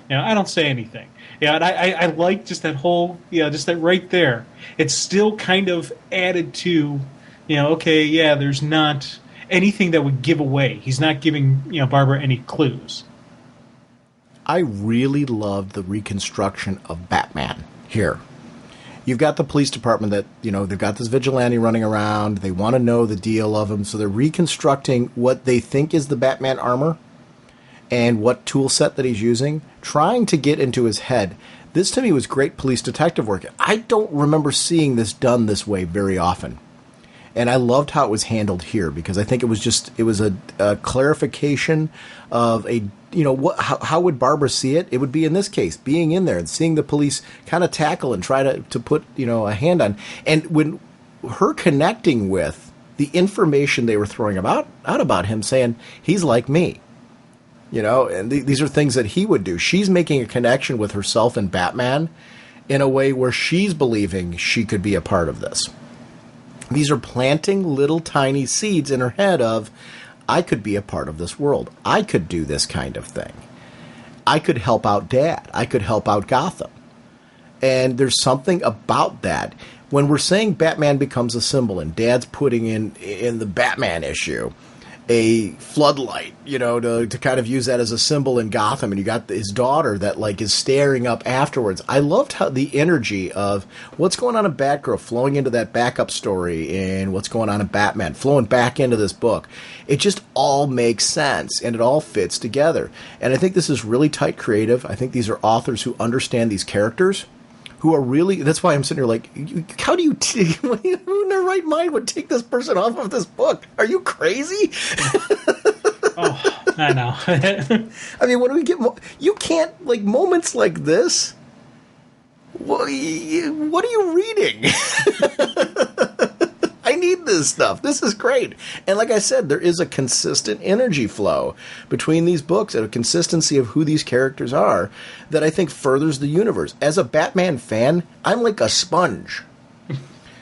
I don't say anything. And I like just that whole, just that right there. It's still kind of added to, there's not anything that would give away. He's not giving, Barbara any clues. I really loved the reconstruction of Batman here. You've got the police department that, they've got this vigilante running around. They want to know the deal of him. So they're reconstructing what they think is the Batman armor and what tool set that he's using, trying to get into his head. This to me was great police detective work. I don't remember seeing this done this way very often. And I loved how it was handled here because I think it was a clarification of how would Barbara see it? It would be in this case, being in there and seeing the police kind of tackle and try to put, a hand on. And when her connecting with the information they were throwing out about him, saying, he's like me, and these are things that he would do. She's making a connection with herself and Batman in a way where she's believing she could be a part of this. These are planting little tiny seeds in her head of, I could be a part of this world. I could do this kind of thing. I could help out Dad. I could help out Gotham. And there's something about that. When we're saying Batman becomes a symbol and Dad's putting in the Batman issue a floodlight, to kind of use that as a symbol in Gotham, and you got his daughter that is staring up afterwards. I loved how the energy of what's going on in Batgirl flowing into that backup story and what's going on in Batman flowing back into this book. It just all makes sense and it all fits together. And I think this is really tight creative. I think these are authors who understand these characters, who are really, that's why I'm sitting here like, how do you, who in their right mind would take this person off of this book? Are you crazy? Oh, I know. I mean, when do we get, you can't, moments like this, what are you reading? I need this stuff. This is great. And like I said, there is a consistent energy flow between these books and a consistency of who these characters are that I think furthers the universe. As a Batman fan, I'm like a sponge.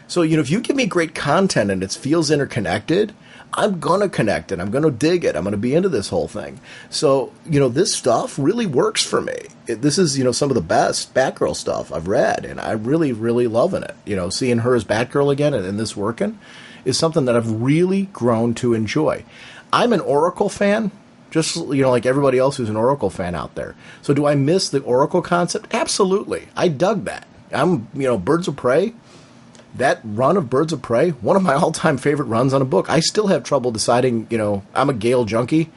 So, if you give me great content and it feels interconnected, I'm going to connect it. I'm going to dig it. I'm going to be into this whole thing. So, this stuff really works for me. This is, some of the best Batgirl stuff I've read, and I'm really, really loving it. Seeing her as Batgirl again and this working is something that I've really grown to enjoy. I'm an Oracle fan, just, like everybody else who's an Oracle fan out there. So do I miss the Oracle concept? Absolutely. I dug that. I'm, Birds of Prey. That run of Birds of Prey, one of my all-time favorite runs on a book. I still have trouble deciding, I'm a Gale junkie.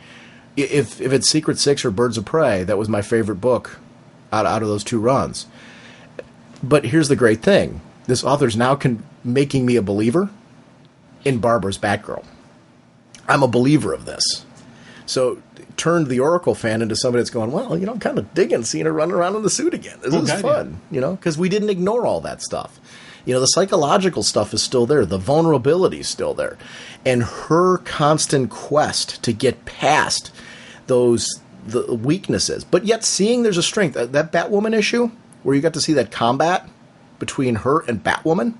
If it's Secret Six or Birds of Prey, that was my favorite book out of those two runs. But here's the great thing. This author's now making me a believer in Barbara's Batgirl. I'm a believer of this. So turned the Oracle fan into somebody that's going, well, I'm kind of digging seeing her running around in the suit again. This is fun, because we didn't ignore all that stuff. The psychological stuff is still there. The vulnerability is still there. And her constant quest to get past the weaknesses, but yet seeing there's a strength. That Batwoman issue, where you got to see that combat between her and Batwoman,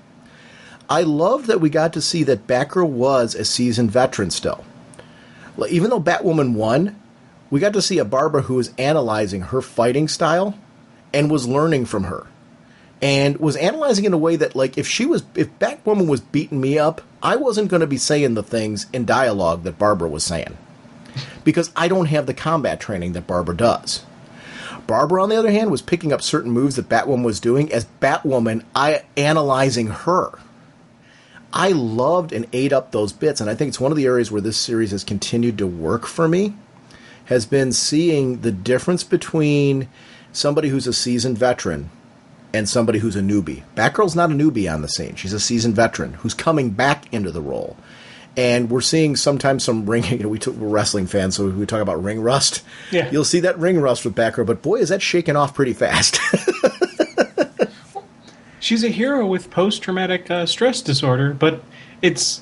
I love that we got to see that Batgirl was a seasoned veteran still. Even though Batwoman won, we got to see a Barbara who was analyzing her fighting style and was learning from her. And was analyzing in a way that, like, if Batwoman was beating me up, I wasn't going to be saying the things in dialogue that Barbara was saying. Because I don't have the combat training that Barbara does. Barbara, on the other hand, was picking up certain moves that Batwoman was doing as Batwoman analyzing her. I loved and ate up those bits, and I think it's one of the areas where this series has continued to work for me, has been seeing the difference between somebody who's a seasoned veteran and somebody who's a newbie. Batgirl's not a newbie on the scene. She's a seasoned veteran who's coming back into the role. And we're seeing sometimes some ring, we're wrestling fans, so we talk about ring rust. Yeah. You'll see that ring rust with Batgirl, but boy, is that shaken off pretty fast. She's a hero with post-traumatic stress disorder, but it's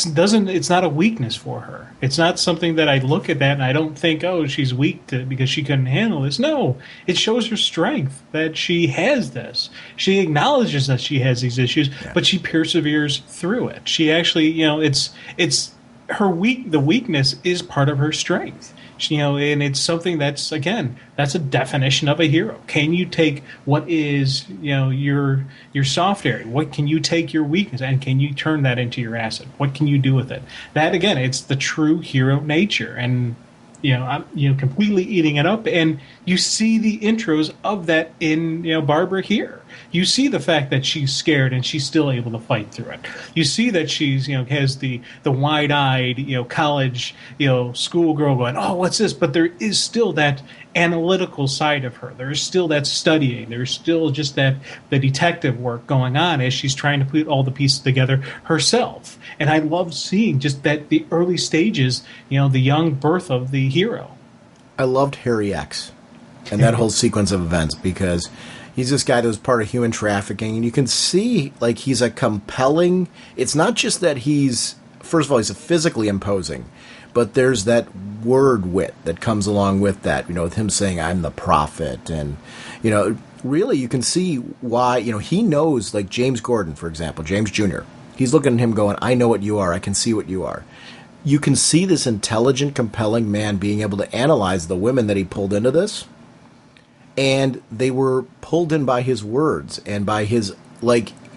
not a weakness for her. It's not something that I look at that and I don't think, oh, she's weak because she couldn't handle this. No, it shows her strength that she has this. She acknowledges that she has these issues, but she perseveres through it. She actually, it's her the weakness is part of her strength. And it's something that's a definition of a hero. Can you take what is, your soft area? What can you take your weakness and can you turn that into your asset? What can you do with it? That, again, it's the true hero nature. And, I'm completely eating it up. And you see the intros of that in, Barbara here. You see the fact that she's scared and she's still able to fight through it. You see that she's, has the wide-eyed, college, schoolgirl going, oh, what's this? But there is still that analytical side of her. There is still that studying. There's still just the detective work going on as she's trying to put all the pieces together herself. And I love seeing just that the early stages, the young birth of the hero. I loved Harry X and that whole sequence of events because he's this guy that was part of human trafficking, and you can see, like, he's a compelling... It's not just that first of all, he's physically imposing, but there's that word wit that comes along with that, with him saying, I'm the prophet, and, really you can see why, he knows, like James Gordon, for example, James Jr., he's looking at him going, I know what you are, I can see what you are. You can see this intelligent, compelling man being able to analyze the women that he pulled into this, and they were pulled in by his words and by his,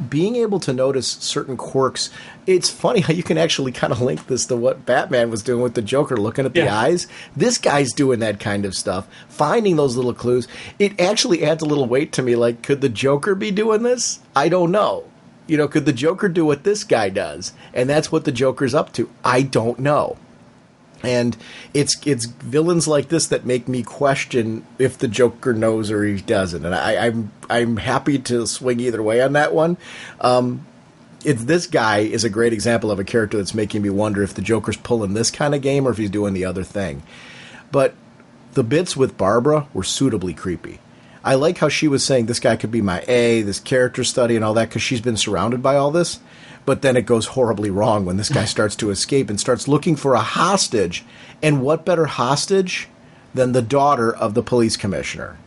being able to notice certain quirks. It's funny how you can actually kind of link this to what Batman was doing with the Joker, looking at the eyes. This guy's doing that kind of stuff, finding those little clues. It actually adds a little weight to me, like, could the Joker be doing this? I don't know. Could the Joker do what this guy does? And that's what the Joker's up to. I don't know. And it's villains like this that make me question if the Joker knows or he doesn't. And I'm happy to swing either way on that one. This guy is a great example of a character that's making me wonder if the Joker's pulling this kind of game or if he's doing the other thing. But the bits with Barbara were suitably creepy. I like how she was saying this guy could be my A, this character study and all that, because she's been surrounded by all this. But then it goes horribly wrong when this guy starts to escape and starts looking for a hostage. And what better hostage than the daughter of the police commissioner?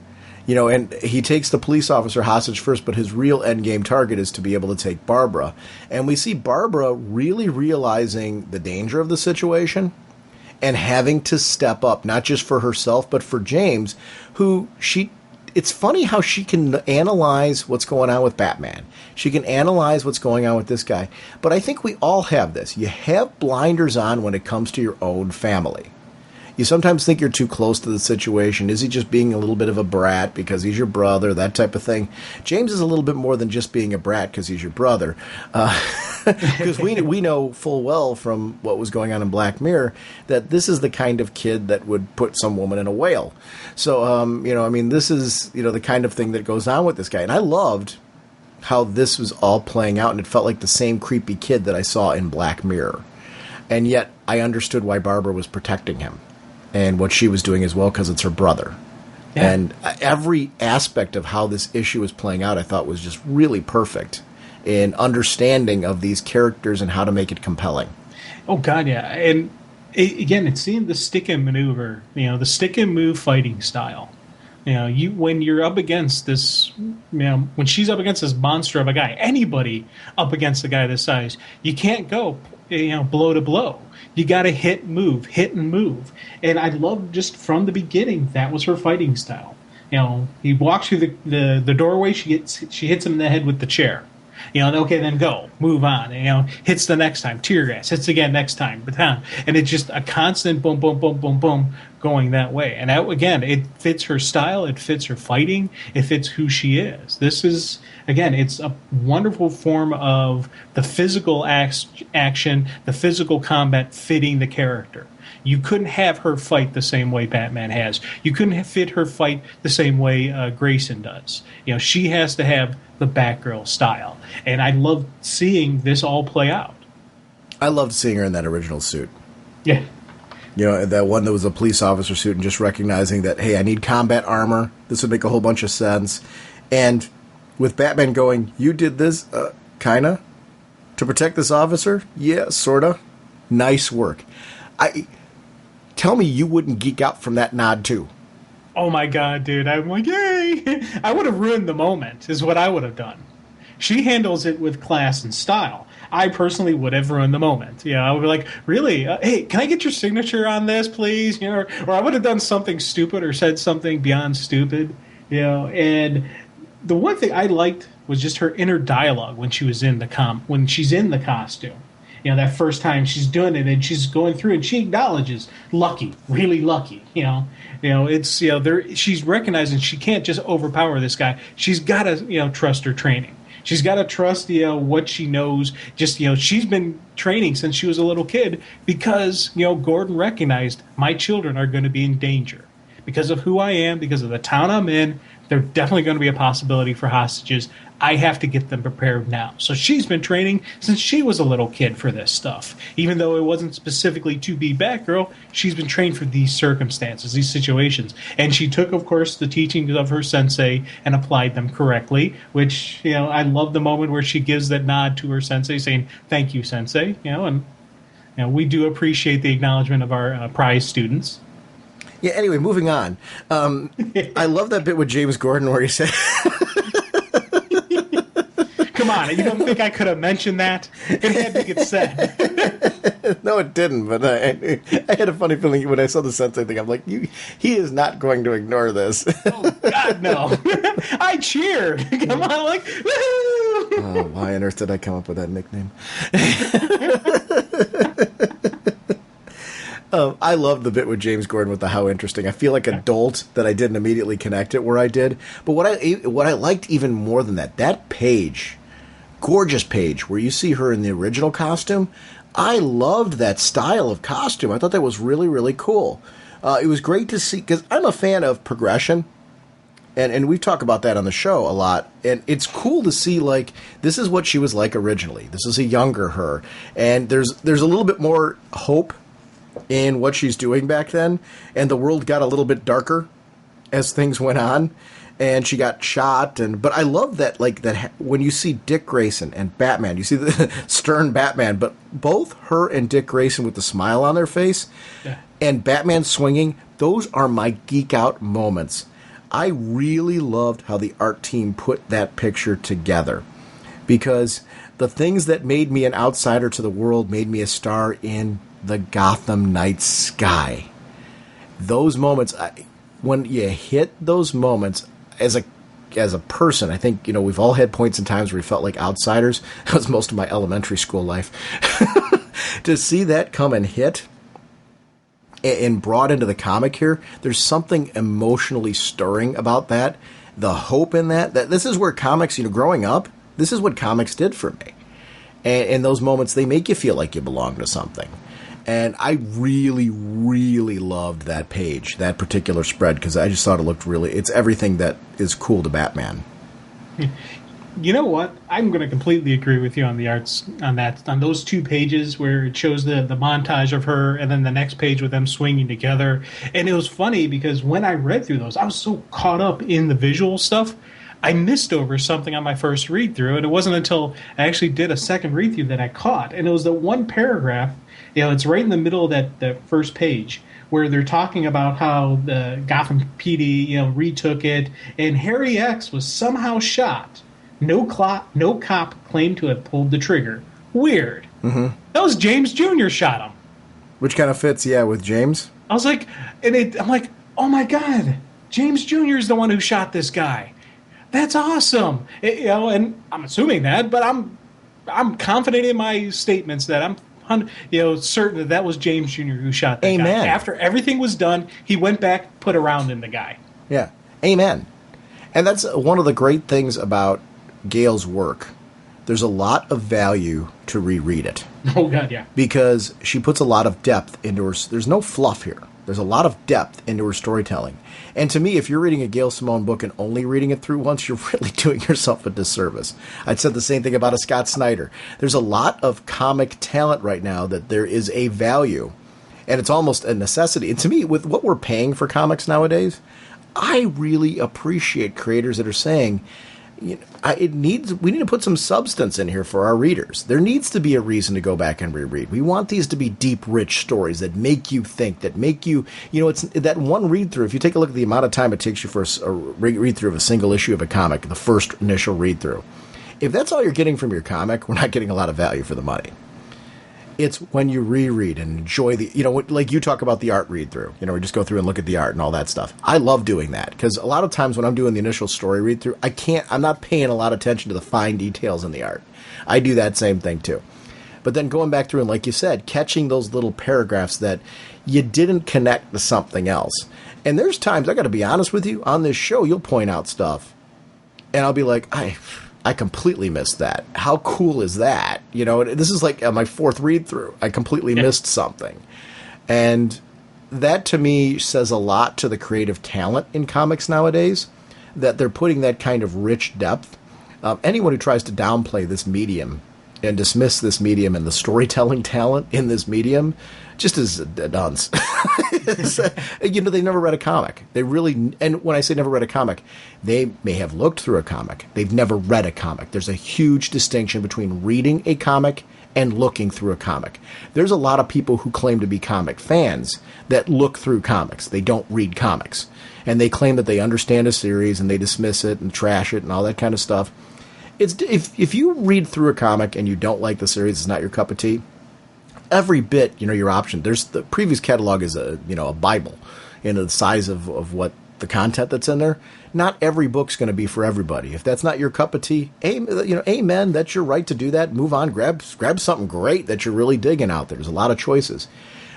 And he takes the police officer hostage first, but his real endgame target is to be able to take Barbara. And we see Barbara really realizing the danger of the situation and having to step up, not just for herself, but for James, who it's funny how she can analyze what's going on with Batman. She can analyze what's going on with this guy. But I think we all have this. You have blinders on when it comes to your own family. You sometimes think you're too close to the situation. Is he just being a little bit of a brat because he's your brother, that type of thing? James is a little bit more than just being a brat because he's your brother. Because we know full well from what was going on in Black Mirror that this is the kind of kid that would put some woman in a whale. So, this is, the kind of thing that goes on with this guy. And I loved how this was all playing out, and it felt like the same creepy kid that I saw in Black Mirror. And yet I understood why Barbara was protecting him and what she was doing as well, because it's her brother. Yeah. And every aspect of how this issue was playing out I thought was just really perfect in understanding of these characters and how to make it compelling. Oh, God, yeah. And, it's seeing the stick and maneuver, the stick and move fighting style You know, when you're up against this, when she's up against this monster of a guy, anybody up against a guy this size, you can't go, blow to blow. You got to hit and move. And I love just from the beginning that was her fighting style. He walks through the doorway. She hits him in the head with the chair. Okay, then go, move on. Hits the next time, tear gas, hits again next time, and it's just a constant boom, boom, boom, boom, boom, going that way. And that, again, it fits her style, it fits her fighting, it fits who she is. This is, again, it's a wonderful form of the physical action, the physical combat fitting the character. You couldn't have her fight the same way Batman has. You couldn't fit her fight the same way Grayson does. She has to have the Batgirl style. And I love seeing this all play out. I loved seeing her in that original suit. Yeah. That one that was a police officer suit, and just recognizing that, hey, I need combat armor. This would make a whole bunch of sense. And with Batman going, you did this, kinda, to protect this officer? Yeah, sorta. Nice work. Tell me you wouldn't geek out from that nod, too. Oh, my God, dude. I'm like, yay! I would have ruined the moment, is what I would have done. She handles it with class and style. I personally would have ruined the moment. I would be like, really? Hey, can I get your signature on this, please? Or I would have done something stupid or said something beyond stupid. And the one thing I liked was just her inner dialogue when she was when she's in the costume. That first time she's doing it and she's going through and she acknowledges lucky, really lucky. It's she's recognizing she can't just overpower this guy. She's got to trust her training. She's got to trust what she knows. Just she's been training since she was a little kid because Gordon recognized my children are going to be in danger because of who I am, because of the town I'm in. They're definitely going to be a possibility for hostages. I have to get them prepared now. So she's been training since she was a little kid for this stuff. Even though it wasn't specifically to be Batgirl, she's been trained for these circumstances, these situations. And she took, of course, the teachings of her sensei and applied them correctly, which, I love the moment where she gives that nod to her sensei saying, thank you, sensei. And we do appreciate the acknowledgement of our prize students. Yeah, anyway, moving on. I love that bit with James Gordon where he said... Come on, you don't think I could have mentioned that? It had to get said. No, it didn't, but I had a funny feeling when I saw the sensei thing. I'm like, he is not going to ignore this. Oh, God, no. I cheered. Come on, like, woo! Oh, why on earth did I come up with that nickname? I love the bit with James Gordon with the how interesting. I feel like a dolt that I didn't immediately connect it where I did. But what I liked even more than that page, gorgeous page where you see her in the original costume, I loved that style of costume. I thought that was really, really cool. It was great to see, because I'm a fan of progression. And we talk about that on the show a lot. And it's cool to see, like, this is what she was like originally. This is a younger her. And there's a little bit more hope in what she's doing back then, and the world got a little bit darker as things went on, and she got shot. But I love that, like, that when you see Dick Grayson and Batman, you see the stern Batman, but both her and Dick Grayson with the smile on their face, and Batman swinging, those are my geek out moments. I really loved how the art team put that picture together, because the things that made me an outsider to the world made me a star in the Gotham night sky. Those moments, when you hit those moments as a person, I think, we've all had points and times where we felt like outsiders. That was most of my elementary school life. To see that come and hit and brought into the comic here, there's something emotionally stirring about that. The hope in that this is where comics, growing up, this is what comics did for me. And in those moments, they make you feel like you belong to something. And I really, really loved that page, that particular spread, because I just thought it looked it's everything that is cool to Batman. You know what? I'm going to completely agree with you on the arts, on those two pages where it shows the montage of her, and then the next page with them swinging together. And it was funny because when I read through those, I was so caught up in the visual stuff, I missed over something on my first read through, and it wasn't until I actually did a second read through that I caught. And it was the one paragraph. It's right in the middle of that first page where they're talking about how the Gotham PD, retook it, and Harry X was somehow shot. No cop claimed to have pulled the trigger. Weird. Mm-hmm. That was James Jr. shot him. Which kind of fits, with James. I was like, I'm like, oh my God, James Jr. is the one who shot this guy. That's awesome. And I'm assuming that, but I'm confident in my statements that I'm certain that was James Jr. who shot that Amen. guy. After everything was done, he went back, put a round in the guy. Yeah. Amen. And that's one of the great things about Gail's work. There's a lot of value to reread it. Oh, God, yeah. Because she puts a lot of depth into her... There's no fluff here. There's a lot of depth into her storytelling. And to me, if you're reading a Gail Simone book and only reading it through once, you're really doing yourself a disservice. I'd said the same thing about a Scott Snyder. There's a lot of comic talent right now that there is a value. And it's almost a necessity. And to me, with what we're paying for comics nowadays, I really appreciate creators that are saying... we need to put some substance in here for our readers. There needs to be a reason to go back and reread. We want these to be deep, rich stories that make you think, that make you, it's that one read through. If you take a look at the amount of time it takes you for a read through of a single issue of a comic, the first initial read through, if that's all you're getting from your comic, we're not getting a lot of value for the money. It's when you reread and enjoy the, like you talk about the art read through, we just go through and look at the art and all that stuff. I love doing that because a lot of times when I'm doing the initial story read through, I'm not paying a lot of attention to the fine details in the art. I do that same thing too. But then going back through and like you said, catching those little paragraphs that you didn't connect to something else. And there's times, I got to be honest with you, on this show, you'll point out stuff and I'll be like, I completely missed that. How cool is that? This is like my fourth read through. I completely missed something. And that to me says a lot to the creative talent in comics nowadays, that they're putting that kind of rich depth. Anyone who tries to downplay this medium and dismiss this medium and the storytelling talent in this medium just is a dunce. They never read a comic. They really, and when I say never read a comic, they may have looked through a comic. They've never read a comic. There's a huge distinction between reading a comic and looking through a comic. There's a lot of people who claim to be comic fans that look through comics. They don't read comics. And they claim that they understand a series and they dismiss it and trash it and all that kind of stuff. If you read through a comic and you don't like the series, it's not your cup of tea, every bit, your option. There's the previous catalog is a Bible, the size of what the content that's in there. Not every book's going to be for everybody. If that's not your cup of tea, amen. That's your right to do that. Move on. Grab something great that you're really digging out there. There's a lot of choices,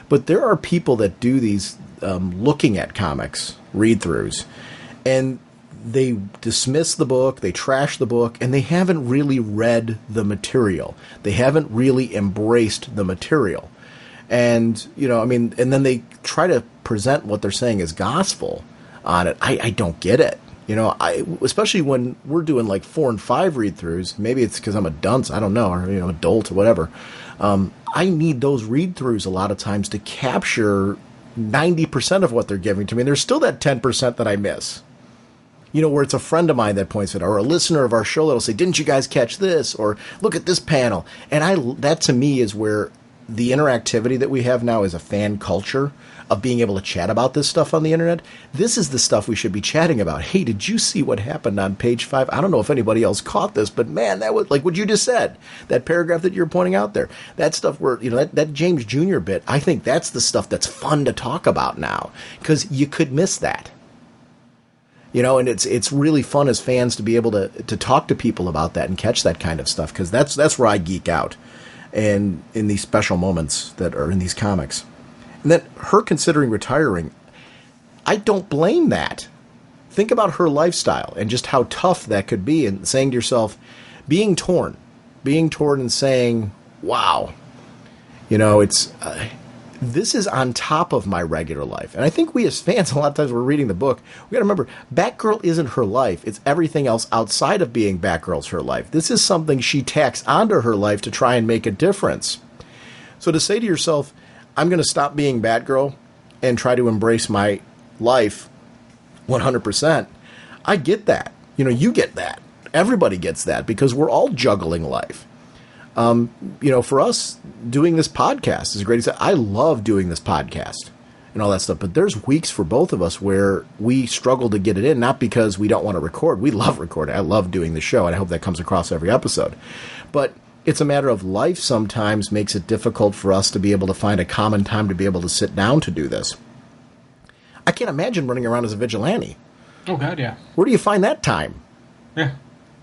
but there are people that do these looking at comics read-throughs, and they dismiss the book, they trash the book, and they haven't really read the material. They haven't really embraced the material. And, and then they try to present what they're saying as gospel on it. I don't get it. Especially when we're doing like 4 and 5 read-throughs. Maybe it's because I'm a dunce, I don't know, or, adult or whatever. I need those read-throughs a lot of times to capture 90% of what they're giving to me. And there's still that 10% that I miss. Where it's a friend of mine that points it out, or a listener of our show that'll say, didn't you guys catch this? Or look at this panel. And that to me is where the interactivity that we have now as a fan culture of being able to chat about this stuff on the internet. This is the stuff we should be chatting about. Hey, did you see what happened on page 5? I don't know if anybody else caught this, but man, that was like what you just said, that paragraph that you're pointing out there, that stuff where, that James Jr. bit, I think that's the stuff that's fun to talk about now because you could miss that. And it's really fun as fans to be able to talk to people about that and catch that kind of stuff because that's where I geek out, and in these special moments that are in these comics. And then her considering retiring, I don't blame that. Think about her lifestyle and just how tough that could be, and saying to yourself, being torn and saying, wow, it's... this is on top of my regular life. And I think we as fans, a lot of times we're reading the book, we got to remember, Batgirl isn't her life. It's everything else outside of being Batgirl's her life. This is something she tacks onto her life to try and make a difference. So to say to yourself, I'm going to stop being Batgirl and try to embrace my life 100%, I get that. You get that. Everybody gets that because we're all juggling life. For us, doing this podcast is a great example. I love doing this podcast. and all that stuff. But there's weeks for both of us where we struggle to get it in, not because we don't want to record. We love recording. I love doing the show, and I hope that comes across every episode. But it's a matter of life sometimes makes it difficult for us to be able to find a common time to be able to sit down to do this. I can't imagine running around as a vigilante. Oh, God, yeah. Where do you find that time? Yeah.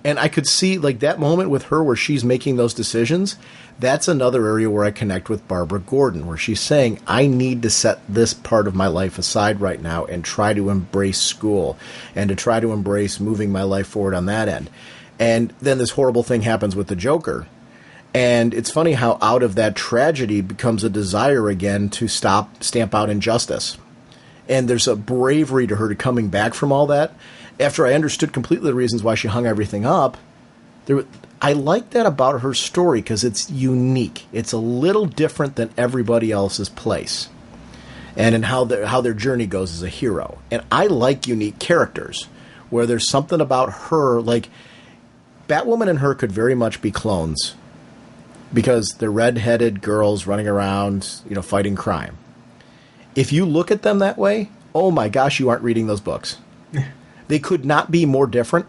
And I could see, like, that moment with her where she's making those decisions. That's another area where I connect with Barbara Gordon, where she's saying, I need to set this part of my life aside right now and try to embrace school and to try to embrace moving my life forward on that end. And then this horrible thing happens with the Joker. And it's funny how out of that tragedy becomes a desire again to stamp out injustice. And there's a bravery to her to coming back from all that. After I understood completely the reasons why she hung everything up, I like that about her story because it's unique. It's a little different than everybody else's place, and in how their journey goes as a hero. And I like unique characters where there's something about her, like Batwoman and her could very much be clones because they're red-headed girls running around, fighting crime. If you look at them that way, oh my gosh, you aren't reading those books. They could not be more different.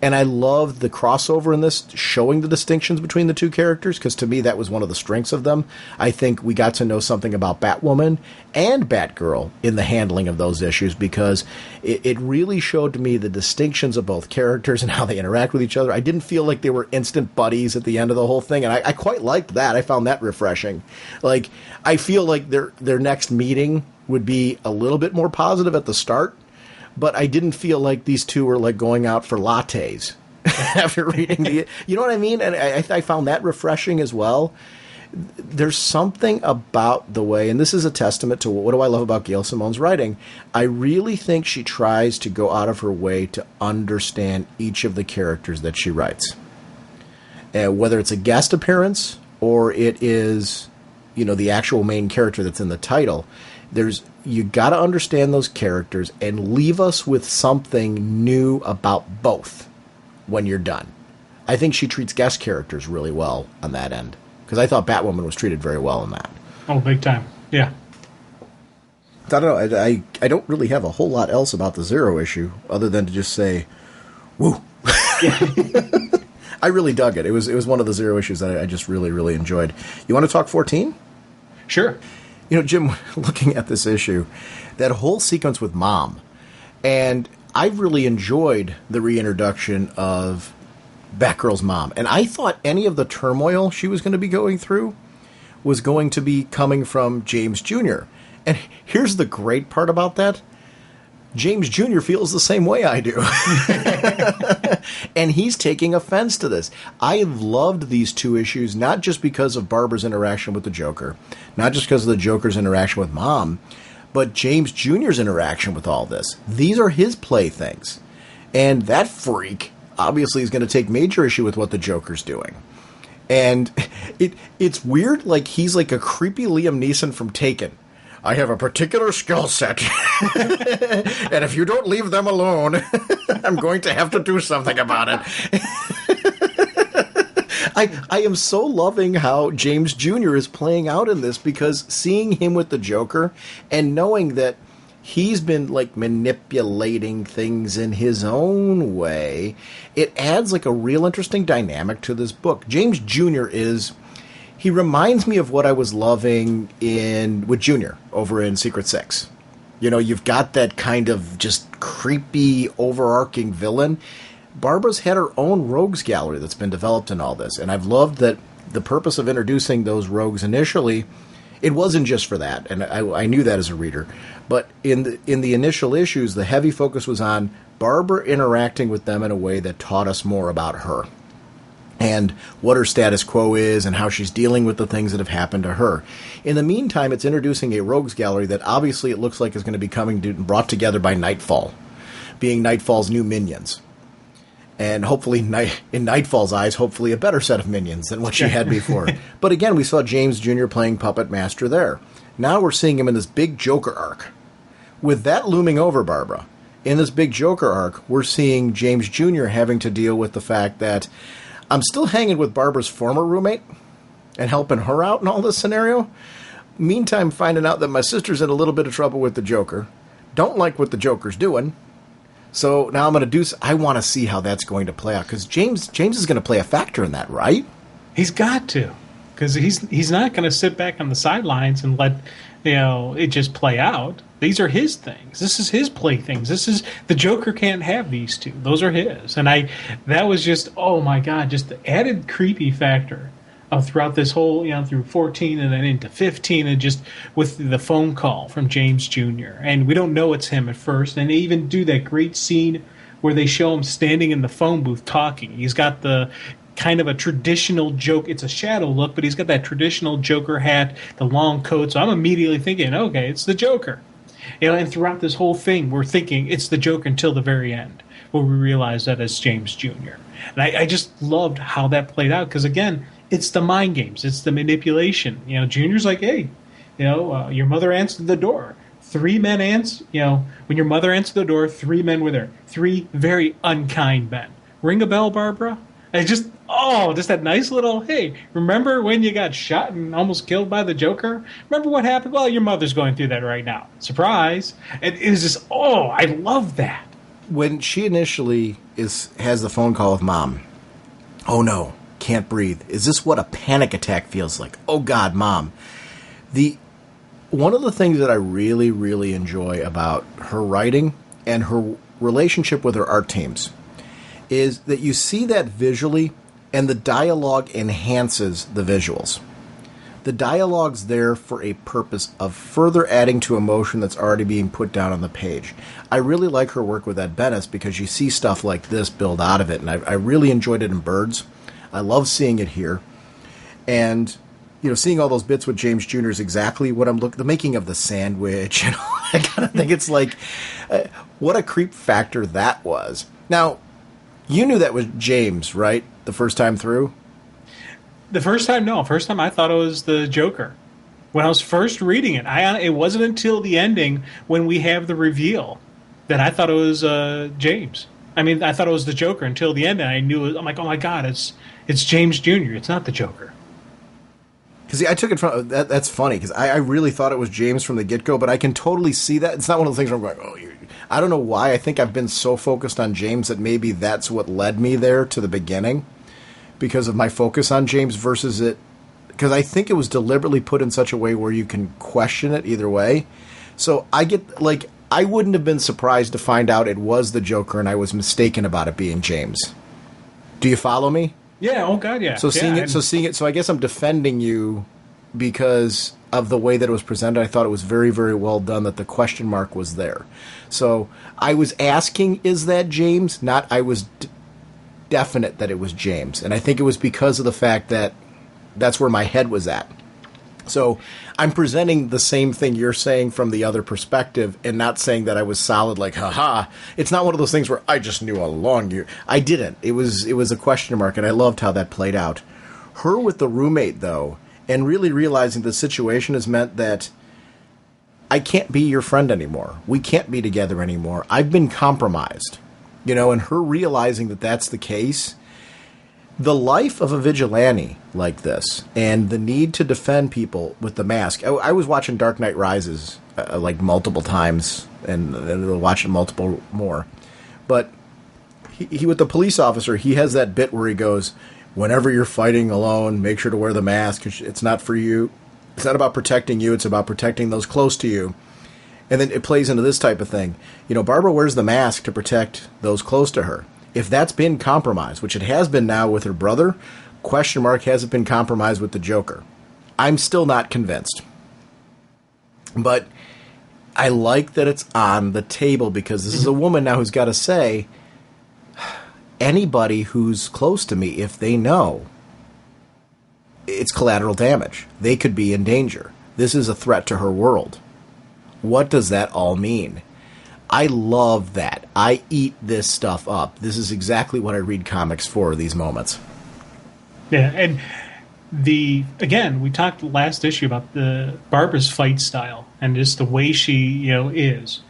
And I love the crossover in this, showing the distinctions between the two characters, because to me that was one of the strengths of them. I think we got to know something about Batwoman and Batgirl in the handling of those issues, because it really showed to me the distinctions of both characters and how they interact with each other. I didn't feel like they were instant buddies at the end of the whole thing, and I quite liked that. I found that refreshing. Like, I feel like their next meeting would be a little bit more positive at the start, but I didn't feel like these two were like going out for lattes after reading you know what I mean? And I found that refreshing as well. There's something about the way, and this is a testament to what do I love about Gail Simone's writing. I really think she tries to go out of her way to understand each of the characters that she writes. Whether it's a guest appearance or it is, the actual main character that's in the title, you got to understand those characters and leave us with something new about both when you're done. I think she treats guest characters really well on that end, because I thought Batwoman was treated very well in that. Oh, big time. Yeah. I don't know. I don't really have a whole lot else about the Zero issue other than to just say, woo. Yeah. I really dug it. It was one of the Zero issues that I just really, really enjoyed. You want to talk 14? Sure. Jim, looking at this issue, that whole sequence with Mom, and I really enjoyed the reintroduction of Batgirl's mom. And I thought any of the turmoil she was going to be going through was going to be coming from James Jr. And here's the great part about that. James Jr. feels the same way I do. And he's taking offense to this. I loved these two issues, not just because of Barbara's interaction with the Joker, not just because of the Joker's interaction with Mom, but James Jr.'s interaction with all this. These are his playthings. And that freak obviously is going to take major issue with what the Joker's doing. And it's weird, like he's like a creepy Liam Neeson from Taken. I have a particular skill set, and if you don't leave them alone, I'm going to have to do something about it. I am so loving how James Jr. is playing out in this, because seeing him with the Joker and knowing that he's been like manipulating things in his own way, it adds like a real interesting dynamic to this book. James Jr. He reminds me of what I was loving with Junior over in Secret Six. You've got that kind of just creepy, overarching villain. Barbara's had her own rogues gallery that's been developed in all this, and I've loved that the purpose of introducing those rogues initially, it wasn't just for that, and I knew that as a reader. But in the initial issues, the heavy focus was on Barbara interacting with them in a way that taught us more about her, and what her status quo is, and how she's dealing with the things that have happened to her. In the meantime, it's introducing a rogues gallery that obviously it looks like is going to be brought together by Nightfall, being Nightfall's new minions. And hopefully, in Nightfall's eyes, hopefully a better set of minions than what she had before. But again, we saw James Jr. playing Puppet Master there. Now we're seeing him in this big Joker arc. With that looming over Barbara, in this big Joker arc, we're seeing James Jr. having to deal with the fact that I'm still hanging with Barbara's former roommate and helping her out in all this scenario, Meantime, finding out that my sister's in a little bit of trouble with the Joker. Don't like what the Joker's doing. So now I'm going to I want to see how that's going to play out. Because James is going to play a factor in that, right? He's got to. Because he's not going to sit back on the sidelines and let it just play out. These are his things. This is his playthings. The Joker can't have these two. Those are his. And that was just, oh my God, just the added creepy factor throughout this whole, through 14 and then into 15, and just with the phone call from James Jr. And we don't know it's him at first. And they even do that great scene where they show him standing in the phone booth talking. He's got the kind of a traditional joke. It's a shadow look, but he's got that traditional Joker hat, the long coat. So I'm immediately thinking, okay, it's the Joker. And throughout this whole thing, we're thinking it's the Joker until the very end, where we realize that it's James Jr. And I just loved how that played out, because, again, it's the mind games. It's the manipulation. Junior's like, hey, your mother answered the door. 3 men answered, when your mother answered the door, 3 men were there. 3 very unkind men. Ring a bell, Barbara? And just that nice little, hey, remember when you got shot and almost killed by the Joker? Remember what happened? Well, your mother's going through that right now. Surprise. And it was just, I love that. When she initially has the phone call with Mom, oh no, can't breathe. Is this what a panic attack feels like? Oh God, Mom. One of the things that I really, really enjoy about her writing and her relationship with her art teams is that you see that visually, and the dialogue enhances the visuals. The dialogue's there for a purpose of further adding to emotion that's already being put down on the page. I really like her work with Ed Benes, because you see stuff like this build out of it, and I really enjoyed it in Birds. I love seeing it here. And, seeing all those bits with James Jr. is exactly what I'm looking, the making of the sandwich and all that kind of thing. It's like, what a creep factor that was. Now, you knew that was James, right? The first time through? The first time, no. First time I thought it was the Joker. When I was first reading it, it wasn't until the ending when we have the reveal that I thought it was James. I thought it was the Joker until the end, and I knew I'm like, oh my God, it's James Jr. It's not the Joker. Because I took it from that's funny, because I really thought it was James from the get-go, but I can totally see that. It's not one of the things where I'm going, I don't know why. I think I've been so focused on James that maybe that's what led me there to the beginning, because of my focus on James versus it. Because I think it was deliberately put in such a way where you can question it either way. So I wouldn't have been surprised to find out it was the Joker and I was mistaken about it being James. Do you follow me? Yeah. Oh God, yeah. Seeing it. So I guess I'm defending you because of the way that it was presented. I thought it was very, very well done that the question mark was there. So I was asking, is that James? Not, I was definite that it was James. And I think it was because of the fact that that's where my head was at. So I'm presenting the same thing you're saying from the other perspective, and not saying that I was solid like, haha. It's not one of those things where I just knew all along. I didn't. It was a question mark, and I loved how that played out. Her with the roommate, though, and really realizing the situation has meant that I can't be your friend anymore. We can't be together anymore. I've been compromised. And her realizing that that's the case. The life of a vigilante like this, and the need to defend people with the mask. I was watching Dark Knight Rises multiple times, and we'll watch it multiple more. But he with the police officer, he has that bit where he goes, whenever you're fighting alone, make sure to wear the mask. It's not for you. It's not about protecting you. It's about protecting those close to you. And then it plays into this type of thing. Barbara wears the mask to protect those close to her. If that's been compromised, which it has been now with her brother, question mark, has it been compromised with the Joker? I'm still not convinced. But I like that it's on the table, because this is a woman now who's got to say, anybody who's close to me, if they know, it's collateral damage. They could be in danger. This is a threat to her world. What does that all mean? I love that. I eat this stuff up. This is exactly what I read comics for, these moments. Yeah, and again, we talked last issue about the Barbara's fight style and just the way she, is.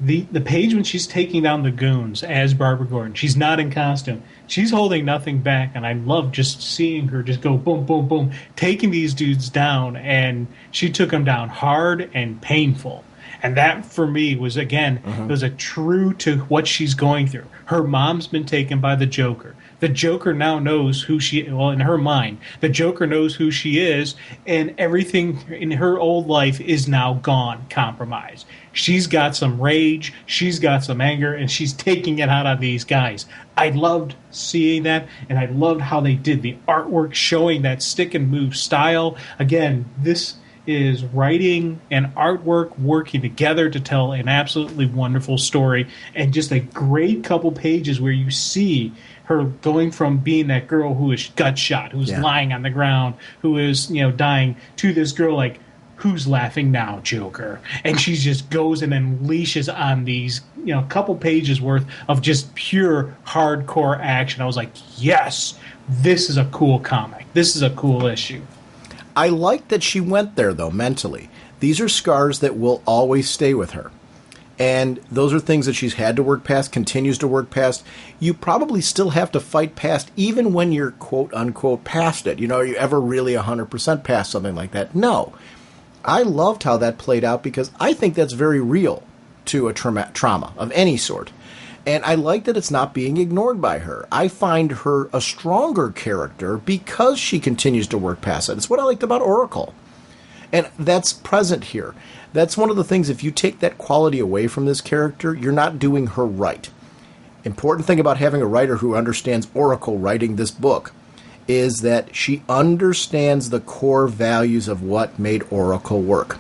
the page when she's taking down the goons as Barbara Gordon, she's not in costume. She's holding nothing back, and I love just seeing her just go boom, boom, boom, taking these dudes down, and she took them down hard and painful. And that, for me, was, again, was a true to what she's going through. Her mom's been taken by the Joker. The Joker now knows who she is. Well, in her mind, the Joker knows who she is, and everything in her old life is now gone, compromised. She's got some rage, she's got some anger, and she's taking it out on these guys. I loved seeing that, and I loved how they did the artwork showing that stick and move style. Again, this is writing and artwork working together to tell an absolutely wonderful story, and just a great couple pages where you see her going from being that girl who is gut shot, who's lying on the ground, who is, dying, to this girl like, who's laughing now, Joker? And she just goes and unleashes on these, couple pages worth of just pure hardcore action. I was like, yes, this is a cool comic. This is a cool issue. I like that she went there, though, mentally. These are scars that will always stay with her. And those are things that she's had to work past, continues to work past. You probably still have to fight past, even when you're quote-unquote past it. Are you ever really 100% past something like that? No. I loved how that played out because I think that's very real to a trauma of any sort. And I like that it's not being ignored by her. I find her a stronger character because she continues to work past it. It's what I liked about Oracle. And that's present here. That's one of the things, if you take that quality away from this character, you're not doing her right. Important thing about having a writer who understands Oracle writing this book is that she understands the core values of what made Oracle work.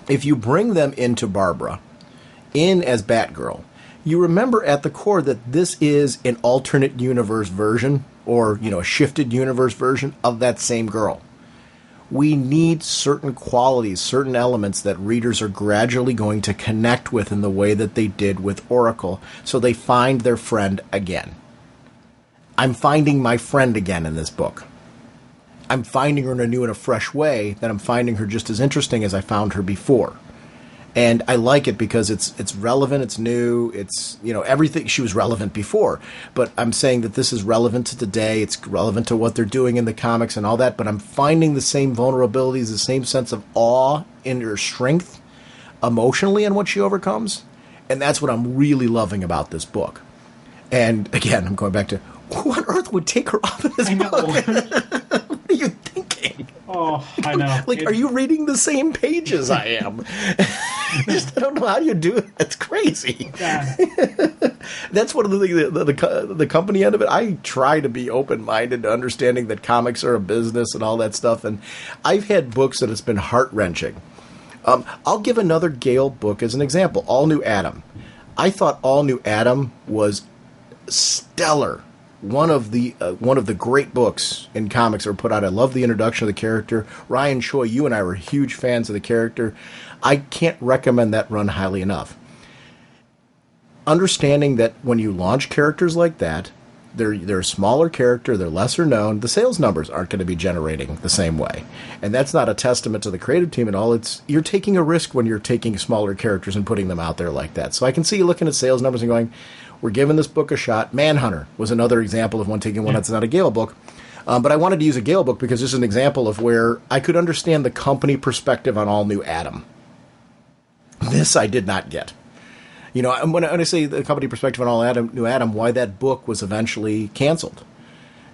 If you bring them into Barbara, in as Batgirl, you remember at the core that this is an alternate universe version, or, a shifted universe version of that same girl. We need certain qualities, certain elements that readers are gradually going to connect with in the way that they did with Oracle, so they find their friend again. I'm finding my friend again in this book. I'm finding her in a new and a fresh way, that I'm finding her just as interesting as I found her before. And I like it because it's relevant, it's new, it's, everything. She was relevant before, but I'm saying that this is relevant to today, it's relevant to what they're doing in the comics and all that, but I'm finding the same vulnerabilities, the same sense of awe in her strength emotionally and what she overcomes, and that's what I'm really loving about this book. And again, I'm going back to, who on earth would take her off of this book? What are you thinking? Oh, I know. Are you reading the same pages I am? I don't know how you do it. It's crazy. Yeah. That's one of the things, the company end of it. I try to be open-minded to understanding that comics are a business and all that stuff. And I've had books that it's been heart-wrenching. I'll give another Gale book as an example, All New Adam. I thought All New Adam was stellar. One of the great books in comics that were put out. I love the introduction of the character. Ryan Choi, you and I were huge fans of the character. I can't recommend that run highly enough. Understanding that when you launch characters like that, they're a smaller character, they're lesser known, the sales numbers aren't going to be generating the same way. And that's not a testament to the creative team at all. You're taking a risk when you're taking smaller characters and putting them out there like that. So I can see you looking at sales numbers and going, we're giving this book a shot. Manhunter was another example of one taking one that's not a Gale book. But I wanted to use a Gale book because this is an example of where I could understand the company perspective on All New Adam. This I did not get. When I say the company perspective on All New Adam, why that book was eventually canceled.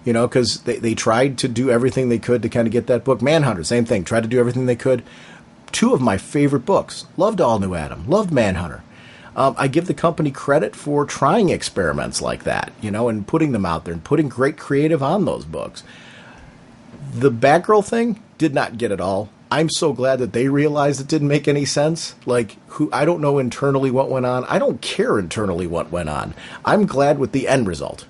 Because they tried to do everything they could to kind of get that book. Manhunter, same thing. Tried to do everything they could. Two of my favorite books. Loved All New Adam. Loved Manhunter. I give the company credit for trying experiments like that, and putting them out there and putting great creative on those books. The Batgirl thing did not get it all. I'm so glad that they realized it didn't make any sense. I don't know internally what went on. I don't care internally what went on. I'm glad with the end result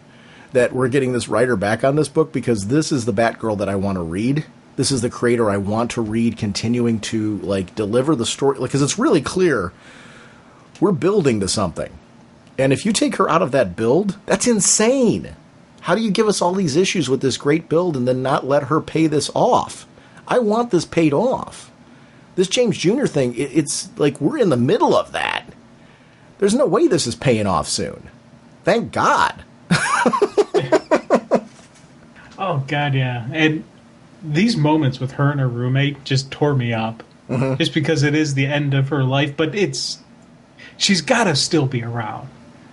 that we're getting this writer back on this book because this is the Batgirl that I want to read. This is the creator I want to read, continuing to deliver the story because it's really clear. We're building to something. And if you take her out of that build, that's insane. How do you give us all these issues with this great build and then not let her pay this off? I want this paid off. This James Jr. thing, it's like we're in the middle of that. there's no way this is paying off soon. Thank God. Oh, God, yeah. And these moments with her and her roommate just tore me up. Mm-hmm. Just because it is the end of her life. But she's got to still be around.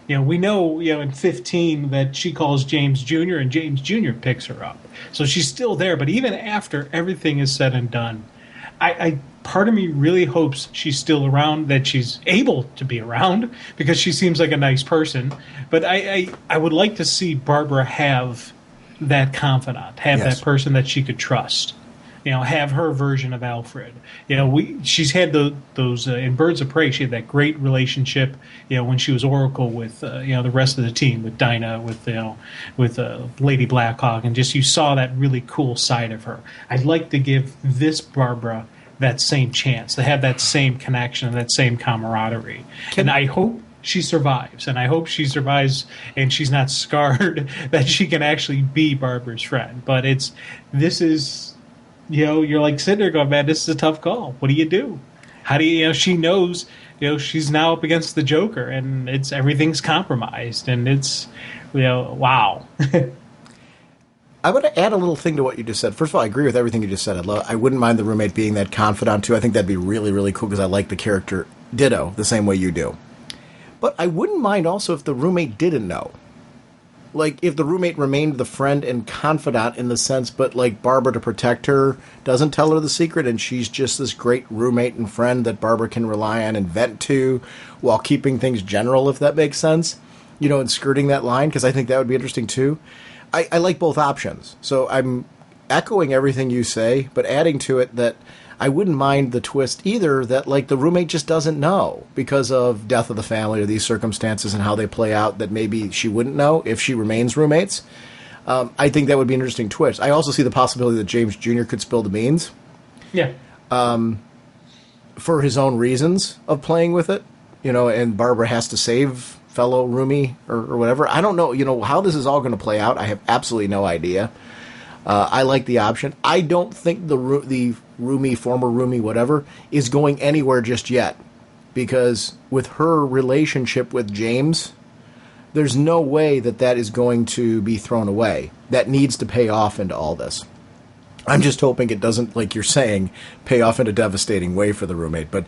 We know, in 15 that she calls James Jr. and James Jr. picks her up. So she's still there. But even after everything is said and done, I part of me really hopes she's still around, that she's able to be around, because she seems like a nice person. But I would like to see Barbara have that confidant, have that person that she could trust. Have her version of Alfred. She's had those in Birds of Prey. She had that great relationship. When she was Oracle with the rest of the team, with Dinah, with Lady Blackhawk, and just you saw that really cool side of her. I'd like to give this Barbara that same chance, to have that same connection, that same camaraderie, and I hope she survives, and I hope she survives and she's not scarred, that she can actually be Barbara's friend. But this is. You're like sitting there going, man, this is a tough call. What do you do? How do you, she knows, she's now up against the Joker, and everything's compromised, and wow. I want to add a little thing to what you just said. First of all, I agree with everything you just said. I wouldn't mind the roommate being that confidant, too. I think that'd be really, really cool, because I like the character ditto the same way you do. But I wouldn't mind also if the roommate didn't know. Like, if the roommate remained the friend and confidant in the sense, but, like, Barbara, to protect her, doesn't tell her the secret, and she's just this great roommate and friend that Barbara can rely on and vent to while keeping things general, if that makes sense, and skirting that line, because I think that would be interesting, too. I like both options. So I'm echoing everything you say, but adding to it that I wouldn't mind the twist either, that, like, the roommate just doesn't know because of death of the family or these circumstances and how they play out, that maybe she wouldn't know if she remains roommates. I think that would be an interesting twist. I also see the possibility that James Jr. could spill the beans. Yeah. For his own reasons of playing with it, and Barbara has to save fellow roomie or whatever. I don't know, how this is all going to play out. I have absolutely no idea. I like the option. I don't think the roomie, former roomie, whatever, is going anywhere just yet. Because with her relationship with James, there's no way that is going to be thrown away. That needs to pay off into all this. I'm just hoping it doesn't, like you're saying, pay off in a devastating way for the roommate. But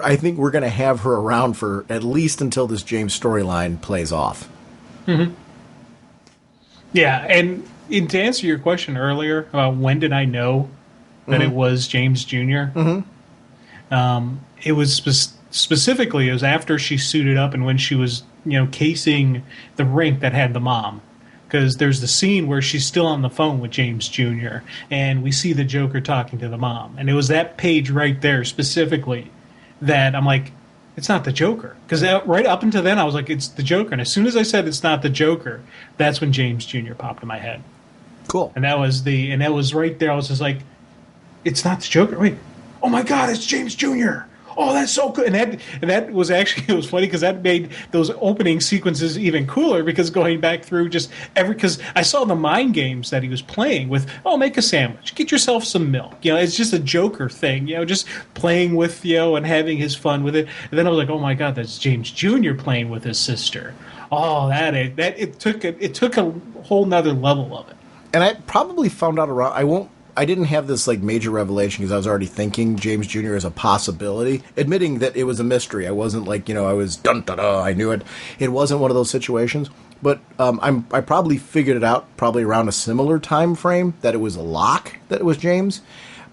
I think we're going to have her around for at least until this James storyline plays off. Mm-hmm. Yeah, and to answer your question earlier about when did I know that it was James Jr., it was specifically, it was after she suited up and when she was, casing the rink that had the mom. Because there's the scene where she's still on the phone with James Jr., and we see the Joker talking to the mom. And it was that page right there specifically that I'm like, it's not the Joker. Because right up until then, I was like, it's the Joker. And as soon as I said it's not the Joker, that's when James Jr. popped in my head. Cool. And that was right there. I was just like, it's not the Joker. Wait, oh my God, it's James Jr. Oh, that's so good. And that was actually, it was funny because that made those opening sequences even cooler, because going back through just because I saw the mind games that he was playing with, make a sandwich, get yourself some milk. It's just a Joker thing, just playing with, and having his fun with it. And then I was like, oh my God, that's James Jr. playing with his sister. Oh, it took a whole nother level of it. And I probably found out I didn't have this like major revelation because I was already thinking James Jr. as a possibility, admitting that it was a mystery. I wasn't like, I was dun-da-da, I knew it. It wasn't one of those situations. But I probably figured it out probably around a similar time frame, that it was a lock that it was James.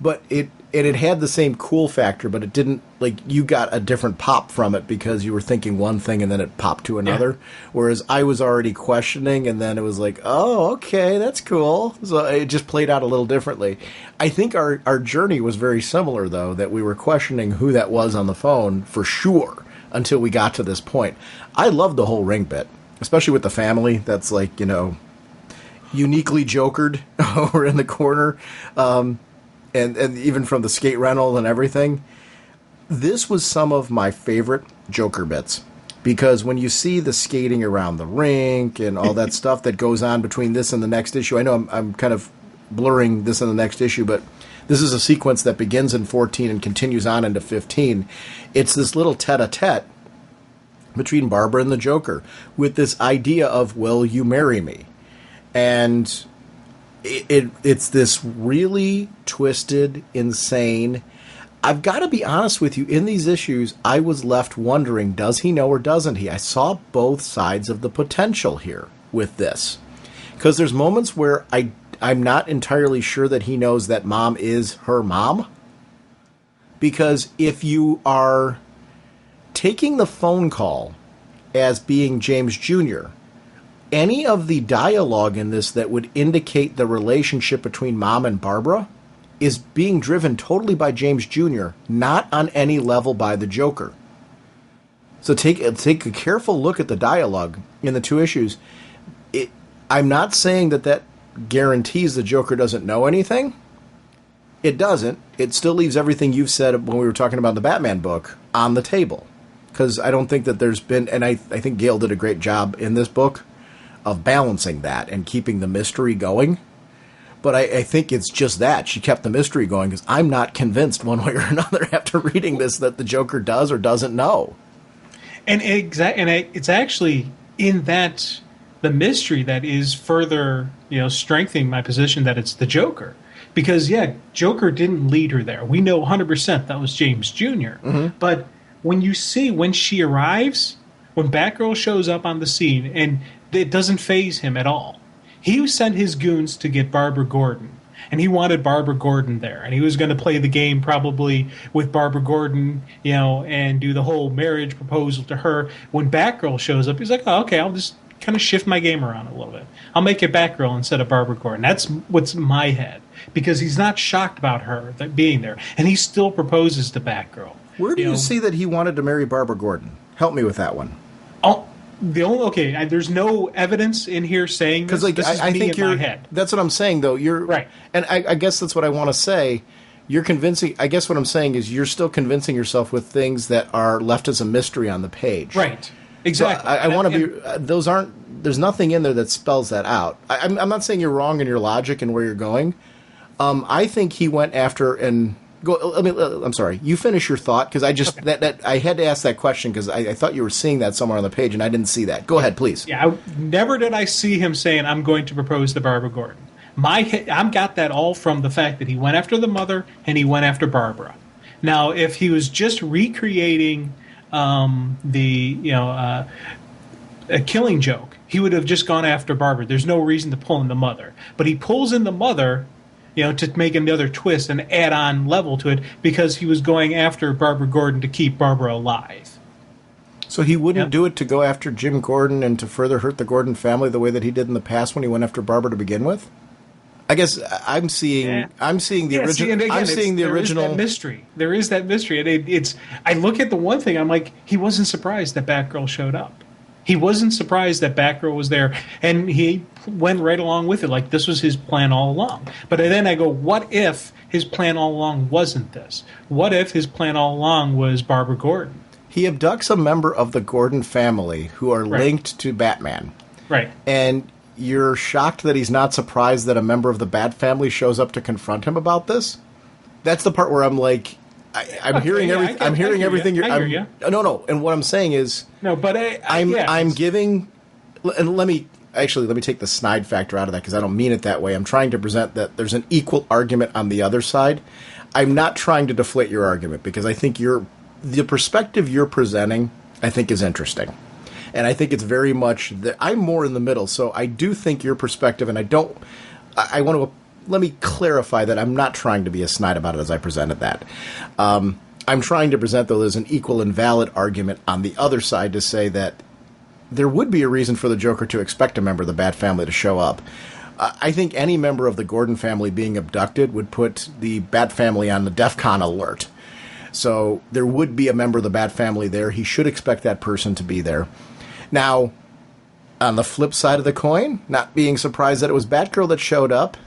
But it had the same cool factor, but it didn't, like, you got a different pop from it because you were thinking one thing and then it popped to another. Yeah. Whereas I was already questioning, and then it was like, oh, okay, that's cool. So it just played out a little differently. I think our journey was very similar, though, that we were questioning who that was on the phone for sure until we got to this point. I loved the whole ring bit, especially with the family that's like, uniquely jokered over in the corner. And even from the skate rental and everything, this was some of my favorite Joker bits. Because when you see the skating around the rink and all that stuff that goes on between this and the next issue, I know I'm kind of blurring this and the next issue, but this is a sequence that begins in 14 and continues on into 15. It's this little tete-a-tete between Barbara and the Joker with this idea of, will you marry me? And it's this really twisted, insane... I've got to be honest with you, in these issues, I was left wondering, does he know or doesn't he? I saw both sides of the potential here with this. Because there's moments where I'm not entirely sure that he knows that mom is her mom. Because if you are taking the phone call as being James Jr., any of the dialogue in this that would indicate the relationship between mom and Barbara is being driven totally by James Jr., not on any level by the Joker. So take a careful look at the dialogue in the two issues. I'm not saying that guarantees the Joker doesn't know anything. It doesn't. It still leaves everything you've said when we were talking about the Batman book on the table. Because I don't think that there's been... And I think Gail did a great job in this book of balancing that and keeping the mystery going. But I think it's just that. She kept the mystery going because I'm not convinced one way or another after reading this that the Joker does or doesn't know. And it's actually in that the mystery that is further, strengthening my position that it's the Joker. Because, Joker didn't lead her there. We know 100% that was James Jr. Mm-hmm. But when she arrives, when Batgirl shows up on the scene, and it doesn't faze him at all. He sent his goons to get Barbara Gordon, and he wanted Barbara Gordon there, and he was going to play the game probably with Barbara Gordon, and do the whole marriage proposal to her. When Batgirl shows up, he's like, oh, okay, I'll just kind of shift my game around a little bit. I'll make it Batgirl instead of Barbara Gordon. That's what's in my head, because he's not shocked about her being there, and he still proposes to Batgirl. Where do you see that he wanted to marry Barbara Gordon? Help me with that one. There's no evidence in here saying this. Because I think in my head. That's what I'm saying, though. You're right, and I guess that's what I want to say. You're convincing. I guess what I'm saying is you're still convincing yourself with things that are left as a mystery on the page. Right. Exactly. So I want to be. Those aren't. There's nothing in there that spells that out. I'm not saying you're wrong in your logic and where you're going. I think he went after and. I'm sorry. You finish your thought because I just that I had to ask that question because I thought you were seeing that somewhere on the page and I didn't see that. Go ahead, please. Yeah, never did I see him saying I'm going to propose to Barbara Gordon. I've got that all from the fact that he went after the mother and he went after Barbara. Now, if he was just recreating a Killing Joke, he would have just gone after Barbara. There's no reason to pull in the mother, but he pulls in the mother. To make another twist and add on level to it because he was going after Barbara Gordon to keep Barbara alive. So he wouldn't do it to go after Jim Gordon and to further hurt the Gordon family the way that he did in the past when he went after Barbara to begin with? I guess I'm seeing the original. I'm seeing the original. There is that mystery. And I look at the one thing. I'm like, he wasn't surprised that Batgirl showed up. He wasn't surprised that Batgirl was there, and he went right along with it, like this was his plan all along. But then I go, what if his plan all along wasn't this? What if his plan all along was Barbara Gordon? He abducts a member of the Gordon family who are linked to Batman. Right. And you're shocked that he's not surprised that a member of the Bat family shows up to confront him about this? That's the part where I'm like... I'm hearing everything. No. And what I'm saying is, no. But I'm giving, and let me take the snide factor out of that because I don't mean it that way. I'm trying to present that there's an equal argument on the other side. I'm not trying to deflate your argument because I think the perspective you're presenting, I think, is interesting, and I think it's very much that I'm more in the middle. So I do think your perspective, and I want to. Let me clarify that I'm not trying to be as snide about it as I presented that. I'm trying to present, though, there's an equal and valid argument on the other side to say that there would be a reason for the Joker to expect a member of the Bat family to show up. I think any member of the Gordon family being abducted would put the Bat family on the DEFCON alert. So there would be a member of the Bat family there. He should expect that person to be there. Now, on the flip side of the coin, not being surprised that it was Batgirl that showed up,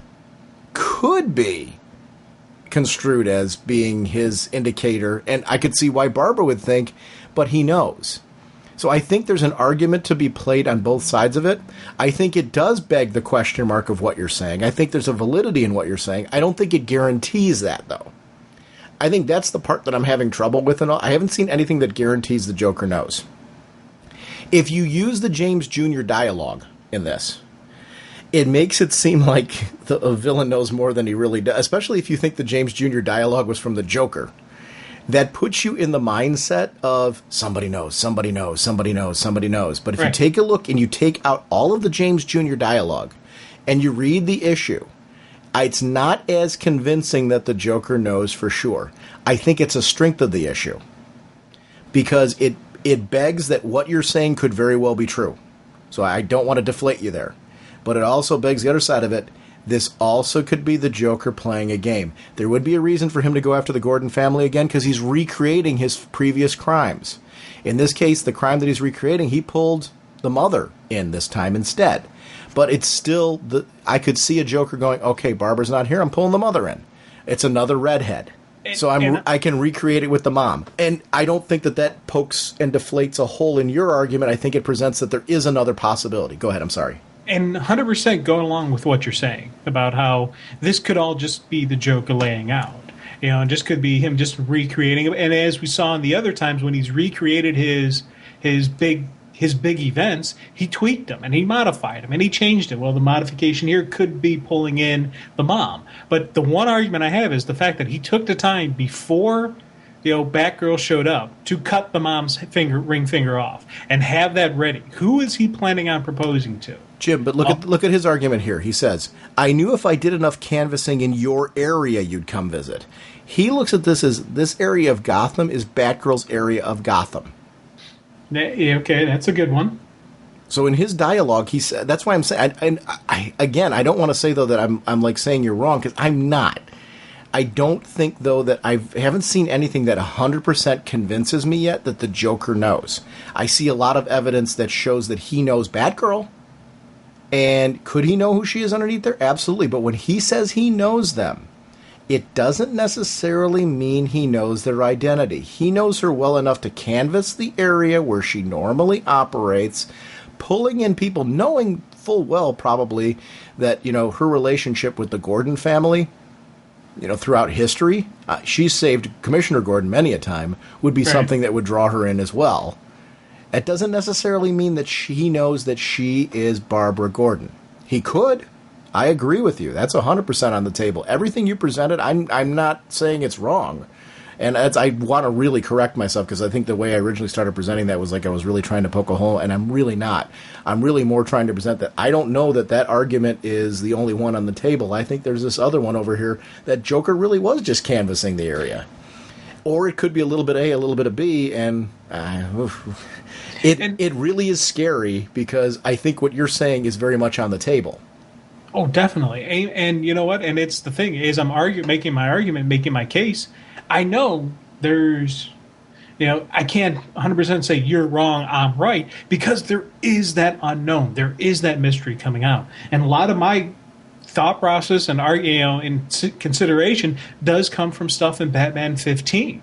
could be construed as being his indicator, and I could see why Barbara would think, but he knows. So I think there's an argument to be played on both sides of it. I think it does beg the question mark of what you're saying. I think there's a validity in what you're saying. I don't think it guarantees that, though. I think that's the part that I'm having trouble with, and all. I haven't seen anything that guarantees the Joker knows. If you use the James Jr. dialogue in this, it makes it seem like a villain knows more than he really does, especially if you think the James Jr. dialogue was from the Joker. That puts you in the mindset of somebody knows, somebody knows, somebody knows, somebody knows. But if you take a look and you take out all of the James Jr. dialogue and you read the issue, it's not as convincing that the Joker knows for sure. I think it's a strength of the issue because it begs that what you're saying could very well be true. So I don't want to deflate you there. But it also begs the other side of it. This also could be the Joker playing a game. There would be a reason for him to go after the Gordon family again because he's recreating his previous crimes. In this case, the crime that he's recreating, he pulled the mother in this time instead. But it's still, I could see a Joker going, okay, Barbara's not here, I'm pulling the mother in. It's another redhead. So I can recreate it with the mom. And I don't think that pokes and deflates a hole in your argument. I think it presents that there is another possibility. Go ahead, I'm sorry. And 100% going along with what you're saying about how this could all just be the Joker laying out. You know, it just could be him just recreating it. And as we saw in the other times when he's recreated his big events, he tweaked them and he modified them and he changed it. Well, the modification here could be pulling in the mom. But the one argument I have is the fact that he took the time before Batgirl showed up to cut the mom's ring finger off and have that ready. Who is he planning on proposing to? Jim, but look at his argument here. He says, I knew if I did enough canvassing in your area, you'd come visit. He looks at this as this area of Gotham is Batgirl's area of Gotham. Okay, that's a good one. So in his dialogue, he said, that's why I'm saying, I don't want to say, though, that I'm like saying you're wrong, because I'm not. I don't think, though, that I haven't seen anything that 100% convinces me yet that the Joker knows. I see a lot of evidence that shows that he knows Batgirl. And could he know who she is underneath there? Absolutely. But when he says he knows them, it doesn't necessarily mean he knows their identity. He knows her well enough to canvass the area where she normally operates, pulling in people, knowing full well probably that, her relationship with the Gordon family, throughout history, she's saved Commissioner Gordon many a time, would be something that would draw her in as well. It doesn't necessarily mean that he knows that she is Barbara Gordon. He could. I agree with you. That's 100% on the table. Everything you presented, I'm not saying it's wrong. And I want to really correct myself because I think the way I originally started presenting that was like I was really trying to poke a hole, and I'm really not. I'm really more trying to present that I don't know that argument is the only one on the table. I think there's this other one over here that Joker really was just canvassing the area. Or it could be a little bit A, a little bit of B, and it really is scary because I think what you're saying is very much on the table. Oh, definitely. And you know what? And it's the thing is I'm making my case. I know there's, I can't 100% say you're wrong, I'm right, because there is that unknown. There is that mystery coming out. And a lot of my thought process and in consideration does come from stuff in Batman 15.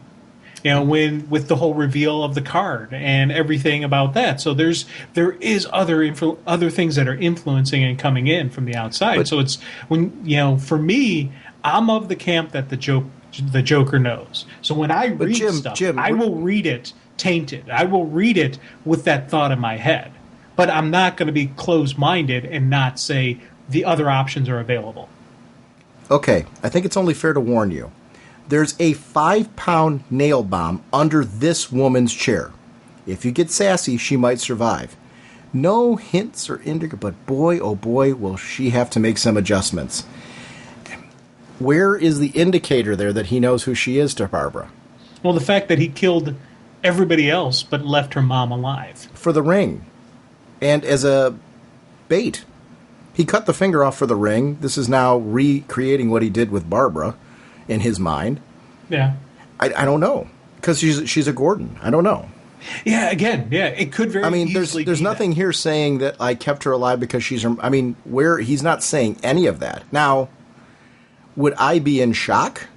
With the whole reveal of the card and everything about that. So there is other things that are influencing and coming in from the outside. But, so it's for me, I'm of the camp that the Joker knows. So when I read stuff, I will read it tainted. I will read it with that thought in my head. But I'm not going to be closed-minded and not say the other options are available. Okay, I think it's only fair to warn you. There's a 5-pound nail bomb under this woman's chair. If you get sassy, she might survive. No hints or indicator, but boy, oh boy, will she have to make some adjustments. Where is the indicator there that he knows who she is to Barbara? Well, the fact that he killed everybody else but left her mom alive. For the ring. And as a bait. He cut the finger off for the ring. This is now recreating what he did with Barbara in his mind. Yeah. I don't know. Because she's a Gordon. I don't know. Yeah, again, it could very easily there's nothing here saying that I kept her alive because she's her... he's not saying any of that. Now, would I be in shock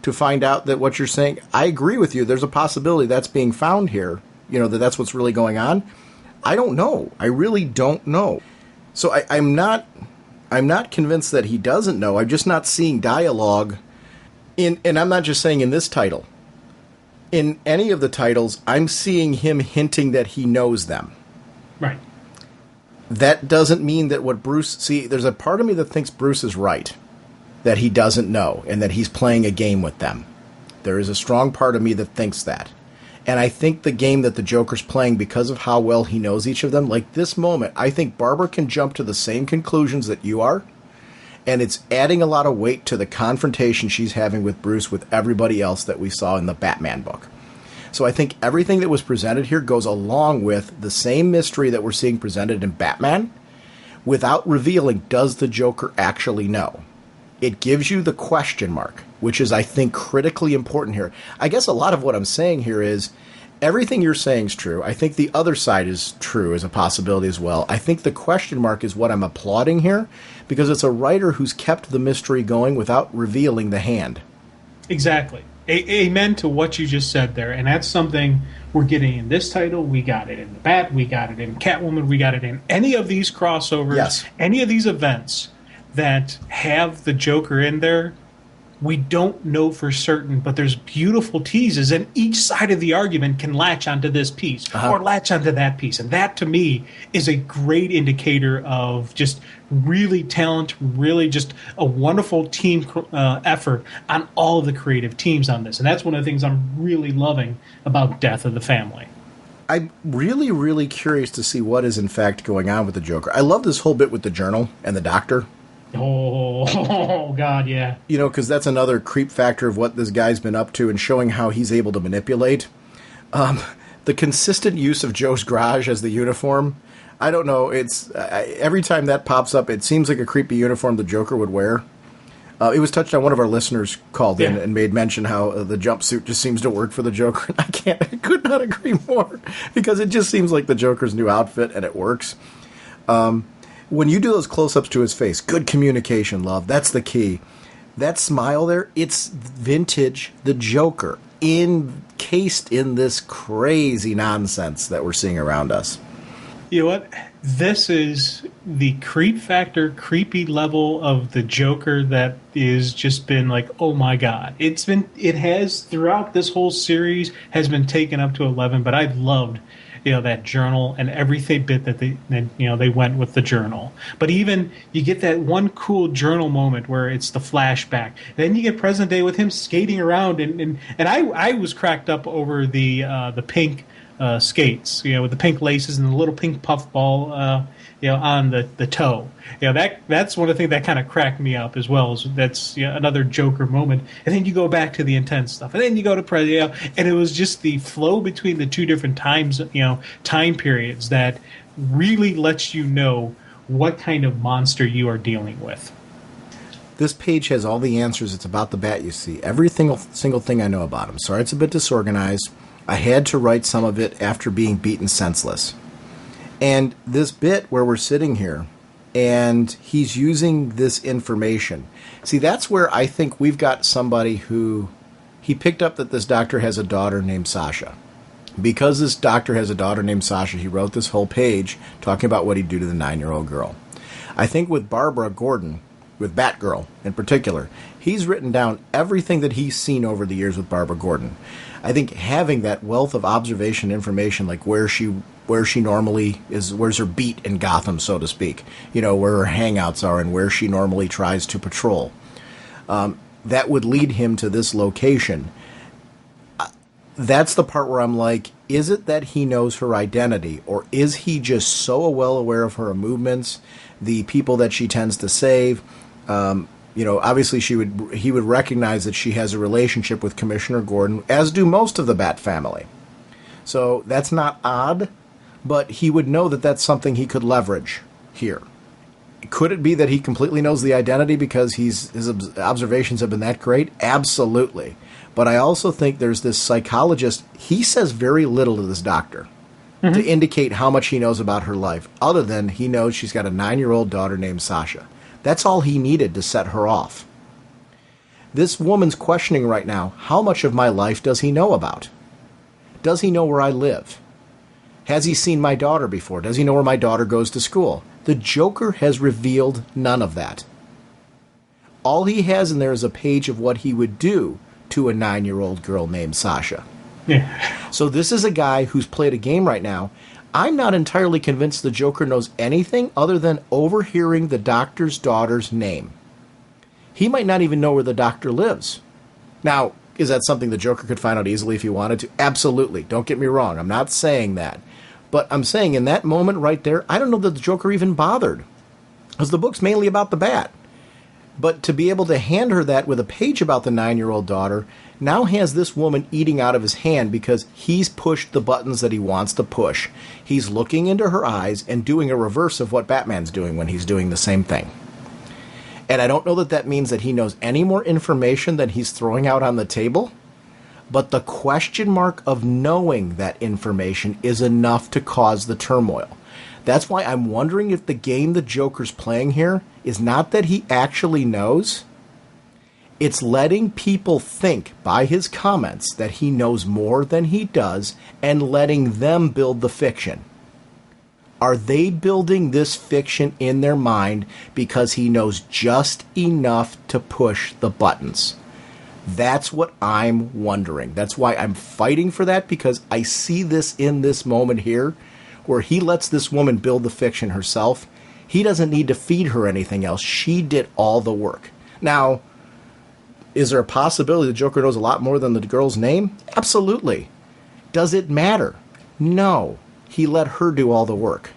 to find out that what you're saying... I agree with you. There's a possibility that's being found here, that's what's really going on. I don't know. I really don't know. So I'm not convinced that he doesn't know. I'm just not seeing dialogue and I'm not just saying in this title. In any of the titles, I'm seeing him hinting that he knows them. Right. That doesn't mean that what Bruce... See, there's a part of me that thinks Bruce is right, that he doesn't know, and that he's playing a game with them. There is a strong part of me that thinks that. And I think the game that the Joker's playing, because of how well he knows each of them, like this moment, I think Barbara can jump to the same conclusions that you are, and it's adding a lot of weight to the confrontation she's having with Bruce with everybody else that we saw in the Batman book. So I think everything that was presented here goes along with the same mystery that we're seeing presented in Batman, without revealing, does the Joker actually know? It gives you the question mark, which is, I think, critically important here. I guess a lot of what I'm saying here is, everything you're saying is true. I think the other side is true as a possibility as well. I think the question mark is what I'm applauding here, because it's a writer who's kept the mystery going without revealing the hand. Exactly. Amen to what you just said there, and that's something we're getting in this title. We got it in the Bat, we got it in Catwoman, we got it in any of these crossovers, yes. Any of these events that have the Joker in there. We don't know for certain, but there's beautiful teases, and each side of the argument can latch onto this piece or latch onto that piece. And that, to me, is a great indicator of just really talent, really just a wonderful team effort on all of the creative teams on this. And that's one of the things I'm really loving about Death of the Family. I'm really, really curious to see what is, in fact, going on with the Joker. I love this whole bit with the journal and the doctor. Oh, God, yeah. You know, because that's another creep factor of what this guy's been up to and showing how he's able to manipulate. The consistent use of Joe's garage as the uniform, I don't know. It's every time that pops up, it seems like a creepy uniform the Joker would wear. It was touched on. One of our listeners called in and made mention how the jumpsuit just seems to work for the Joker. I could not agree more, because it just seems like the Joker's new outfit, and it works. When you do those close-ups to his face, good communication, love, that's the key. That smile there, it's vintage the Joker, encased in this crazy nonsense that we're seeing around us. You know what? This is the creep factor, creepy level of the Joker that is just been like, oh my God. It has, throughout this whole series, has been taken up to 11, but I've loved that journal and everything bit that they went with the journal. But even you get that one cool journal moment where it's the flashback. Then you get present day with him skating around, and I was cracked up over the pink skates, with the pink laces and the little pink puffball, on the toe. That's one of the things that kind of cracked me up as well. That's another Joker moment. And then you go back to the intense stuff, and then you go to and it was just the flow between the two different times, time periods that really lets you know what kind of monster you are dealing with. This page has all the answers. It's about the Bat, you see. Every single thing I know about him. Sorry, it's a bit disorganized. I had to write some of it after being beaten senseless. And this bit where we're sitting here, and he's using this information. See, that's where I think we've got somebody who... He picked up that this doctor has a daughter named Sasha. Because this doctor has a daughter named Sasha, he wrote this whole page talking about what he'd do to the 9-year-old girl. I think with Barbara Gordon, with Batgirl in particular, he's written down everything that he's seen over the years with Barbara Gordon. I think having that wealth of observation information, like where she normally is, where's her beat in Gotham, so to speak, where her hangouts are and where she normally tries to patrol, that would lead him to this location. That's the part where I'm like, is it that he knows her identity, or is he just so well aware of her movements, the people that she tends to save? Obviously he would recognize that she has a relationship with Commissioner Gordon, as do most of the Bat family. So that's not odd, but he would know that that's something he could leverage here. Could it be that he completely knows the identity because his observations have been that great? Absolutely. But I also think there's this psychologist. He says very little to this doctor to indicate how much he knows about her life, other than he knows she's got a 9-year-old daughter named Sasha. That's all he needed to set her off. This woman's questioning right now, how much of my life does he know about? Does he know where I live? Has he seen my daughter before? Does he know where my daughter goes to school? The Joker has revealed none of that. All he has in there is a page of what he would do to a 9-year-old girl named Sasha. Yeah. So this is a guy who's played a game right now. I'm not entirely convinced the Joker knows anything other than overhearing the doctor's daughter's name. He might not even know where the doctor lives. Now, is that something the Joker could find out easily if he wanted to? Absolutely. Don't get me wrong. I'm not saying that. But I'm saying in that moment right there, I don't know that the Joker even bothered. Because the book's mainly about the Bat. But to be able to hand her that with a page about the 9-year-old daughter now has this woman eating out of his hand because he's pushed the buttons that he wants to push. He's looking into her eyes and doing a reverse of what Batman's doing when he's doing the same thing. And I don't know that that means that he knows any more information than he's throwing out on the table, but the question mark of knowing that information is enough to cause the turmoil. That's why I'm wondering if the game the Joker's playing here is not that he actually knows. It's letting people think by his comments that he knows more than he does and letting them build the fiction. Are they building this fiction in their mind because he knows just enough to push the buttons? That's what I'm wondering. That's why I'm fighting for that, because I see this in this moment here where he lets this woman build the fiction herself. He doesn't need to feed her anything else. She did all the work. Now, is there a possibility the Joker knows a lot more than the girl's name? Absolutely. Does it matter? No. He let her do all the work.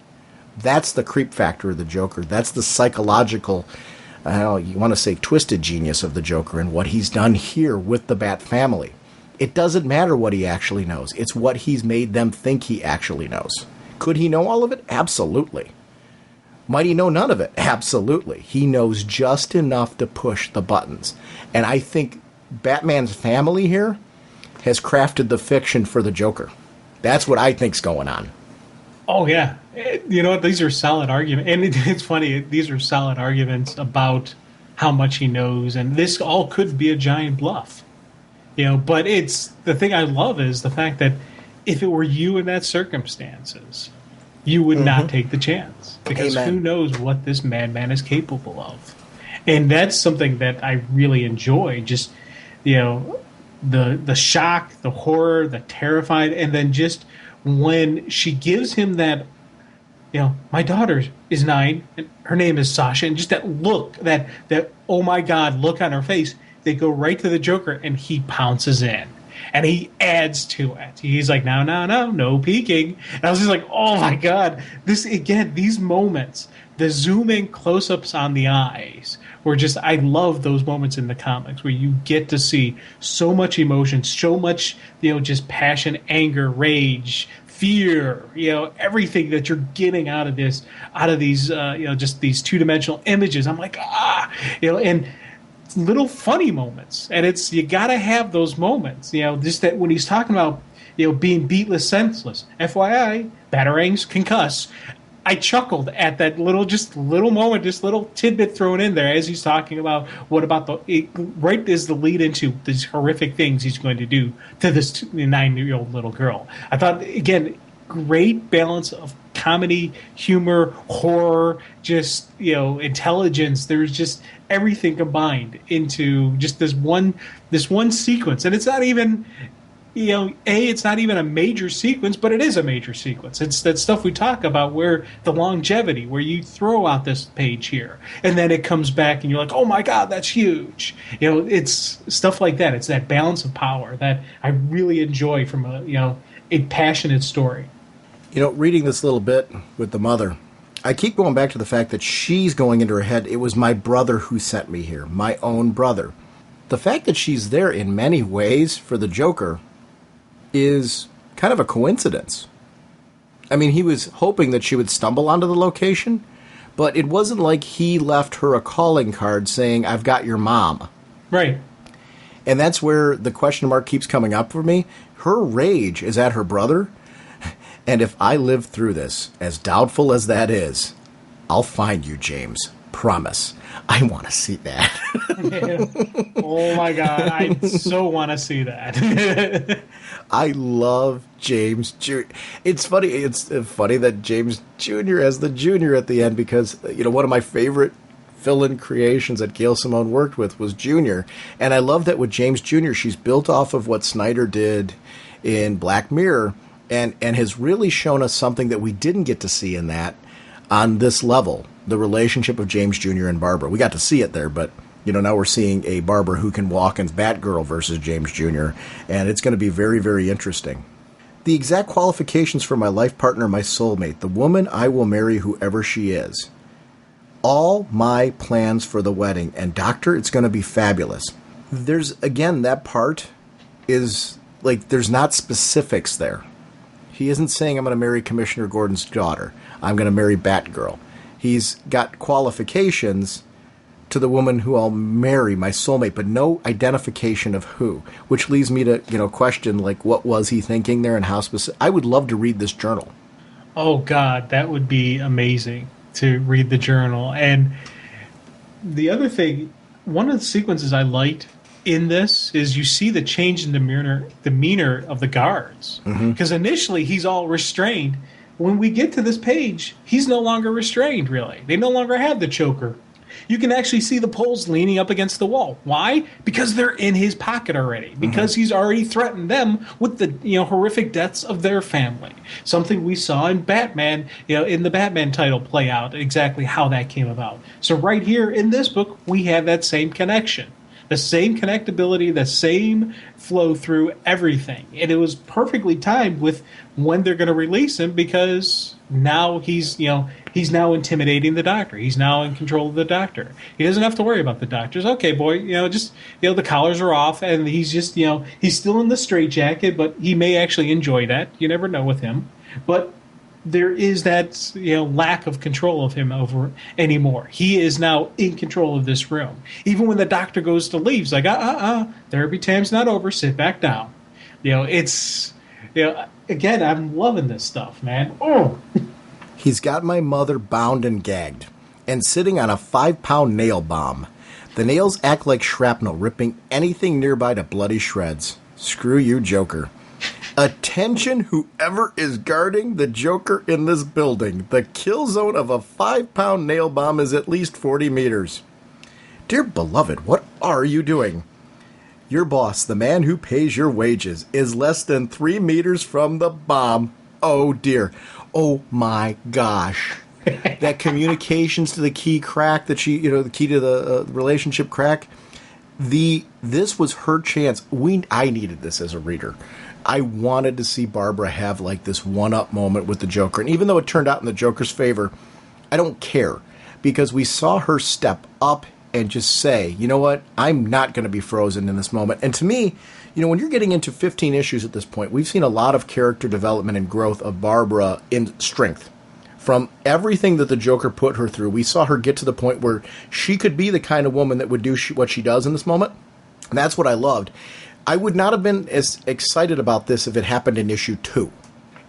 That's the creep factor of the Joker. That's the psychological, you want to say twisted genius of the Joker and what he's done here with the Bat family. It doesn't matter what he actually knows. It's what he's made them think he actually knows. Could he know all of it? Absolutely. Might he know none of it? Absolutely. He knows just enough to push the buttons. And I think Batman's family here has crafted the fiction for the Joker. That's what I think's going on. Oh, yeah. You know what? These are solid arguments. And it's funny. These are solid arguments about how much he knows. And this all could be a giant bluff. But it's the thing I love is the fact that if it were you in that circumstances, you would not take the chance. Because Who knows what this madman is capable of. And that's something that I really enjoy. Just, the shock, the horror, the terrified, and then just when she gives him that, my daughter is 9, and her name is Sasha, and just that look, that oh my God look on her face, they go right to the Joker, and he pounces in. And he adds to it. He's like, no peeking. And I was just like, oh my God. These moments, the zoom in close-ups on the eyes, were just, I love those moments in the comics where you get to see so much emotion, so much, just passion, anger, rage, fear, everything that you're getting out of these, just these two-dimensional images. I'm like, and little funny moments, and you gotta have those moments, just that when he's talking about being beatless, senseless. FYI, batarangs can cuss. I chuckled at that little moment, this little tidbit thrown in there as he's talking about right is the lead into these horrific things he's going to do to this 9-year-old little girl. I thought, again, great balance of comedy, humor, horror, just, intelligence. There's just everything combined into just this one sequence. And it's not even, it's not even a major sequence, but it is a major sequence. It's that stuff we talk about where the longevity, where you throw out this page here, and then it comes back and you're like, oh my God, that's huge. It's stuff like that. It's that balance of power that I really enjoy from a passionate story. Reading this little bit with the mother, I keep going back to the fact that she's going into her head, it was my brother who sent me here, my own brother. The fact that she's there in many ways for the Joker is kind of a coincidence. I mean, he was hoping that she would stumble onto the location, but it wasn't like he left her a calling card saying, I've got your mom. Right. And that's where the question mark keeps coming up for me. Her rage is at her brother. And if I live through this, as doubtful as that is, I'll find you, James. Promise. I want to see that. Oh, my God. I so want to see that. I love James Jr. It's funny. It's funny that James Jr. has the Jr. at the end because, one of my favorite fill-in creations that Gail Simone worked with was Jr. And I love that with James Jr., she's built off of what Snyder did in Black Mirror, and has really shown us something that we didn't get to see in that on this level, the relationship of James Jr. and Barbara. We got to see it there, but now we're seeing a Barbara who can walk and Batgirl versus James Jr., and it's going to be very, very interesting. The exact qualifications for my life partner, my soulmate, the woman I will marry whoever she is. All my plans for the wedding, and doctor, it's going to be fabulous. There's, again, that part is, like, there's not specifics there. He isn't saying I'm going to marry Commissioner Gordon's daughter. I'm going to marry Batgirl. He's got qualifications to the woman who I'll marry, my soulmate, but no identification of who, which leads me to, question, like, what was he thinking there and how specific. I would love to read this journal. Oh, God, that would be amazing to read the journal. And the other thing, one of the sequences I liked in this is you see the change in demeanor of the guards. Because initially he's all restrained. When we get to this page, he's no longer restrained, really. They no longer have the choker. You can actually see the poles leaning up against the wall. Why? Because they're in his pocket already. Because he's already threatened them with the horrific deaths of their family. Something we saw in Batman, in the Batman title play out exactly how that came about. So right here in this book, we have that same connection. The same connectability, the same flow through everything. And it was perfectly timed with when they're going to release him, because now he's now intimidating the doctor. He's now in control of the doctor. He doesn't have to worry about the doctors. Okay, boy, the collars are off, and he's just, he's still in the straitjacket, but he may actually enjoy that. You never know with him. But there is that lack of control of him over anymore. He is now in control of this room. Even when the doctor goes to leave, he's like, therapy time's not over. Sit back down. Again, I'm loving this stuff, man. Oh. He's got my mother bound and gagged and sitting on a 5-pound nail bomb. The nails act like shrapnel, ripping anything nearby to bloody shreds. Screw you, Joker. Attention, whoever is guarding the Joker in this building. The kill zone of a 5-pound nail bomb is at least 40 meters. Dear beloved, what are you doing? Your boss, the man who pays your wages, is less than 3 meters from the bomb. Oh, dear. Oh, my gosh. That communications to the key crack that she, the key to the relationship crack. This was her chance. I needed this as a reader. I wanted to see Barbara have like this one-up moment with the Joker. And even though it turned out in the Joker's favor, I don't care. Because we saw her step up and just say, you know what, I'm not going to be frozen in this moment. And to me, when you're getting into 15 issues at this point, we've seen a lot of character development and growth of Barbara in strength. From everything that the Joker put her through, we saw her get to the point where she could be the kind of woman that would do what she does in this moment. And that's what I loved. I would not have been as excited about this if it happened in issue 2.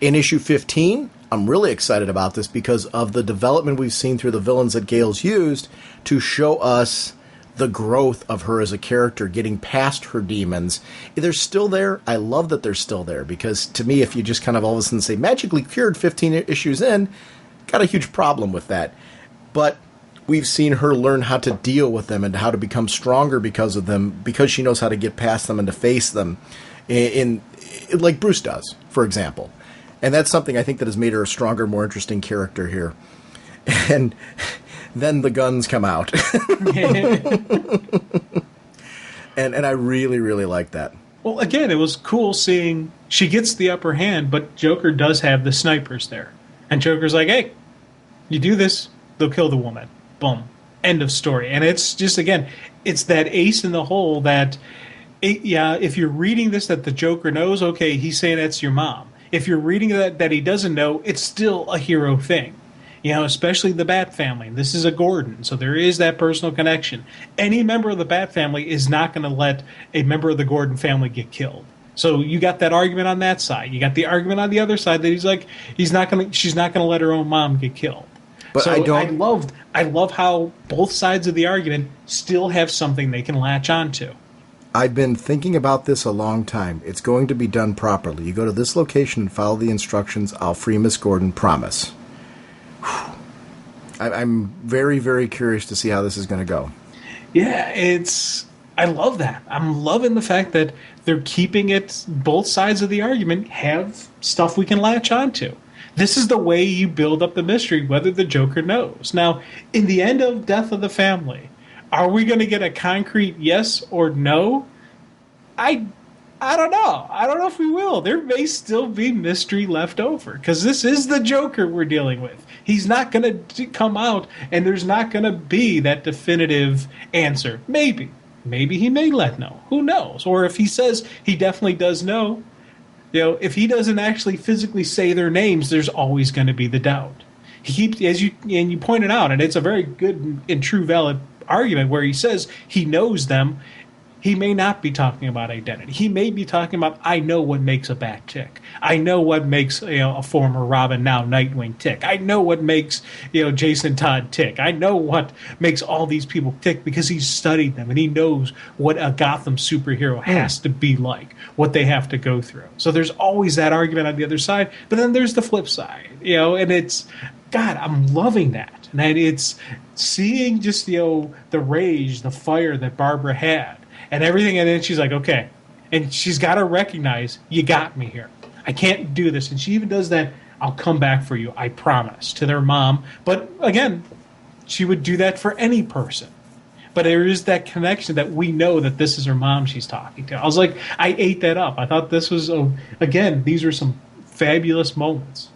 In issue 15, I'm really excited about this because of the development we've seen through the villains that Gale's used to show us the growth of her as a character, getting past her demons. They're still there. I love that they're still there because to me, if you just kind of all of a sudden say magically cured 15 issues in, got a huge problem with that. But we've seen her learn how to deal with them and how to become stronger because of them, because she knows how to get past them and to face them, in like Bruce does, for example. And that's something I think that has made her a stronger, more interesting character here. And then the guns come out. and I really, really like that. Well, again, it was cool seeing she gets the upper hand, but Joker does have the snipers there. And Joker's like, hey, you do this, they'll kill the woman. Boom. End of story. And it's just, again, it's that ace in the hole that, if you're reading this that the Joker knows, okay, he's saying that's your mom. If you're reading that he doesn't know, it's still a hero thing. Especially the Bat family. This is a Gordon, so there is that personal connection. Any member of the Bat family is not going to let a member of the Gordon family get killed. So you got that argument on that side. You got the argument on the other side that he's like, she's not going to let her own mom get killed. But so I love how both sides of the argument still have something they can latch onto. I've been thinking about this a long time. It's going to be done properly. You go to this location and follow the instructions. I'll free Miss Gordon, promise. I'm very, very curious to see how this is going to go. Yeah, it's I love that. I'm loving the fact that they're keeping it, both sides of the argument have stuff we can latch onto. This is the way you build up the mystery, whether the Joker knows. Now, in the end of Death of the Family, are we going to get a concrete yes or no? I don't know. I don't know if we will. There may still be mystery left over, because this is the Joker we're dealing with. He's not going to come out, and there's not going to be that definitive answer. Maybe. Maybe he may let know. Who knows? Or if he says he definitely does know, if he doesn't actually physically say their names, there's always going to be the doubt. He keeps, as you pointed out, and it's a very good and true, valid argument where he says he knows them. He may not be talking about identity. He may be talking about, I know what makes a bat tick. I know what makes a former Robin, now Nightwing, tick. I know what makes Jason Todd tick. I know what makes all these people tick because he's studied them and he knows what a Gotham superhero has to be like, what they have to go through. So there's always that argument on the other side, but then there's the flip side, and it's, God, I'm loving that. And it's seeing just, the rage, the fire that Barbara had. And everything, and then she's like, okay. And she's got to recognize, you got me here. I can't do this. And she even does that, I'll come back for you, I promise, to their mom. But again, she would do that for any person. But there is that connection that we know that this is her mom she's talking to. I was like, I ate that up. I thought this was, again, these are some fabulous moments.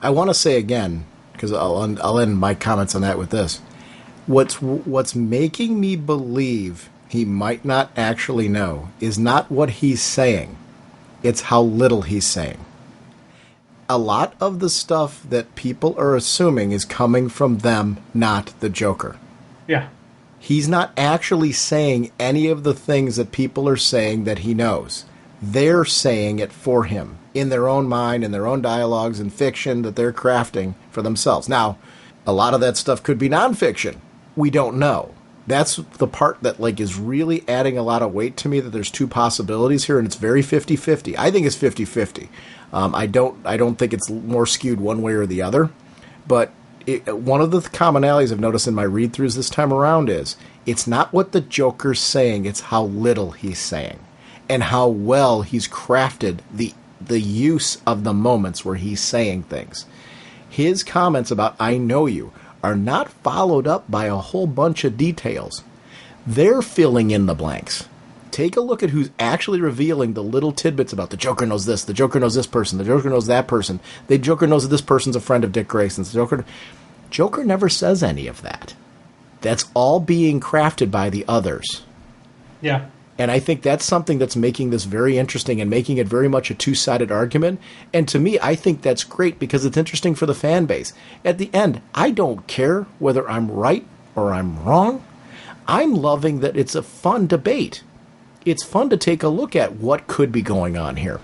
I want to say again, because I'll end my comments on that with this. What's making me believe he might not actually know is not what he's saying. It's how little he's saying. A lot of the stuff that people are assuming is coming from them, not the Joker. Yeah. He's not actually saying any of the things that people are saying that he knows. They're saying it for him in their own mind, in their own dialogues and fiction that they're crafting for themselves. Now, a lot of that stuff could be nonfiction. We don't know. That's the part that is really adding a lot of weight to me, that there's two possibilities here, and it's very 50-50. I think it's 50-50. I don't think it's more skewed one way or the other. But one of the commonalities I've noticed in my read-throughs this time around is it's not what the Joker's saying, it's how little he's saying. And how well he's crafted the use of the moments where he's saying things. His comments about, I know you, are not followed up by a whole bunch of details. They're filling in the blanks. Take a look at who's actually revealing the little tidbits about the Joker knows this, the Joker knows this person, the Joker knows that person, the Joker knows that this person's a friend of Dick Grayson's. Joker never says any of that. That's all being crafted by the others. Yeah. And I think that's something that's making this very interesting and making it very much a two-sided argument. And to me, I think that's great because it's interesting for the fan base. At the end, I don't care whether I'm right or I'm wrong. I'm loving that it's a fun debate. It's fun to take a look at what could be going on here.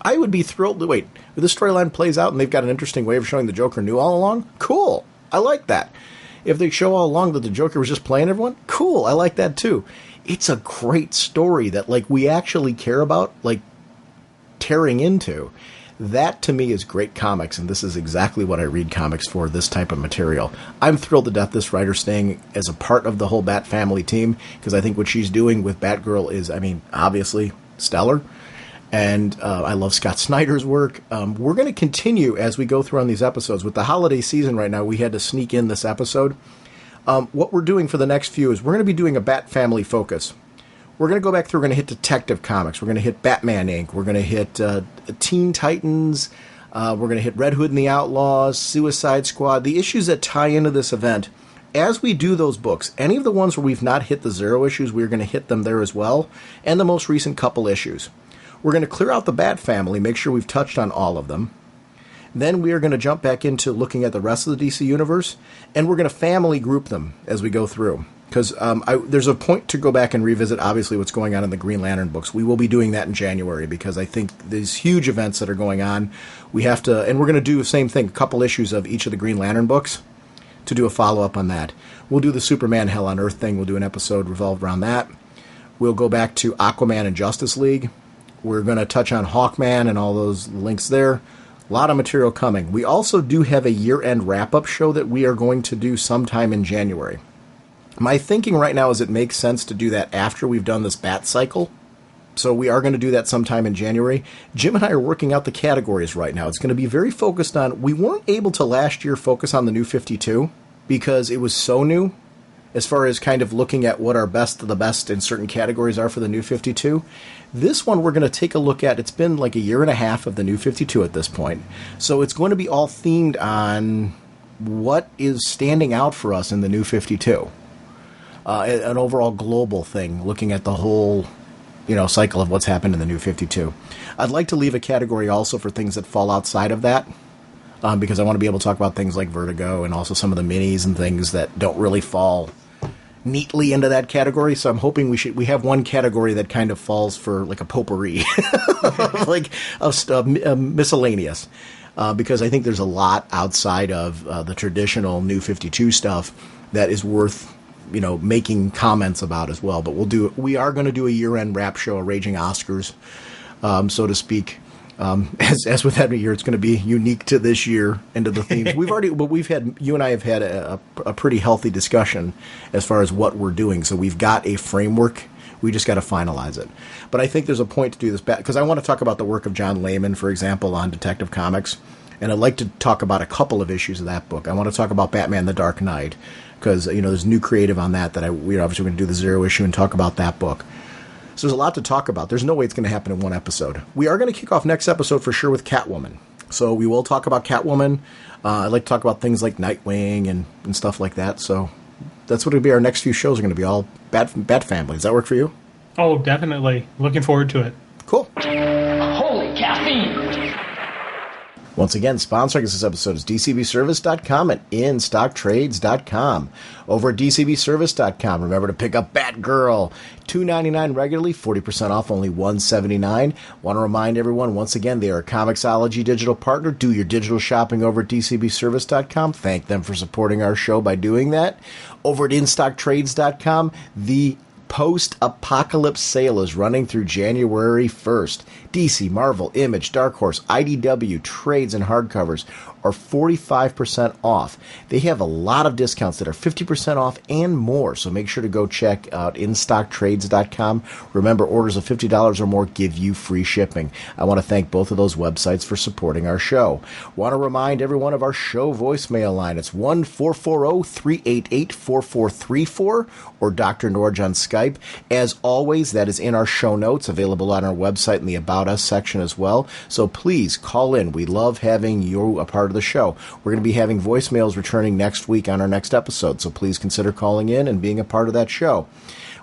I would be thrilled to wait. If this storyline plays out and they've got an interesting way of showing the Joker knew all along, cool. I like that. If they show all along that the Joker was just playing everyone, cool. I like that too. It's a great story that we actually care about, tearing into. That to me is great comics, and this is exactly what I read comics for, this type of material. I'm thrilled to death this writer staying as a part of the whole Bat family team, because I think what she's doing with Batgirl is, obviously stellar. And I love Scott Snyder's work. We're going to continue as we go through on these episodes. With the holiday season right now, we had to sneak in this episode. What we're doing for the next few is we're going to be doing a Bat family focus. We're going to go back through, we're going to hit Detective Comics. We're going to hit Batman Inc. We're going to hit Teen Titans. We're going to hit Red Hood and the Outlaws, Suicide Squad, the issues that tie into this event. As we do those books, any of the ones where we've not hit the zero issues, we're going to hit them there as well, and the most recent couple issues. We're going to clear out the Bat family, make sure we've touched on all of them. Then we are going to jump back into looking at the rest of the DC Universe, and we're going to family group them as we go through. Because there's a point to go back and revisit, obviously, what's going on in the Green Lantern books. We will be doing that in January, because I think these huge events that are going on, we have to, and we're going to do the same thing, a couple issues of each of the Green Lantern books to do a follow-up on that. We'll do the Superman Hell on Earth thing. We'll do an episode revolved around that. We'll go back to Aquaman and Justice League. We're going to touch on Hawkman and all those links there. A lot of material coming. We also do have a year-end wrap-up show that we are going to do sometime in January. My thinking right now is it makes sense to do that after we've done this bat cycle. So we are going to do that sometime in January. Jim and I are working out the categories right now. It's going to be very focused on... We weren't able to last year focus on the New 52 because it was so new as far as kind of looking at what our best of the best in certain categories are for the New 52. This one we're going to take a look at. It's been like a year and a half of the New 52 at this point. So it's going to be all themed on what is standing out for us in the New 52. An overall global thing, looking at the whole... cycle of what's happened in the New 52. I'd like to leave a category also for things that fall outside of that, because I want to be able to talk about things like Vertigo and also some of the minis and things that don't really fall neatly into that category. So I'm hoping we have one category that kind of falls for like a potpourri, like a miscellaneous, because I think there's a lot outside of the traditional New 52 stuff that is worth making comments about as well. But we are going to do a year-end wrap show, a Raging Oscars, so to speak. As with every year, it's going to be unique to this year and to the themes. You and I have had a pretty healthy discussion as far as what we're doing. So we've got a framework. We just got to finalize it. But I think there's a point to do this because I want to talk about the work of John Layman, for example, on Detective Comics. And I'd like to talk about a couple of issues of that book. I want to talk about Batman the Dark Knight, because there's new creative on that we're obviously going to do the Zero issue and talk about that book. So there's a lot to talk about. There's no way it's going to happen in one episode. We are going to kick off next episode for sure with Catwoman. So we will talk about Catwoman. I'd like to talk about things like Nightwing and stuff like that. So that's what it'll be. Our next few shows are going to be all Bat Family. Does that work for you? Oh, definitely. Looking forward to it. Cool. Holy caffeine! Once again, sponsoring this episode is DCBService.com and InStockTrades.com. Over at DCBService.com, remember to pick up Batgirl, $2.99 regularly, 40% off, only $179. Want to remind everyone, once again, they are a Comixology digital partner. Do your digital shopping over at DCBService.com. Thank them for supporting our show by doing that. Over at InStockTrades.com, the post-apocalypse sale is running through January 1st. DC, Marvel, Image, Dark Horse, IDW, trades, and hardcovers are 45% off. They have a lot of discounts that are 50% off and more, so make sure to go check out InStockTrades.com. Remember, orders of $50 or more give you free shipping. I want to thank both of those websites for supporting our show. Want to remind everyone of our show voicemail line. It's 1-440-388-4434 or Dr. Norge on Skype. As always, that is in our show notes, available on our website in the About Us section as well. So please call in. We love having you a part of the show. We're going to be having voicemails returning next week on our next episode, so please consider calling in and being a part of that show.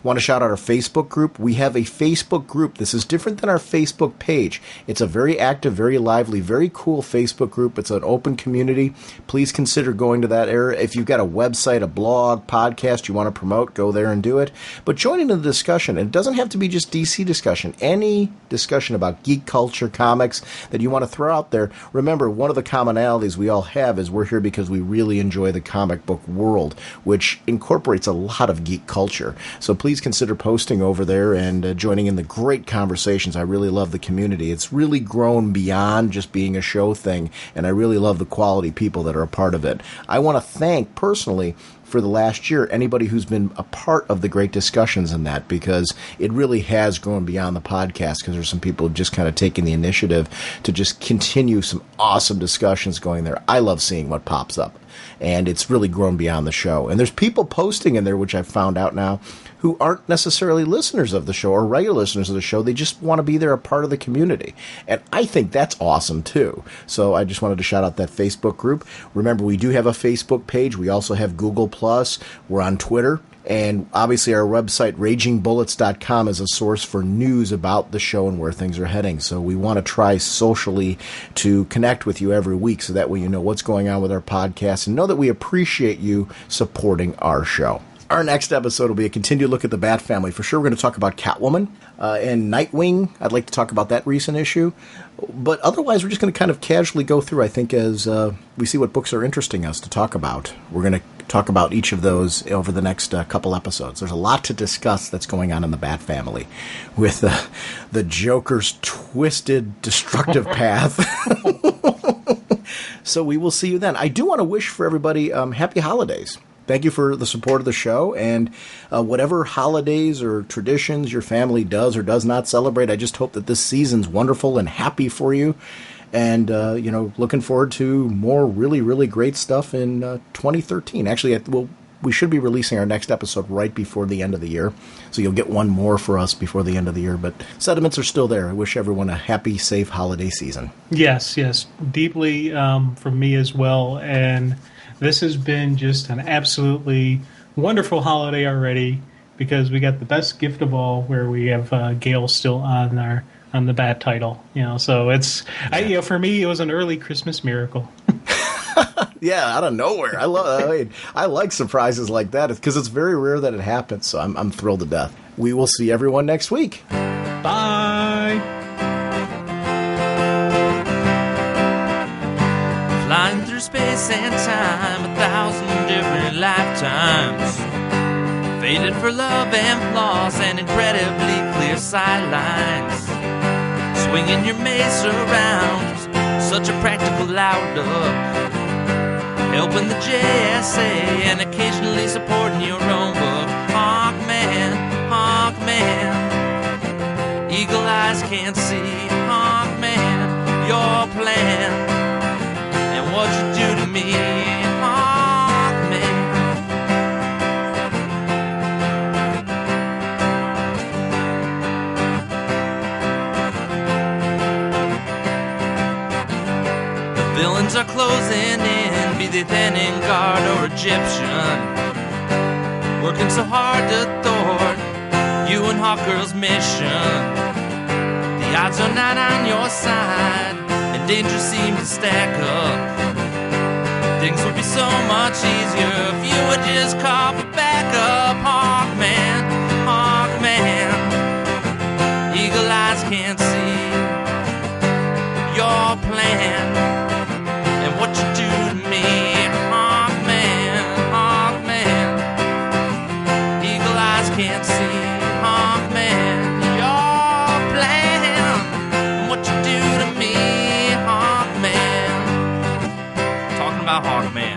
Want to shout out our Facebook group. We have a Facebook group. This is different than our Facebook page. It's a very active, very lively, very cool Facebook group. It's an open community. Please consider going to that area. If you've got a website, a blog, podcast you want to promote, go there and do it. But join in the discussion. It doesn't have to be just DC discussion. Any discussion about geek culture, comics that you want to throw out there. Remember, one of the commonalities we all have is we're here because we really enjoy the comic book world, which incorporates a lot of geek culture. So please consider posting over there and joining in the great conversations. I really love the community. It's really grown beyond just being a show thing, and I really love the quality people that are a part of it. I want to thank personally for the last year anybody who's been a part of the great discussions in that, because it really has grown beyond the podcast, because there's some people who've just kind of taken the initiative to just continue some awesome discussions going there. I love seeing what pops up, and it's really grown beyond the show. And there's people posting in there, which I've found out now, who aren't necessarily listeners of the show or regular listeners of the show. They just want to be there, a part of the community. And I think that's awesome, too. So I just wanted to shout out that Facebook group. Remember, we do have a Facebook page. We also have Google+. We're on Twitter. And obviously our website, ragingbullets.com, is a source for news about the show and where things are heading. So we want to try socially to connect with you every week, so that way you know what's going on with our podcast and know that we appreciate you supporting our show. Our next episode will be a continued look at the Bat Family. For sure, we're going to talk about Catwoman and Nightwing. I'd like to talk about that recent issue. But otherwise, we're just going to kind of casually go through, I think, as we see what books are interesting us to talk about. We're going to talk about each of those over the next couple episodes. There's a lot to discuss that's going on in the Bat Family with the Joker's twisted, destructive path. So we will see you then. I do want to wish for everybody happy holidays. thank you for the support of the show, and whatever holidays or traditions your family does or does not celebrate, I just hope that this season's wonderful and happy for you. And, looking forward to more really, really great stuff in 2013. Actually, we should be releasing our next episode right before the end of the year. So you'll get one more for us before the end of the year. But sentiments are still there. I wish everyone a happy, safe holiday season. Yes. Deeply from me as well. And this has been just an absolutely wonderful holiday already, because we got the best gift of all, where we have Gale still on the Bat title. So it's for me it was an early Christmas miracle. Yeah, out of nowhere. I like surprises like that because it's very rare that it happens. So I'm thrilled to death. We will see everyone next week. Bye. Flying through space and time, 1,000 different lifetimes. Faded for love and flaws and incredibly clear sightlines. Swinging your mace around, such a practical outlook. Helping the JSA and occasionally supporting your own book. Hawkman, eagle eyes can't see. Hawkman, your plan and what you do to me. Hawkman. The villains are closing in, be they Thanin Guard or Egyptian. Working so hard to thwart you and Hawkgirl's mission. The odds are not on your side, and danger seems to stack up. Things would be so much easier if you would just call for backup. Hawkman, eagle eyes can't see your plan and what you do to me. Hawkman, eagle eyes can't see. Hawkman, your plan and what you do to me. Hawkman, talking about Hawkman.